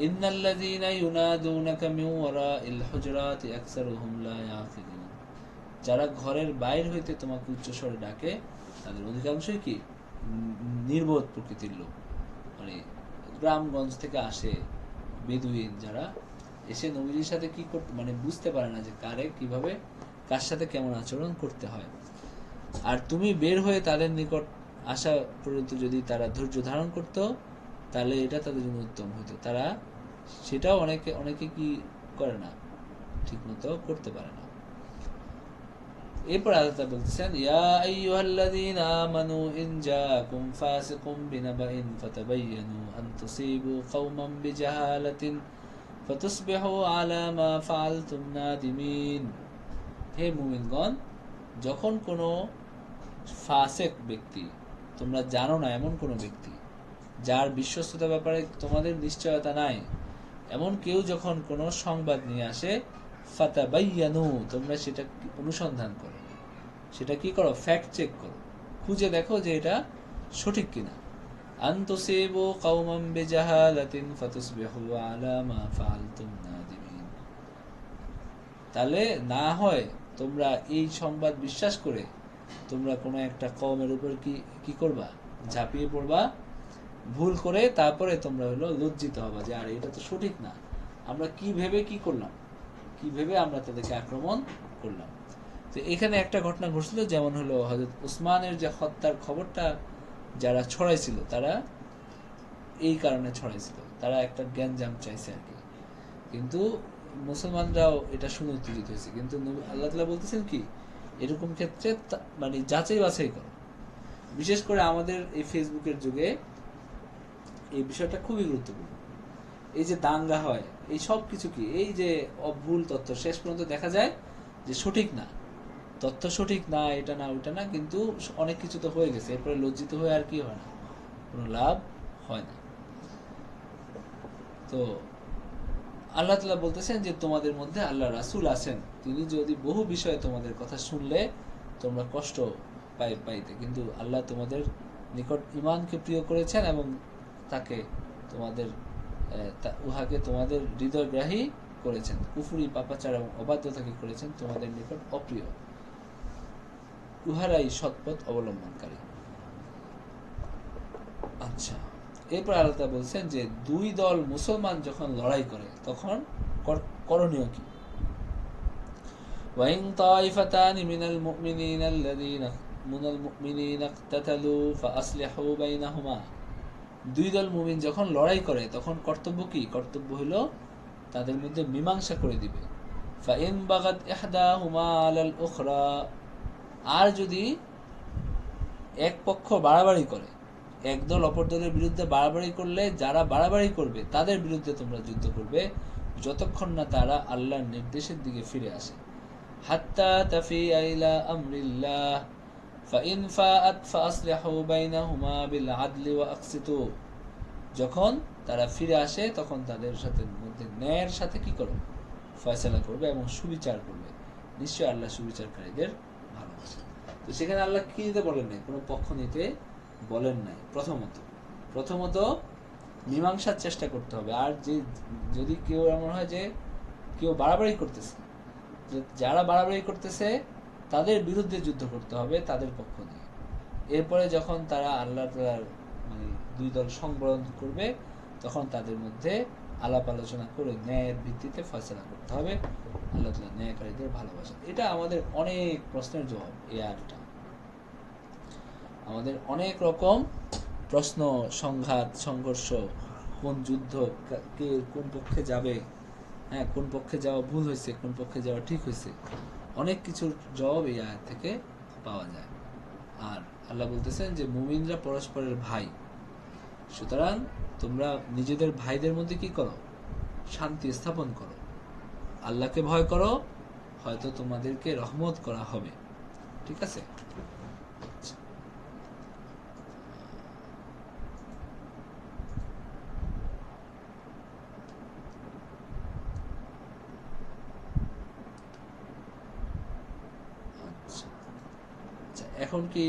ইন্নাল্লাযীনা ইউনাদুনাকা মিন ওয়ারাইল হুজুরাতি আকসারুহুম লা ইয়াকিলুন, যারা ঘরের বাইরে হইতে তোমাকে উচ্চস্বরে ডাকে, তাদের অধিকাংশই কি নির্বোধ প্রকৃতির লোক, মানে গ্রামগঞ্জ থেকে আসে বেদুইন, যারা এসে নবীর সাথে কি করতে, মানে বুঝতে পারে না যে কারে কিভাবে, কার সাথে কেমন আচরণ করতে হয়। আর তুমি বের হয়ে তাদের নিকট আসা পর্যন্ত যদি তারা ধৈর্য ধারণ করত, তাহলে এটা তাদের জন্য উত্তম হতো। তারা সেটাও অনেকে কি করে না, ঠিক মতো করতে পারে না। এরপর আল্লাহ বলছেন, ইয়া আইয়ুহাল্লাযীনা আমানু ইন জাআকুম ফাসিকুম বিনাবাইন ফাতাবায়ানু আন তুসিবু কওমান বিজাহালাতিন ফাতুসবিহু আলা মা ফাআলতুম নাদিমিন। হে মুমিনগণ, যখন কোনো ফাসেক ব্যক্তি, তোমরা জানো না এমন কোনো ব্যক্তি যার বিশ্বস্ততার ব্যাপারে তোমাদের নিশ্চয়তা নাই, এমন কেউ যখন কোনো সংবাদ নিয়ে আসে, ফাতাবাইয়ানু, তোমরা সেটা অনুসন্ধান করো, সেটা কি করো, ফ্যাক্ট চেক করো, খুঁজে দেখো যে এটা সঠিক কিনা। আন তুসিবু কওমান বিজাহালাতিন ফাতুসবিহু আলা মা ফাআলতুম নাদিমিন। তাহলে না হয় তোমরা এই সংবাদ বিশ্বাস করে তোমরা কোনো একটা কওমের উপর কি কি করবা, ঝাঁপিয়ে পড়বা ভুল করে, তারপরে তোমরা হলো লজ্জিত হবা যে আর এটা তো সঠিক না, আমরা কি ভেবে কি করলাম, কি ভেবে আমরা তাদেরকে আক্রমণ করলাম। তো এখানে একটা ঘটনা ঘটছিল, যেমন হলো হযরত উসমানের যে হত্যার খবরটা যারা ছড়াইছিল, তারা এই কারণে ছড়াইছিল, তারা একটা জ্ঞানজাম চাইছে আর কি। কিন্তু মুসলমানরাও এটা শুনে উত্তেজিত হয়েছে। কিন্তু আল্লাহ তাআলা বলতেছেন কি, এরকম ক্ষেত্রে মানে যাচাই বাছাই করো। বিশেষ করে আমাদের এই ফেসবুকের যুগে এই বিষয়টা খুবই গুরুত্বপূর্ণ। এই যে দাঙ্গা হয়, এই সব কিছু কি, এই যে ভুল তথ্য শেষ পর্যন্ত দেখা যায় যে সঠিক না, তথ্য সঠিক না, এটা না ওটা না, কিন্তু অনেক কিছু তো হয়ে গেছে, এরপরে লজ্জিত হয়ে আর কি হয় না, কোনো লাভ হয় না। তো আল্লাহ তাআলা বলতেছেন যে তোমাদের মধ্যে আল্লাহ রাসূল আছেন, তিনি যদি বহু বিষয়ে তোমাদের কথা শুনলে তোমরা কষ্ট পাইতে, কিন্তু আল্লাহ তোমাদের নিকট ঈমানকে প্রিয় করেছেন এবং তাকে তোমাদের উহাকে তোমাদের হৃদয়গ্রাহী করেছেন, কুফরি পাপাচার এবং অবাধ্যতাকে করেছেন তোমাদের নিকট অপ্রিয়, উহারাই সৎপথ অবলম্বনকারী। আচ্ছা, এরপর আল্লাহ তাআলা বলছেন যে দুই দল মুসলমান যখন লড়াই করে তখন করণীয় কি। ওয়াইন তাইফাতানি মিনাল মুমিনিনা ইকতাতালু ফাআসলিহু বাইনাহুমা। দুই দল মুমিন যখন লড়াই করে তখন কর্তব্য কি, কর্তব্য হলো তাদের মধ্যে মীমাংসা করে দিবে। ফাইন বাগাত ইহদাহুমা আলাল উখরা, আর যদি এক পক্ষ বাড়াবাড়ি করে, একদল অপর দলের বিরুদ্ধে বাড়াবাড়ি করলে যারা বাড়াবাড়ি করবে তাদের বিরুদ্ধে তোমরা যুদ্ধ করবে যতক্ষণ না তারা আল্লাহর নির্দেশের দিকে ফিরে আসে। হাত্তা তাফিআ ইলা আমরিল্লাহ ফাইন ফাআত ফাআসলিহু বাইনাহুমা বিল আদলি ওয়া আকসিতু। যখন তারা ফিরে আসে তখন তাদের সাথে মধ্যে ন্যায়ের সাথে কি করো, ফয়সালা করবে এবং সুবিচার করবে, নিশ্চয় আল্লাহ সুবিচারকারীদের ভালোবাসেন। তো সেখানে আল্লাহ কি নিতে বলেন নাই, কোনো পক্ষ নিতে বলেন নাই। প্রথমত মীমাংসার চেষ্টা করতে হবে। আর যে যদি কেউ এমন হয় যে কেউ বাড়াবাড়ি করতেছে, যারা বাড়াবাড়ি করতেছে তাদের বিরুদ্ধে যুদ্ধ করতে হবে, তাদের পক্ষ নিয়ে। এরপরে যখন তারা আল্লাহ তাআলার মানে দুই দল সংবরণ করবে তখন তাদের মধ্যে আলাপ আলোচনা করে ন্যায়ের ভিত্তিতে ফয়সালা করতে হবে। আল্লাহ তাআলা ন্যায়কারীদের ভালোবাসেন। এটা আমাদের অনেক প্রশ্নের জবাব। এই আয়াতটা আমাদের অনেক রকম প্রশ্ন, সংঘাত, সংঘর্ষ, কোন যুদ্ধ, কে কোন পক্ষে যাবে, হ্যাঁ কোন পক্ষে যাওয়া ভুল হয়েছে, কোন পক্ষে যাওয়া ঠিক হয়েছে, অনেক কিছুর জবাব এই আয়াত থেকে পাওয়া যায়। আর আল্লাহ বলতেছেন যে মুমিনরা পরস্পরের ভাই, সুতরাং তোমরা নিজেদের ভাইদের মধ্যে কি করো, শান্তি স্থাপন করো, আল্লাহকে ভয় করো, হয়তো তোমাদেরকে রহমত করা হবে। ঠিক আছে। এখন কি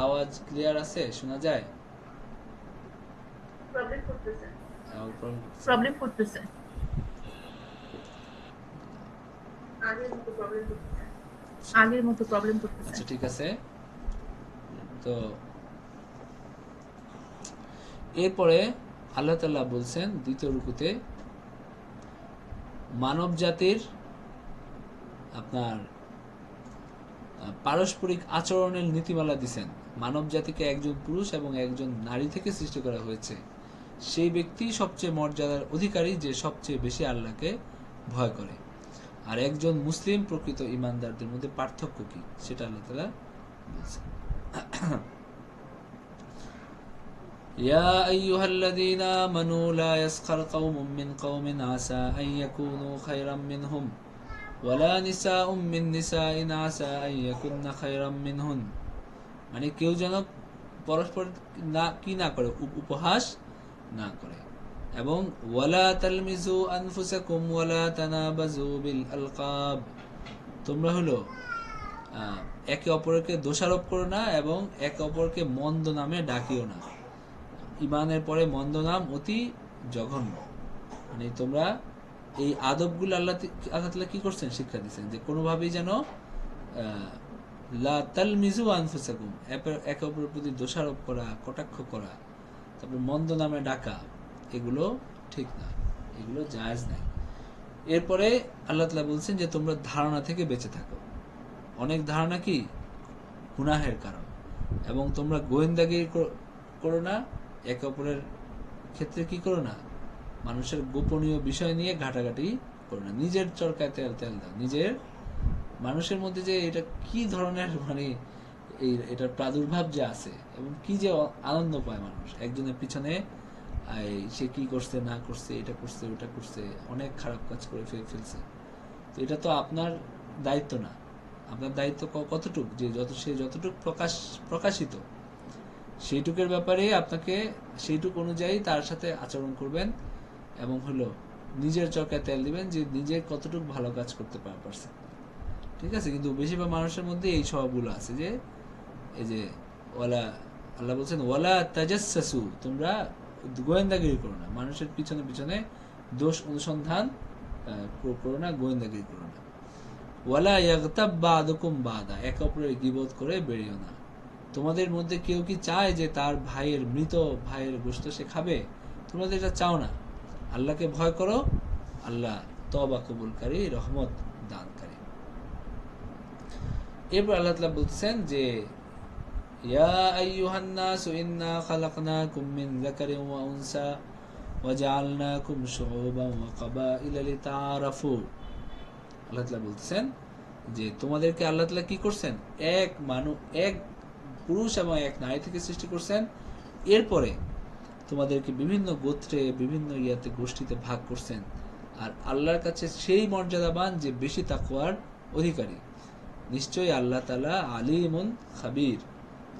আওয়াজ ক্লিয়ার আছে, শোনা যায়? প্রবলেম করতেছে। আগের মতো প্রবলেম করতেছে। আচ্ছা ঠিক আছে। তো এরপরে আল্লাহ তাআলা বলছেন দ্বিতীয় রুকুতে মানব জাতির আপনার পারস্পরিক আচরণের নীতিমালা দিছেন। মানব জাতিকে একজন পুরুষ এবং একজন নারী থেকে সৃষ্টি করা হয়েছে। সেই ব্যক্তি সবচেয়ে মর্যাদার অধিকারী যে সবচেয়ে বেশি আল্লাহকে ভয় করে। আর একজন মুসলিম প্রকৃত ইমানদারদের মধ্যে পার্থক্য কি সেটা আল্লাহ তাআলা বলছেন। ইয়া আইয়ুহাল্লাযীনা আমানু লা ইয়াসখার কওমুম মিন কওমিন আসা আন ইয়াকুনু খায়রাম মিনহুম ওয়ালা নিসাউম মিন নিসাইন আসা আন ইয়াকুননা খায়রাম মিনহুন। মানে কেউ যেন পরস্পর না করে, উপহাস না করে। এবং ওয়ালা তালমিজু আনফুসাকুম ওয়ালা তানাবাজু বিল আলকাব, তোমরা হলো একে অপরকে দোষারোপ করো না এবং একে অপরকে মন্দ নামে ডাকিও না। ইমানের পরে মন্দ নাম অতি জঘন্য। মানে তোমরা এই আদবগুলো আল্লাহ তাআলা কি করছেন, শিক্ষা দিচ্ছেন যে কোনোভাবেই যেন লা তালমিজু আনফুসাকুম, একে অপরের প্রতি দোষারোপ করা, কটাক্ষ করা, তারপর মন্দ নামে ডাকা, এগুলো ঠিক না, এগুলো জায়েজ নাই। এরপরে আল্লাহ তাআলা বলছেন যে তোমরা ধারণা থেকে বেঁচে থাকো। অনেক ধারণা কি গুনাহের কারণ। এবং তোমরা গোয়েন্দাগিরি করো না, একে অপরের ক্ষেত্রে কি করো না, মানুষের গোপনীয় বিষয় নিয়ে ঘাটাঘাটি করো না। নিজের চরকায় তেল তেল দাও। নিজের মানুষের মধ্যে যে এটা কি ধরনের মানে এটার প্রাদুর্ভাব যে আছে এবং কি যে আনন্দ পায় মানুষ একজনের পিছনে, সে কি করছে না করছে, এটা করছে ওটা করছে, অনেক খারাপ কাজ করে ফেলছে। তো এটা তো আপনার দায়িত্ব না। আপনার দায়িত্ব কতটুক, যে সে যতটুক প্রকাশিত সেইটুকের ব্যাপারে আপনাকে সেইটুক অনুযায়ী তার সাথে আচরণ করবেন এবং হলো নিজের চরকায় তেল দিবেন যে নিজের কতটুক ভালো কাজ করতে পারছে। ঠিক আছে, কিন্তু বেশিরভাগ মানুষের মধ্যে এই স্বভাবগুলো আছে যে এই যে আল্লাহ বলছেন ওয়ালা তাজাসসু, তোমরা গোয়েন্দাগিরি করো না, মানুষের পিছনে পিছনে দোষ অনুসন্ধান করো না, গোয়েন্দাগিরি করো না। ওয়ালা ইয়াগতাব বাদুকুম বাদা, একে অপরের গীবত করে বেরিও না। তোমাদের মধ্যে কেউ কি চায় যে তার মৃত ভাইয়ের গোশত সে খাবে? তোমরা এটা চাও না। আল্লাহকে ভয় করো, আল্লাহ তওবা কবুলকারী, রহমত দানকারী। এরপর আল্লাহ তাআলা বলছেন যে ইয়া আইয়ুহান নাসু ইন্না খালাকনাকুম মিন যাকারিন ওয়া উনসা ওয়া জাআলনাকুম শুউবান ওয়া কাবাইলা লিতাআরাফু। আল্লাহ তাআলা বলছেন যে তোমাদেরকে আল্লাহ তাআলা কি করছেন, এক পুরুষ এবং এক নারী থেকে সৃষ্টি করছেন। এরপরে তোমাদেরকে বিভিন্ন গোত্রে, বিভিন্ন গোষ্ঠীতে ভাগ করছেন। আর আল্লাহর কাছে সেই মর্যাদাবান যে বেশি তাকওয়ার অধিকারী। নিশ্চয়ই আল্লাহ তাআলা আলিমুন খাবীর,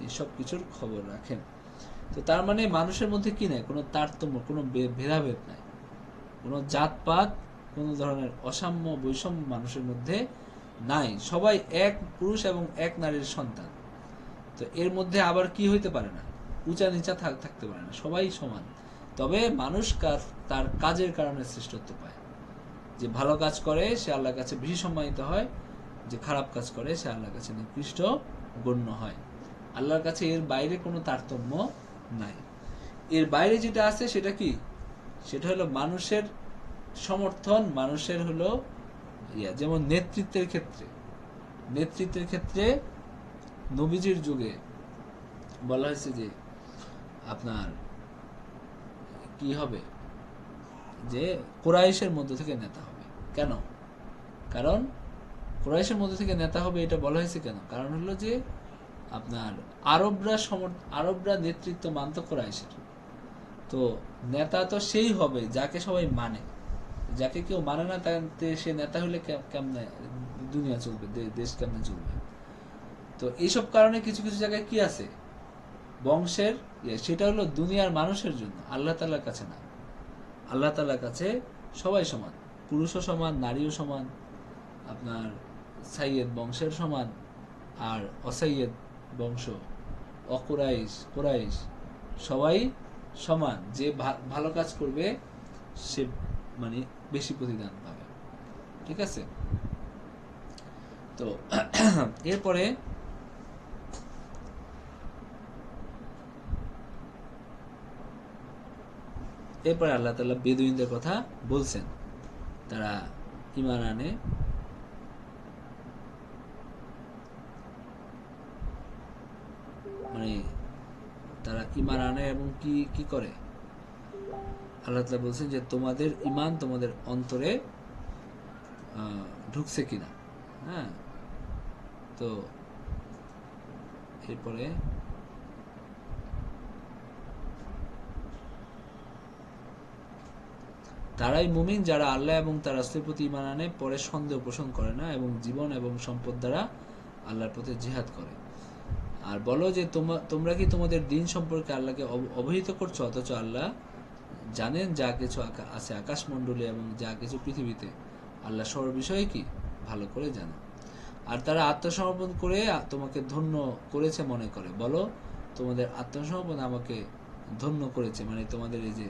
এই সব কিছুর খবর রাখেন। তো তার মানে মানুষের মধ্যে কি নাই, কোনো তারতম্য, কোনো ভেদাভেদ নাই, কোনো জাতপাত, কোনো ধরনের অসাম্য বৈষম্য মানুষের মধ্যে নাই। সবাই এক পুরুষ এবং এক নারীর সন্তান। তো এর মধ্যে আবার কি হইতে পারে না, উঁচা নিচা থাকতে পারে না, সবাই সমান। তবে মানুষ তার কাজের কারণে শ্রেষ্ঠত্ব পায়। যে ভালো কাজ করে সে আল্লাহর কাছে বেশি সম্মানিত হয়, যে খারাপ কাজ করে সে আল্লাহর কাছে নিকৃষ্ট গণ্য হয়। আল্লাহর কাছে এর বাইরে কোনো তারতম্য নাই। এর বাইরে যেটা আছে সেটা কি, সেটা হলো মানুষের সমর্থন, মানুষের হলো যেমন নেতৃত্বের ক্ষেত্রে নবীজির যুগে বলা হয়েছে যে আপনার কি হবে, যে কুরাইশের মধ্যে থেকে নেতা হবে। কেন? কারণ কুরাইশের মধ্যে থেকে নেতা হবে এটা বলা হয়েছে কেন? কারণ হলো যে আপনার আরবরা নেতৃত্ব মানত কুরাইশের। তো নেতা তো সেই হবে যাকে সবাই মানে। যাকে কেউ মানে না সে নেতা হলে কেমনে দুনিয়া চলবে, দেশ কেমনে চলবে? তো এইসব কারণে কিছু কিছু জায়গায় কি আছে, বংশের সেটা হলো দুনিয়ার মানুষের জন্য, আল্লাহ তাআলার কাছে না। আল্লাহ তাআলার কাছে সবাই সমান, পুরুষও সমান, নারীও সমান, আপনার সাইয়েদ বংশের সমান আর অসাইয়েদ বংশ, কুরাইশ সবাই সমান। যে ভালো কাজ করবে সে মানে বেশি প্রতিদান পাবে। ঠিক আছে? তো এরপরে আল্লাহ তাআলা বেদুইনদের কথা বলছেন। তারা ঈমান আনে, মানে তারা ঈমান আনে এবং কি করে, আল্লাহ তাআলা বলছেন যে তোমাদের ঈমান তোমাদের অন্তরে ঢুকছে কিনা। হ্যাঁ, তো এরপরে তারাই মুমিন যারা আল্লাহ এবং তার রাসূলের প্রতি ঈমান আনে, পরে সন্দেহ পোষণ করে না এবং জীবন এবং সম্পদ দ্বারা আল্লাহর পথে জিহাদ করে। আর বলো যে তোমরা কি তোমাদের দিন সম্পর্কে আল্লাহকে অবহিত করছো, অথচ আল্লাহ জানেন যা কিছু আছে আকাশমণ্ডলে এবং যা কিছু পৃথিবীতে। আল্লাহ সর্ব বিষয়ে কি ভালো করে জানেন। আর তারা আত্মসমর্পণ করে তোমাকে ধন্য করেছে মনে করে। বলো তোমাদের আত্মসমর্পণ আমাকে ধন্য করেছে, মানে তোমাদের এই যে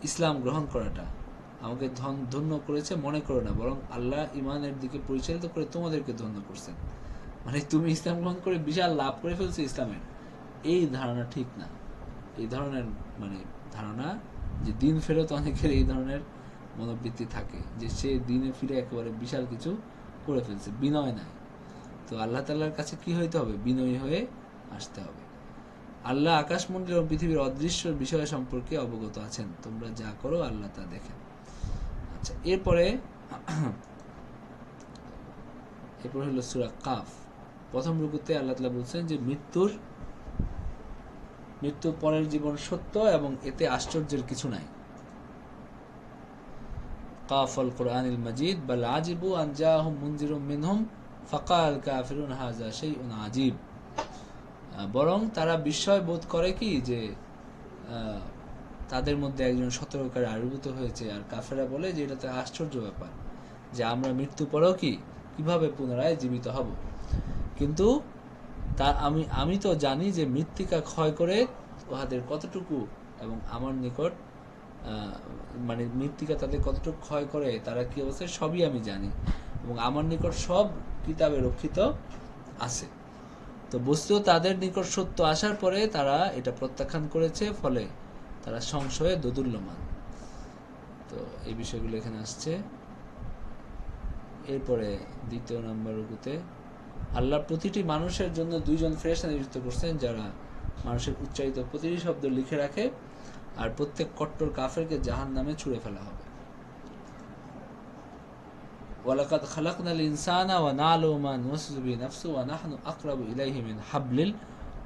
ইসলাম গ্রহণ করাটা আমাকে ধন্য করেছে মনে করো না, বরং আল্লাহ ইমানের দিকে পরিচালিত করে তোমাদেরকে ধন্য করছেন। মানে তুমি ইসলাম গ্রহণ করে বিশাল লাভ করে ফেলছো ইসলামের, এই ধারণা ঠিক না। এই ধরনের মানে ধারণা যে দিন ফেরত অনেকের এই ধরনের মনোবৃত্তি থাকে যে সে দিনে ফিরে একেবারে বিশাল কিছু করে ফেলছে, বিনয় নাই। তো আল্লাহ তাআলার কাছে কি হইতে হবে? বিনয়ী হয়ে আসতে হবে। আল্লাহ আকাশমণ্ডল এবং পৃথিবীর অদৃশ্য বিষয় সম্পর্কে অবগত আছেন, তোমরা যা করো আল্লাহ তা দেখেন। আচ্ছা, এরপরে হলো সূরা কাফ। প্রথম রুকুতে আল্লাহ তাআলা বলছেন যে মৃত্যুর পরের জীবন সত্য এবং এতে আশ্চর্যের কিছু নাই। কাফল কোরআনিল মাজিদ বাল আজিবু আন জাআহুম মুনজিরুম মিনহুম ফাকাল কাফিরুন হাযা শাইউন আজীব। বরং তারা বিস্ময় বোধ করে কি যে তাদের মধ্যে একজন সতর্ককারী আবির্ভূত হয়েছে, আর কাফেররা বলে যে এটা তো আশ্চর্য ব্যাপার যে আমরা মৃত্যু পরেও কিভাবে পুনরায় জীবিত হব। কিন্তু তা আমি তো জানি যে মৃত্তিকা ক্ষয় করে উহাদের কতটুকু এবং আমার নিকট মানে মৃত্তিকা তাদের কতটুকু ক্ষয় করে তারা কি অবস্থা সবই আমি জানি, এবং আমার নিকট সব কিতাবে রক্ষিত আছে। তো বস্তু তাদের নিকট সত্য আসার পরে তারা এটা প্রত্যাখ্যান করেছে, ফলে তারা সংশয়ে দোদুল্যমান। তো এই বিষয়গুলো এখানে আসছে। এরপরে দ্বিতীয় নম্বর রুকুতে আল্লাহ প্রতিটি মানুষের জন্য দুইজন ফেরেশতা নিযুক্ত করছেন যারা মানুষের উচ্চারিত প্রতিটি শব্দ লিখে রাখে, আর প্রত্যেক কট্টর কাফেরকে জাহান্নামে ছুঁড়ে ফেলা হবে। ওয়ালাকাদ খালাকনাল ইনসানা ওয়া না'লামু মা নওয়াসিসু বিহি নাফসুহু ওয়া নাহনু আকরাবু ইলাইহি মিন হাবলিল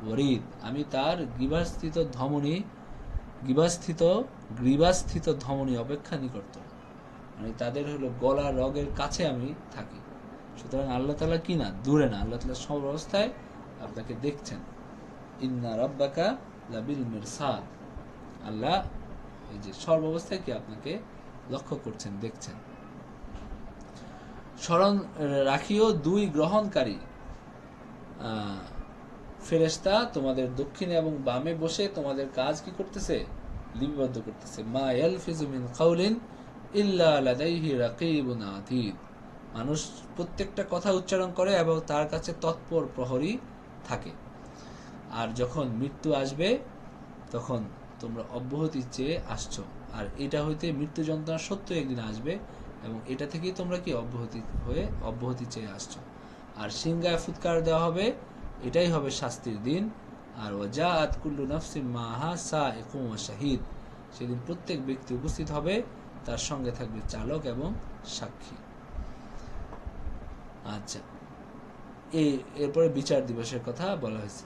ওয়ারিদ। আমি তার গ্রীবাস্থিত ধমনী অপেক্ষা নিকটতর, মানে তাদের হলো গলা রগের কাছে আমি থাকি। সুতরাং আল্লাহ তাআলা কি না, দূরে না, আল্লাহ তাআলা সব অবস্থায় আপনাকে দেখছেন। ইন্না রাব্বাকা লাবিল মিরসাদ, আল্লাহ এই যে সর্ব অবস্থায় কি আপনাকে লক্ষ্য করছেন, দেখছেন। স্মরণ রাখিও দুই গ্রহণকারী ফেরেশতা তোমাদের দক্ষিণে এবং বামে বসে তোমাদের কাজ কি করতেছে, লিপিবদ্ধ করতেছে। মা ইয়ালফিজু মিন কাউলিন ইল্লা লাদাইহি রাকিবুন আতীদ। মানুষ প্রত্যেকটা কথা উচ্চারণ করে এবং তার কাছে তৎপর প্রহরী থাকে। আর যখন মৃত্যু আসবে তখন তোমরা অব্যাহতি চেয়ে আসছো, আর এটা হইতে মৃত্যু যন্ত্রণা সত্য একদিন আসবে এবং এটা থেকেই তোমরা কি অব্যাহতি চেয়ে আসছো। আর সিংহায় ফুৎকার দেওয়া হবে, এটাই হবে শাস্তির দিন। আর ওয়াজাআত কুল্লু নাফসিন মাহা সাইকুম ওয়া শাহিদ, সেদিন প্রত্যেক ব্যক্তি উপস্থিত হবে, তার সঙ্গে থাকবে চালক এবং সাক্ষী। আচ্ছা, এরপরে বিচার দিবসের কথা বলা হয়েছে,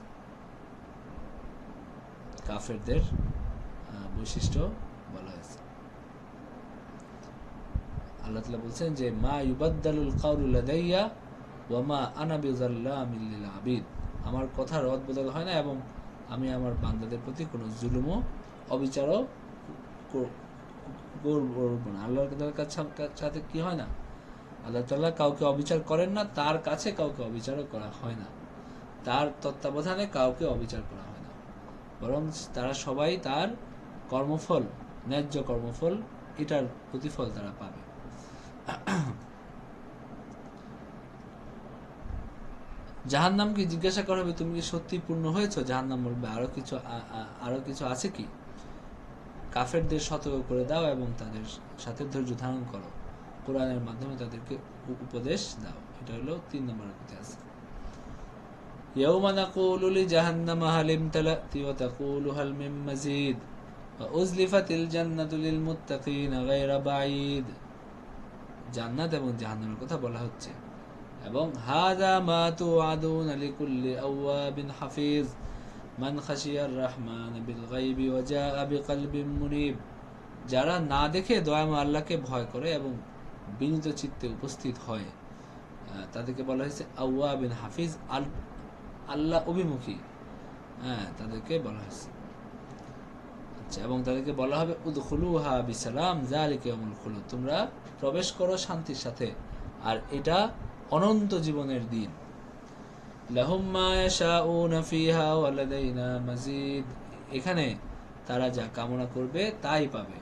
কাফেরদের বৈশিষ্ট্য বলা হয়েছে। আল্লাহ তাআলা বলছেন যে মা ইউবাদদালুল কাউলু লাদাইয়া ওয়া মা আনা বিযাল্লামিল লিল আবিদ। আমার কথা রদ বদল হয় না এবং আমি আমার বান্দাদের প্রতি কোনো জুলুমও অবিচারও করব না। আল্লাহর সাথে কি হয় না, আল্লাহ তাআলা কাউকে অবিচার করেন না, তার কাছে কাউকে অবিচারও করা হয় না, তার তত্ত্বাবধানে কাউকে অবিচার করা হয় না, বরং তারা সবাই তার কর্মফল, ন্যায্য কর্মফল, এটার প্রতিফল তারা পাবে। জাহান্নামকে জিজ্ঞাসা করা হবে তুমি কি সত্যি পূর্ণ হয়েছো? জাহান্নাম বলবে আরো কিছু আছে কি? কাফেরদের সতর্ক করে দাও এবং তাদের সাথে ধৈর্য ধারণ করো, কোরআনের মাধ্যমে তাদেরকে উপদেশ দাও। এটা হলো 3 নম্বরের কথা আছে। ইয়াউমা নাকুলু লিজাহান্নামা হাল ইমতালাতি ওয়া তাকুলু হাল মিন মাজিদ ওয়া উযলিফাতিল জান্নাতু লিল মুত্তাকিনা গায়রা বাঈদ। জান্নাত এবং জাহান্নামের কথা বলা হচ্ছে, এবং হাযা মা তুআদুনা লিকুল্লি আওয়াবিন হাফিজ মান খাশিয়ার রহমান বিল গায়বি ওয়া জাআ বিকলবিন মুনিব। যারা না দেখে দয়াময় আল্লাহকে ভয় করে এবং বিনীত চিত্তে উপস্থিত হয়, তাদেরকে বলা হয়েছে আওয়াবিন হাফিজ, আল্লাহ অভিমুখী, হ্যাঁ, তাদেরকে বলা হয়েছে। আচ্ছা, এবং তাদেরকে বলা হবে উদখুলুহা বিসালাম যালিকা ইয়াউমুল খুলুদ, তোমরা প্রবেশ করো শান্তির সাথে, আর এটা অনন্ত জীবনের দিন। লাহুম মা ইয়াশাউনা ফিহা ওয়া লাদাইনা মাজিদ, এখানে তারা যা কামনা করবে তাই পাবে,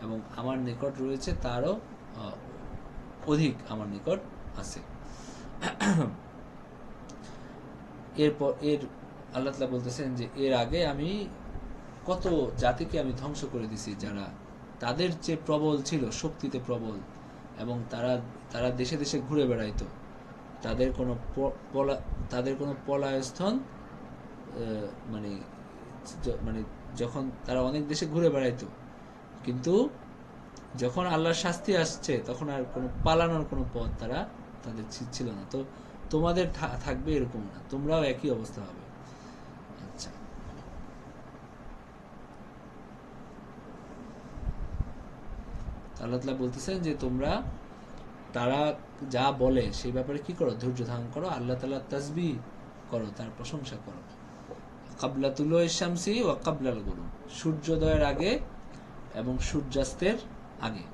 এবং আমার নিকট রয়েছে তারও অধিক আমার নিকট আছে। এরপর আল্লাহ তাআলা বলতেছেন যে এর আগে আমি কত জাতিকে আমি ধ্বংস করে দিছি, যারা তাদের যে প্রবল ছিল, শক্তিতে প্রবল, এবং তারা দেশে দেশে ঘুরে বেড়াইতো, তাদের কোনো পলায়স্থান মানে মানে যখন তারা অনেক দেশে ঘুরে বেড়াইতো, কিন্তু যখন আল্লাহর শাস্তি আসছে তখন আর কোনো পালানোর কোনো পথ তাদের ছিল না। তো তোমাদের থাকবে এরকম না, তোমরাও একই অবস্থা হবে। আচ্ছা, আল্লাহ তাআলা বলতেছেন যে তারা যা বলে সেই ব্যাপারে কি করো, ধৈর্য ধারণ করো, আল্লাহ তাআলার তাসবিহ করো, তার প্রশংসা করো। ক্বাবলা তুলুই শামসি ওয়া ক্বাবলাল গুরুব, সূর্যোদয়ের আগে এবং সূর্যাস্তের আগে।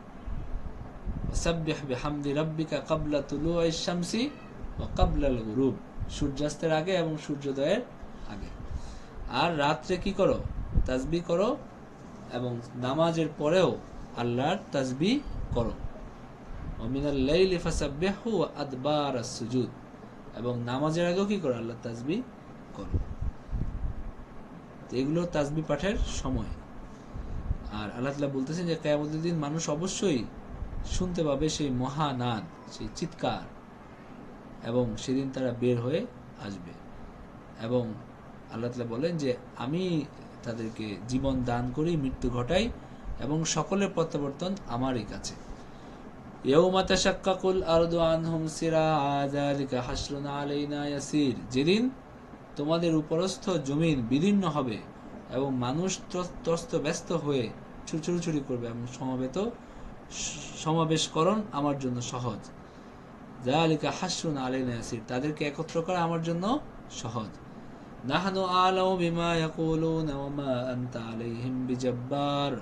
সাব্বিহ বিহামদি রাব্বিকা ক্বাবলা তুলুই শামসি ওয়া ক্বাবলাল গুরুব, সূর্যাস্তের আগে এবং সূর্যোদয়ের আগে। আর রাত্রে কি করো, তাসবিহ করো, এবং নামাজের পরেও আল্লাহর তাসবিহ করো। ওয়া মিনাল লাইলি ফাসাব্বিহু ওয়া আদবারাস সুজুদ, এবং নামাজের আগেও কি করো, আল্লাহর তাসবিহ করো। এগুলো তাসবিহ পাঠের সময়। আর আল্লাহ তাআলা বলতেছেন যে কিয়ামতের দিন মানুষ অবশ্যই শুনতে পাবে সেই মহানাদ, সেই চিৎকার, এবং সেদিন তারা বের হয়ে আসবে। এবং আল্লাহ তাআলা বলেন যে আমি তাদেরকে জীবন দান করি, মৃত্যু ঘটাই, এবং সকলের প্রত্যাবর্তন আমারই কাছে। ইয়াউমা তাশাক্কাকুল আরদু আনহুম সিরাআ যালিকা হাশরুন আলাইনা ইয়াসির, যেদিন তোমাদের উপরস্থ জমিন বিদীর্ণ হবে এবং মানুষ ত্রস্ত হয়ে ছুটোছুটি করবে, এবং সমাবেশকরণ আমার জন্য সহজ। যালিকা হাশরুন আলাইনা ইয়াসির, তাদেরকে একত্র করা আমার জন্য সহজ। নাহনু আ'লামু বিমা ইয়াকুলুনা ওয়া মা আনতা আলাইহিম বিজাব্বার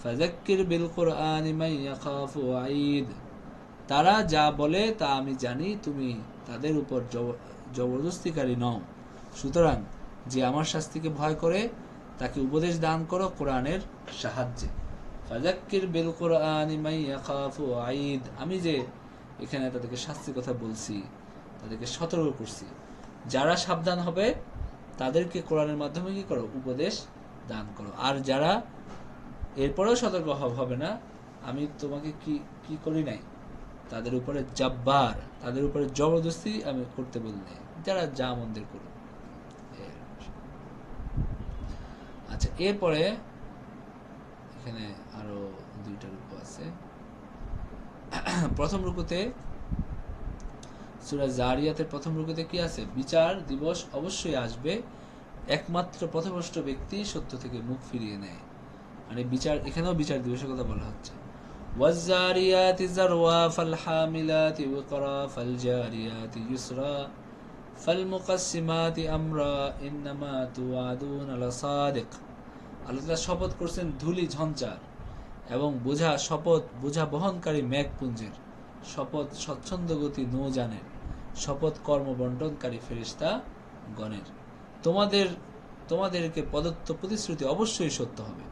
ফাযাক্কির বিল কুরআনি মান ইয়াখাফু ওয়াঈদ, তারা যা বলে তা আমি জানি, তুমি তাদের উপর জবরদস্তিকারী নও, সুতরাং যে আমার শাস্তিকে ভয় করে তাকে উপদেশ দান করো কোরআনের সাহায্যে। ফাযাক্কির বিল কুরআনি মান ইয়াখাফু ওয়াঈদ, আমি যে এখানে তাদেরকে শাস্তির কথা বলছি, তাদেরকে সতর্ক করছি, যারা সাবধান হবে তাদেরকে কোরআনের মাধ্যমে কি করো, উপদেশ দান করো। আর যারা এরপরেও সতর্ক হবে না, আমি তোমাকে কি করি নাই, তাদের উপরে জাব্বার, তাদের উপরে জবরদস্তি আমি করতে বলি নাই, যারা যা মন্দের করো। আচ্ছা, এরপরে এখানে আরো দুইটা রূপ আছে। প্রথম রুকুতে, সূরা জারিয়াতের প্রথম রুকুতে কি আছে, বিচার দিবস অবশ্যই আসবে, একমাত্র পথভ্রষ্ট ব্যক্তি সত্য থেকে মুখ ফিরিয়ে নেয়। মানে বিচার, এখানেও বিচার দিবসের কথা বলা হচ্ছে। ওয়াজ-জারিয়াতি যারওয়া ফাল-হামিলাতি ওয়িকরা ফাল-জারিয়াতি ইসরা ফাল-মুকাসসিমাতি আমরা ইন্নামা তুআদুনা লাসাদিক। আল্লাহ তাআলা শপথ করছেন ধূলি ঝঞ্ঝার, এবং বোঝা বহনকারী মেঘপুঞ্জের, শপথ স্বচ্ছন্দ গতি নৌযানের, শপথ কর্মবন্টনকারী ফেরেশতা গণের। তোমাদেরকে প্রদত্ত প্রতিশ্রুতি অবশ্যই সত্য হবে।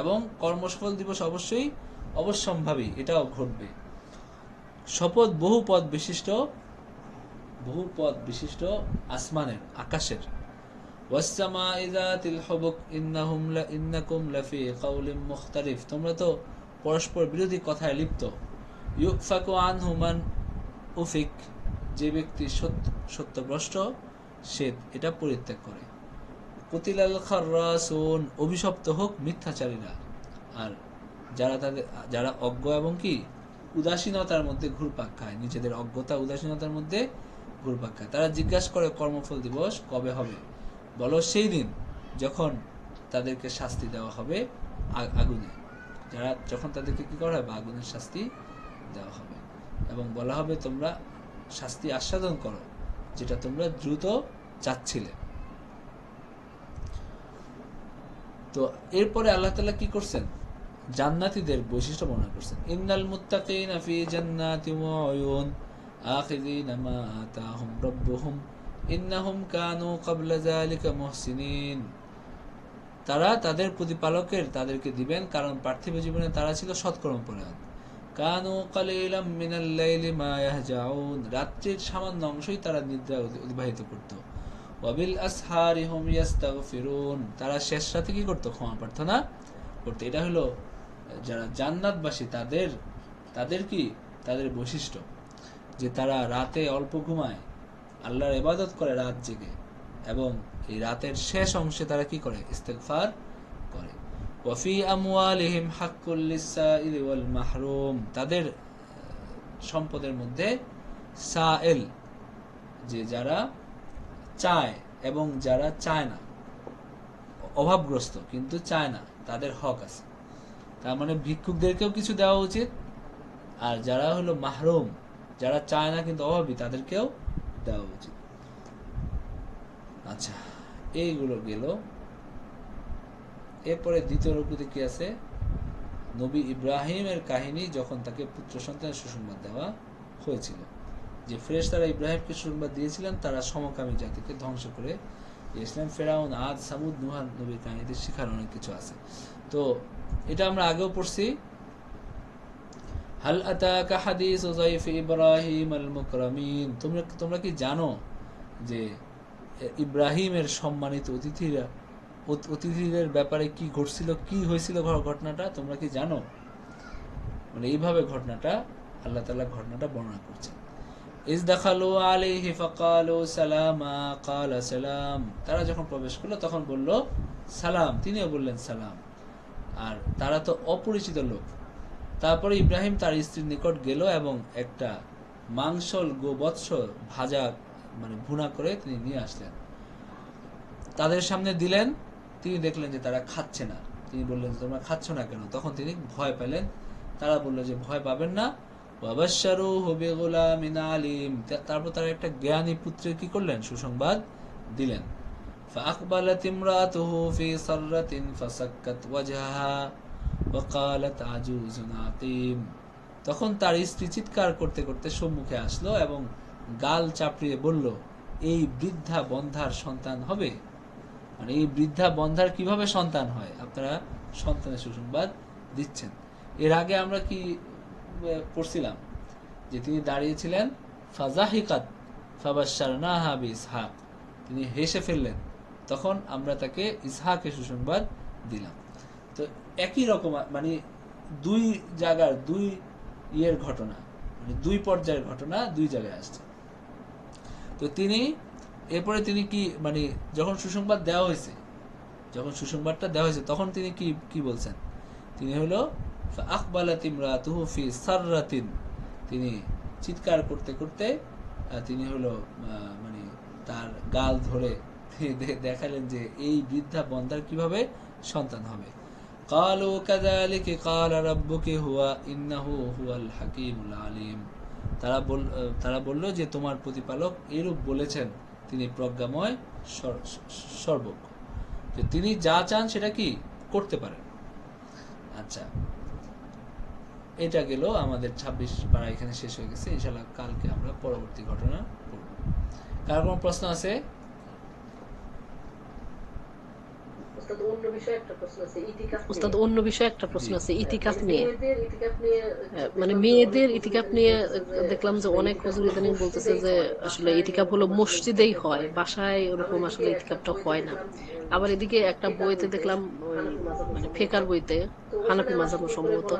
এবং কর্মসফল দিবস অবশ্যই অবশ্যম্ভাবী, এটাও ঘটবে। শপথ বহু পদ বিশিষ্ট আসমানের, আকাশের। তোমরা তো পরস্পর বিরোধী কথায় লিপ্ত। ইউফাকু আনহু মান উফিক, যে ব্যক্তি সত্যভ্রষ্ট সে এটা পরিত্যাগ করে। কুতিলাল খাররাসুন, অভিশপ্ত হোক মিথ্যাচারীরা। আর যারা অজ্ঞ এবং কি উদাসীনতার মধ্যে ঘুরপাক খায়, নিজেদের অজ্ঞতা উদাসীনতার মধ্যে ঘুরপাক খায়, তারা জিজ্ঞাসা করে কর্মফল দিবস কবে হবে। বলো সেই দিন যখন তাদেরকে শাস্তি দেওয়া হবে আগুনে, যখন তাদেরকে কি করা হবে, আগুনের শাস্তি দেওয়া হবে, এবং বলা হবে তোমরা শাস্তি আস্বাদন করো যেটা তোমরা দ্রুত চাচ্ছিলে। তো এরপরে আল্লাহ তাআলা কি করছেন, জান্নাতীদের বৈশিষ্ট্য বর্ণনা করছেন। ইন্নাল মুত্তাকিনা ফি জান্নাতিন ওয়া উয়ুন আখিযিনা মা আতাহুম রাব্বুহুম ইন্নাহুম কানু ক্বাবলা যালিকা মুহসিনিন। তারা তাদের প্রতিপালকের তাদেরকে দিবেন, কারণ পার্থিব জীবনে তারা ছিল সৎকর্মপরায়ণ। কানু কালিলাম মিনাল লাইলি মা ইয়াহজাউন, রাত্রির সামান্য অংশই তারা নিদ্রায় অতিবাহিত করত। ওয়াবিল আসহারি হুম ইয়াস্তাগফিরুন, তারা শেষ রাতে কি করত, ক্ষমা প্রার্থনা করতে। এটা হলো যারা জান্নাতবাসী তাদের কি, তাদের বৈশিষ্ট্য, যে তারা রাতে অল্প ঘুমায়, আল্লাহর ইবাদত করে রাত জেগে, এবং এই রাতের শেষ অংশে তারা কি করে, ইস্তেগফার করে। ওয়াফি আমওয়ালিহিম হাক্কুল লিসসাইলি ওয়াল মাহরুম, তাদের সম্পদের মধ্যে সাইল, যে যারা চায় এবং যারা চায় না, অভাবগ্রস্ত কিন্তু চায় না, তাদের হক আছে। তার মানে ভিক্ষুকদেরকেও কিছু দেওয়া উচিত, আর যারা হলো মাহরুম, যারা চায় না কিন্তু অভাবী, তাদেরকেও দেওয়া উচিত। আচ্ছা, এইগুলো গেল। এরপরে দ্বিতীয় রূপতে কি আছে, নবী ইব্রাহিমের কাহিনী, যখন তাকে পুত্র সন্তানের সুসংবাদ দেওয়া হয়েছিল, যে ফেরেশতারা ইব্রাহিমকে সুসংবাদ দিয়েছিলেন তারা সমকামী জাতিকে ধ্বংস করে দিয়েছিলেন। ফেরাউন, আদ, সামুদ, নূহ নবীর কাহিনীতে শেখার অনেক কিছু আছে। তো এটা আমরা আগেও পড়ছি। হাল আতাকা হাদিস যায়ফ ইব্রাহিম আল মুকরামিন, তোমরা কি জানো যে ইব্রাহিমের সম্মানিত অতিথিদের ব্যাপারে কি ঘটছিল, কি হয়েছিল ঘটনাটা, তোমরা কি জানো? মানে এইভাবে ঘটনাটা আল্লাহ তাআলা ঘটনাটা বর্ণনা করছেন। ইজ দাখালু আলাইহি ফাকালু সালামা ক্বালা সালাম, তারা যখন প্রবেশ করলো তখন বলল সালাম, তিনিও বললেন সালাম। আর তারা তো অপরিচিত লোক। তারপরে ইব্রাহিম তার স্ত্রীর নিকট গেল এবং একটা মাংসল গোবৎস ভাজা, মানে ভুনা করে তিনি নিয়ে আসলেন, তাদের সামনে দিলেন। তিনি দেখলেন যে তারা খাচ্ছে না। তিনি বললেন, তোমরা খাচ্ছ না কেন? তখন তিনি ভয় পেলেন। তারা বলল যে ভয় পাবেন না, ওয়াবাশশারুহু বিগুলামিন আলিম, তারপর তারা একটা জ্ঞানী পুত্রের কি করলেন, সুসংবাদ দিলেন। فأقبلت امرأته في صرة فسكت وجهها وقالت عجوز عقيم, তখন তার স্ত্রী চিৎকার করতে করতে সম্মুখে আসলো এবং গাল চাপড়িয়ে বলল, এই বৃদ্ধা বন্ধার সন্তান হবে? মানে এই বৃদ্ধা বন্ধার কিভাবে সন্তান হয়? আপনারা সন্তানের সুসংবাদ দিচ্ছেন। এর আগে আমরা কি পড়ছিলাম যে তিনি দাঁড়িয়েছিলেন, ফাজাহিকাত ফাবাশশারনাহা বিইসহাক, তিনি হেসে ফেললেন, তখন আমরা তাকে ইসহাকের সুসংবাদ দিলাম। তো একই রকম, মানে দুই জায়গার দুই ইয়ের ঘটনা, মানে দুই পর্যায়ের ঘটনা দুই জায়গায় আসছে। তো তিনি এরপরে তিনি কি, মানে যখন সুসংবাদ দেওয়া হয়েছে, যখন সুসংবাদটা দেওয়া হয়েছে তখন তিনি কি কি বলছেন, তিনি হলো আকবালাত ইমরাতুহু ফি সাররাতিন, তিনি চিৎকার করতে করতে তিনি হলো মানে তার গাল ধরে দেখালেন যে এই বৃদ্ধা বন্ধার কিভাবে সন্তান হবে। ক্বালু কাযালিকা ক্বালা রাব্বুকি হুয়া ইন্নাহু হুয়াল হাকীমুল আলীম, তারা বলল যে তোমার প্রতিপালক এরূপ বলেছেন, তিনি প্রজ্ঞাময় সর্বজ্ঞ, যে তিনি যা চান সেটা কি করতে পারেন। আচ্ছা, এটা গেল আমাদের 26 পারা, এখানে শেষ হয়ে গেছে। ইনশাআল্লাহ কালকে আমরা পরবর্তী ঘটনা পড়ব। কার কোনো প্রশ্ন আছে? উস্তাদ, অন্য বিষয়ে একটা প্রশ্ন আছে, ইতিকাফ নিয়ে। মানে মেয়েদের ইতিকাফ নিয়ে দেখলাম যে অনেক হুজুর ইদানিং বলতেছে যে আসলে ইতিকাফ হলো মসজিদেই হয়, বাসায় ওরকম আসলে ইতিকাফটা হয় না। আবার এদিকে একটা বইতে দেখলাম, ওই মানে ফেকার বইতে, হানাফি মাযহাব সম্ভবত,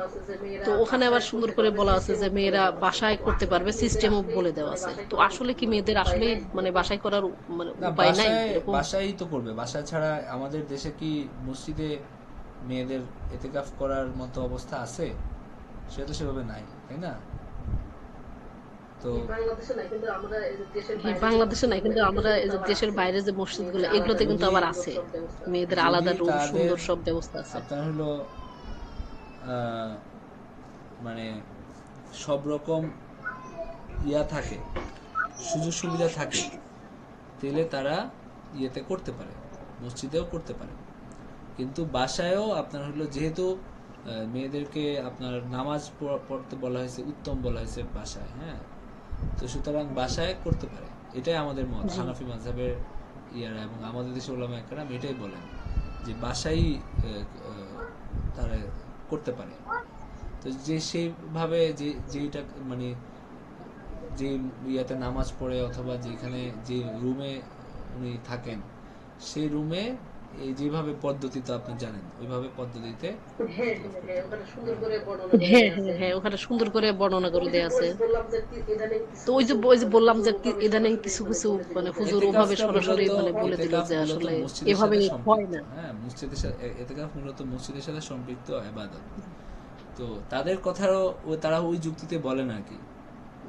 তো ওখানে আবার সুন্দর করে বলা আছে যে মেয়েরা বাসায় করতে পারবে, সিস্টেমও বলে দেওয়া আছে। তো আসলে কি মেয়েদের আসলে মানে বাসায় করার মানে না, উপায় নাই এরকম? বাসায় তো করবে। বাসা ছাড়া আমাদের দেশে কি মসজিদে মেয়েদের ইতিকাফ করার মতো অবস্থা আছে? সেটা তো সেভাবে নাই, তাই না? তো বাংলাদেশে নাই, কিন্তু আমরা এই যে দেশের বাইরে যে মসজিদগুলো এগুলোতে কিন্তু যদি আবার আছে মেয়েদের যদি আলাদা রুম, তাদের সুন্দর সব ব্যবস্থা আছে। আপনার হলো আহ, মানে সব রকম ইয়া থাকে, সুযোগ সুবিধা থাকে, তাহলে তারা ইয়েতে করতে পারে, মসজিদেও করতে পারে। কিন্তু বাসায়ও আপনার হলো যেহেতু মেয়েদেরকে আপনার নামাজ পড়তে বলা হয়েছে, উত্তম বলা হয়েছে বাসায়, হ্যাঁ, তো সুতরাং বাসায় করতে পারে। এটাই আমাদের মত, জি হানাফি মাযহাবের ইয়ারা এবং আমাদের দেশের উলামা একরাম এটাই বলেন যে বাসায় তারা করতে পারে। তো যে সেইভাবে যেটা মানে যে ইয়াতে নামাজ পড়ে অথবা যেখানে যে রুমে উনি থাকেন সেই রুমে এই যেভাবে পদ্ধতিতে আপনি জানেন ওইভাবে পদ্ধতিতে ইতিকাফ করতে হবে। হ্যাঁ হ্যাঁ হ্যাঁ, ওখানে সুন্দর করে বর্ণনা করে দেয়া আছে। তো ওই যে বললাম যে ইদানিং কিছু কিছু মানে হুজুর ওভাবে এতেকাফটা সরাসরি মূলত মানে বলে দিল এতেকাফ যে মূলত আসলে মসজিদের এভাবে সাথে হয় সম্পৃক্ত, না। হ্যাঁ, মসজিদের সাথে এতেকাফ মূলত মসজিদের সাথে সম্পৃক্ত ইবাদত। তো তাদের কথারও তারা ওই যুক্তিতে বলেন আর কি,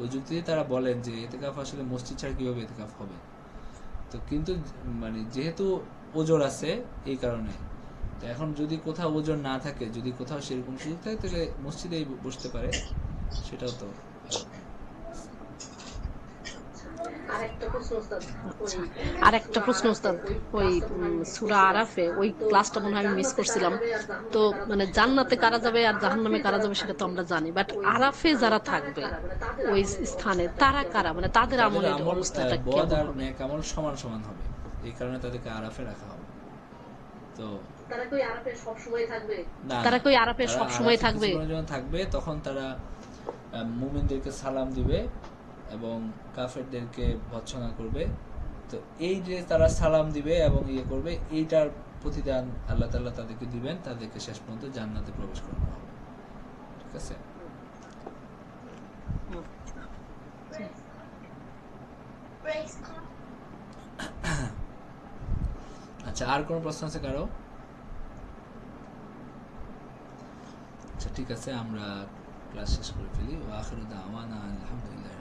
ওই যুক্তিতে তারা বলেন যে এতেকাফ আসলে মসজিদ ছাড়া কিভাবে এতেকাফ হবে। তো কিন্তু মানে যেহেতু ওজোর আছে এই কারণে, তো এখন যদি কোথাও ওজোর না থাকে, যদি কোথাও সেরকম সুযোগ থাকে তাহলে মসজিদেই বসতে পারে, সেটাও তো আচ্ছা, আর একটা প্রশ্ন ওস্তাদ, ওই সূরা আরাফে ওই ক্লাসটা মনে হয় আমি মিস করছিলাম। তো মানে জান্নাতে কারা যাবে আর জাহান্নামে কারা যাবে সেটা তো আমরা জানি, বাট আরাফে যারা থাকবে ওই স্থানে তারা কারা, মানে তাদের তাদের আমলের আমল অবস্থাটা বদ কেমন আর হবে? নেক আমল সমান সমান হবে, এই কারণে তাদেরকে আরাফে রাখা হবে। তো না তারা না, কি ওই আরাফে তারা সব সময় আরাফে থাকবে? কিছুক্ষণের জন্য থাকবে, তখন তারা মুমিনদেরকে সালাম দিবে এবং কাফেরদেরকে ভৎসনা করবে। তো এই যে তারা সালাম দিবে এবং ইয়ে করবে, এইটার প্রতিদান আল্লাহ তাআলা তাদেরকে দিবেন, তাদেরকে শেষ পর্যন্ত জান্নাতে প্রবেশ করানো হবে। ঠিক আছে? আচ্ছা, আর কোনো প্রশ্ন আছে কারো? আচ্ছা ঠিক আছে, আমরা ক্লাস শেষ করে ফেলি। ওয়া আখিরু দাওয়ানা আলহামদুলিল্লাহ।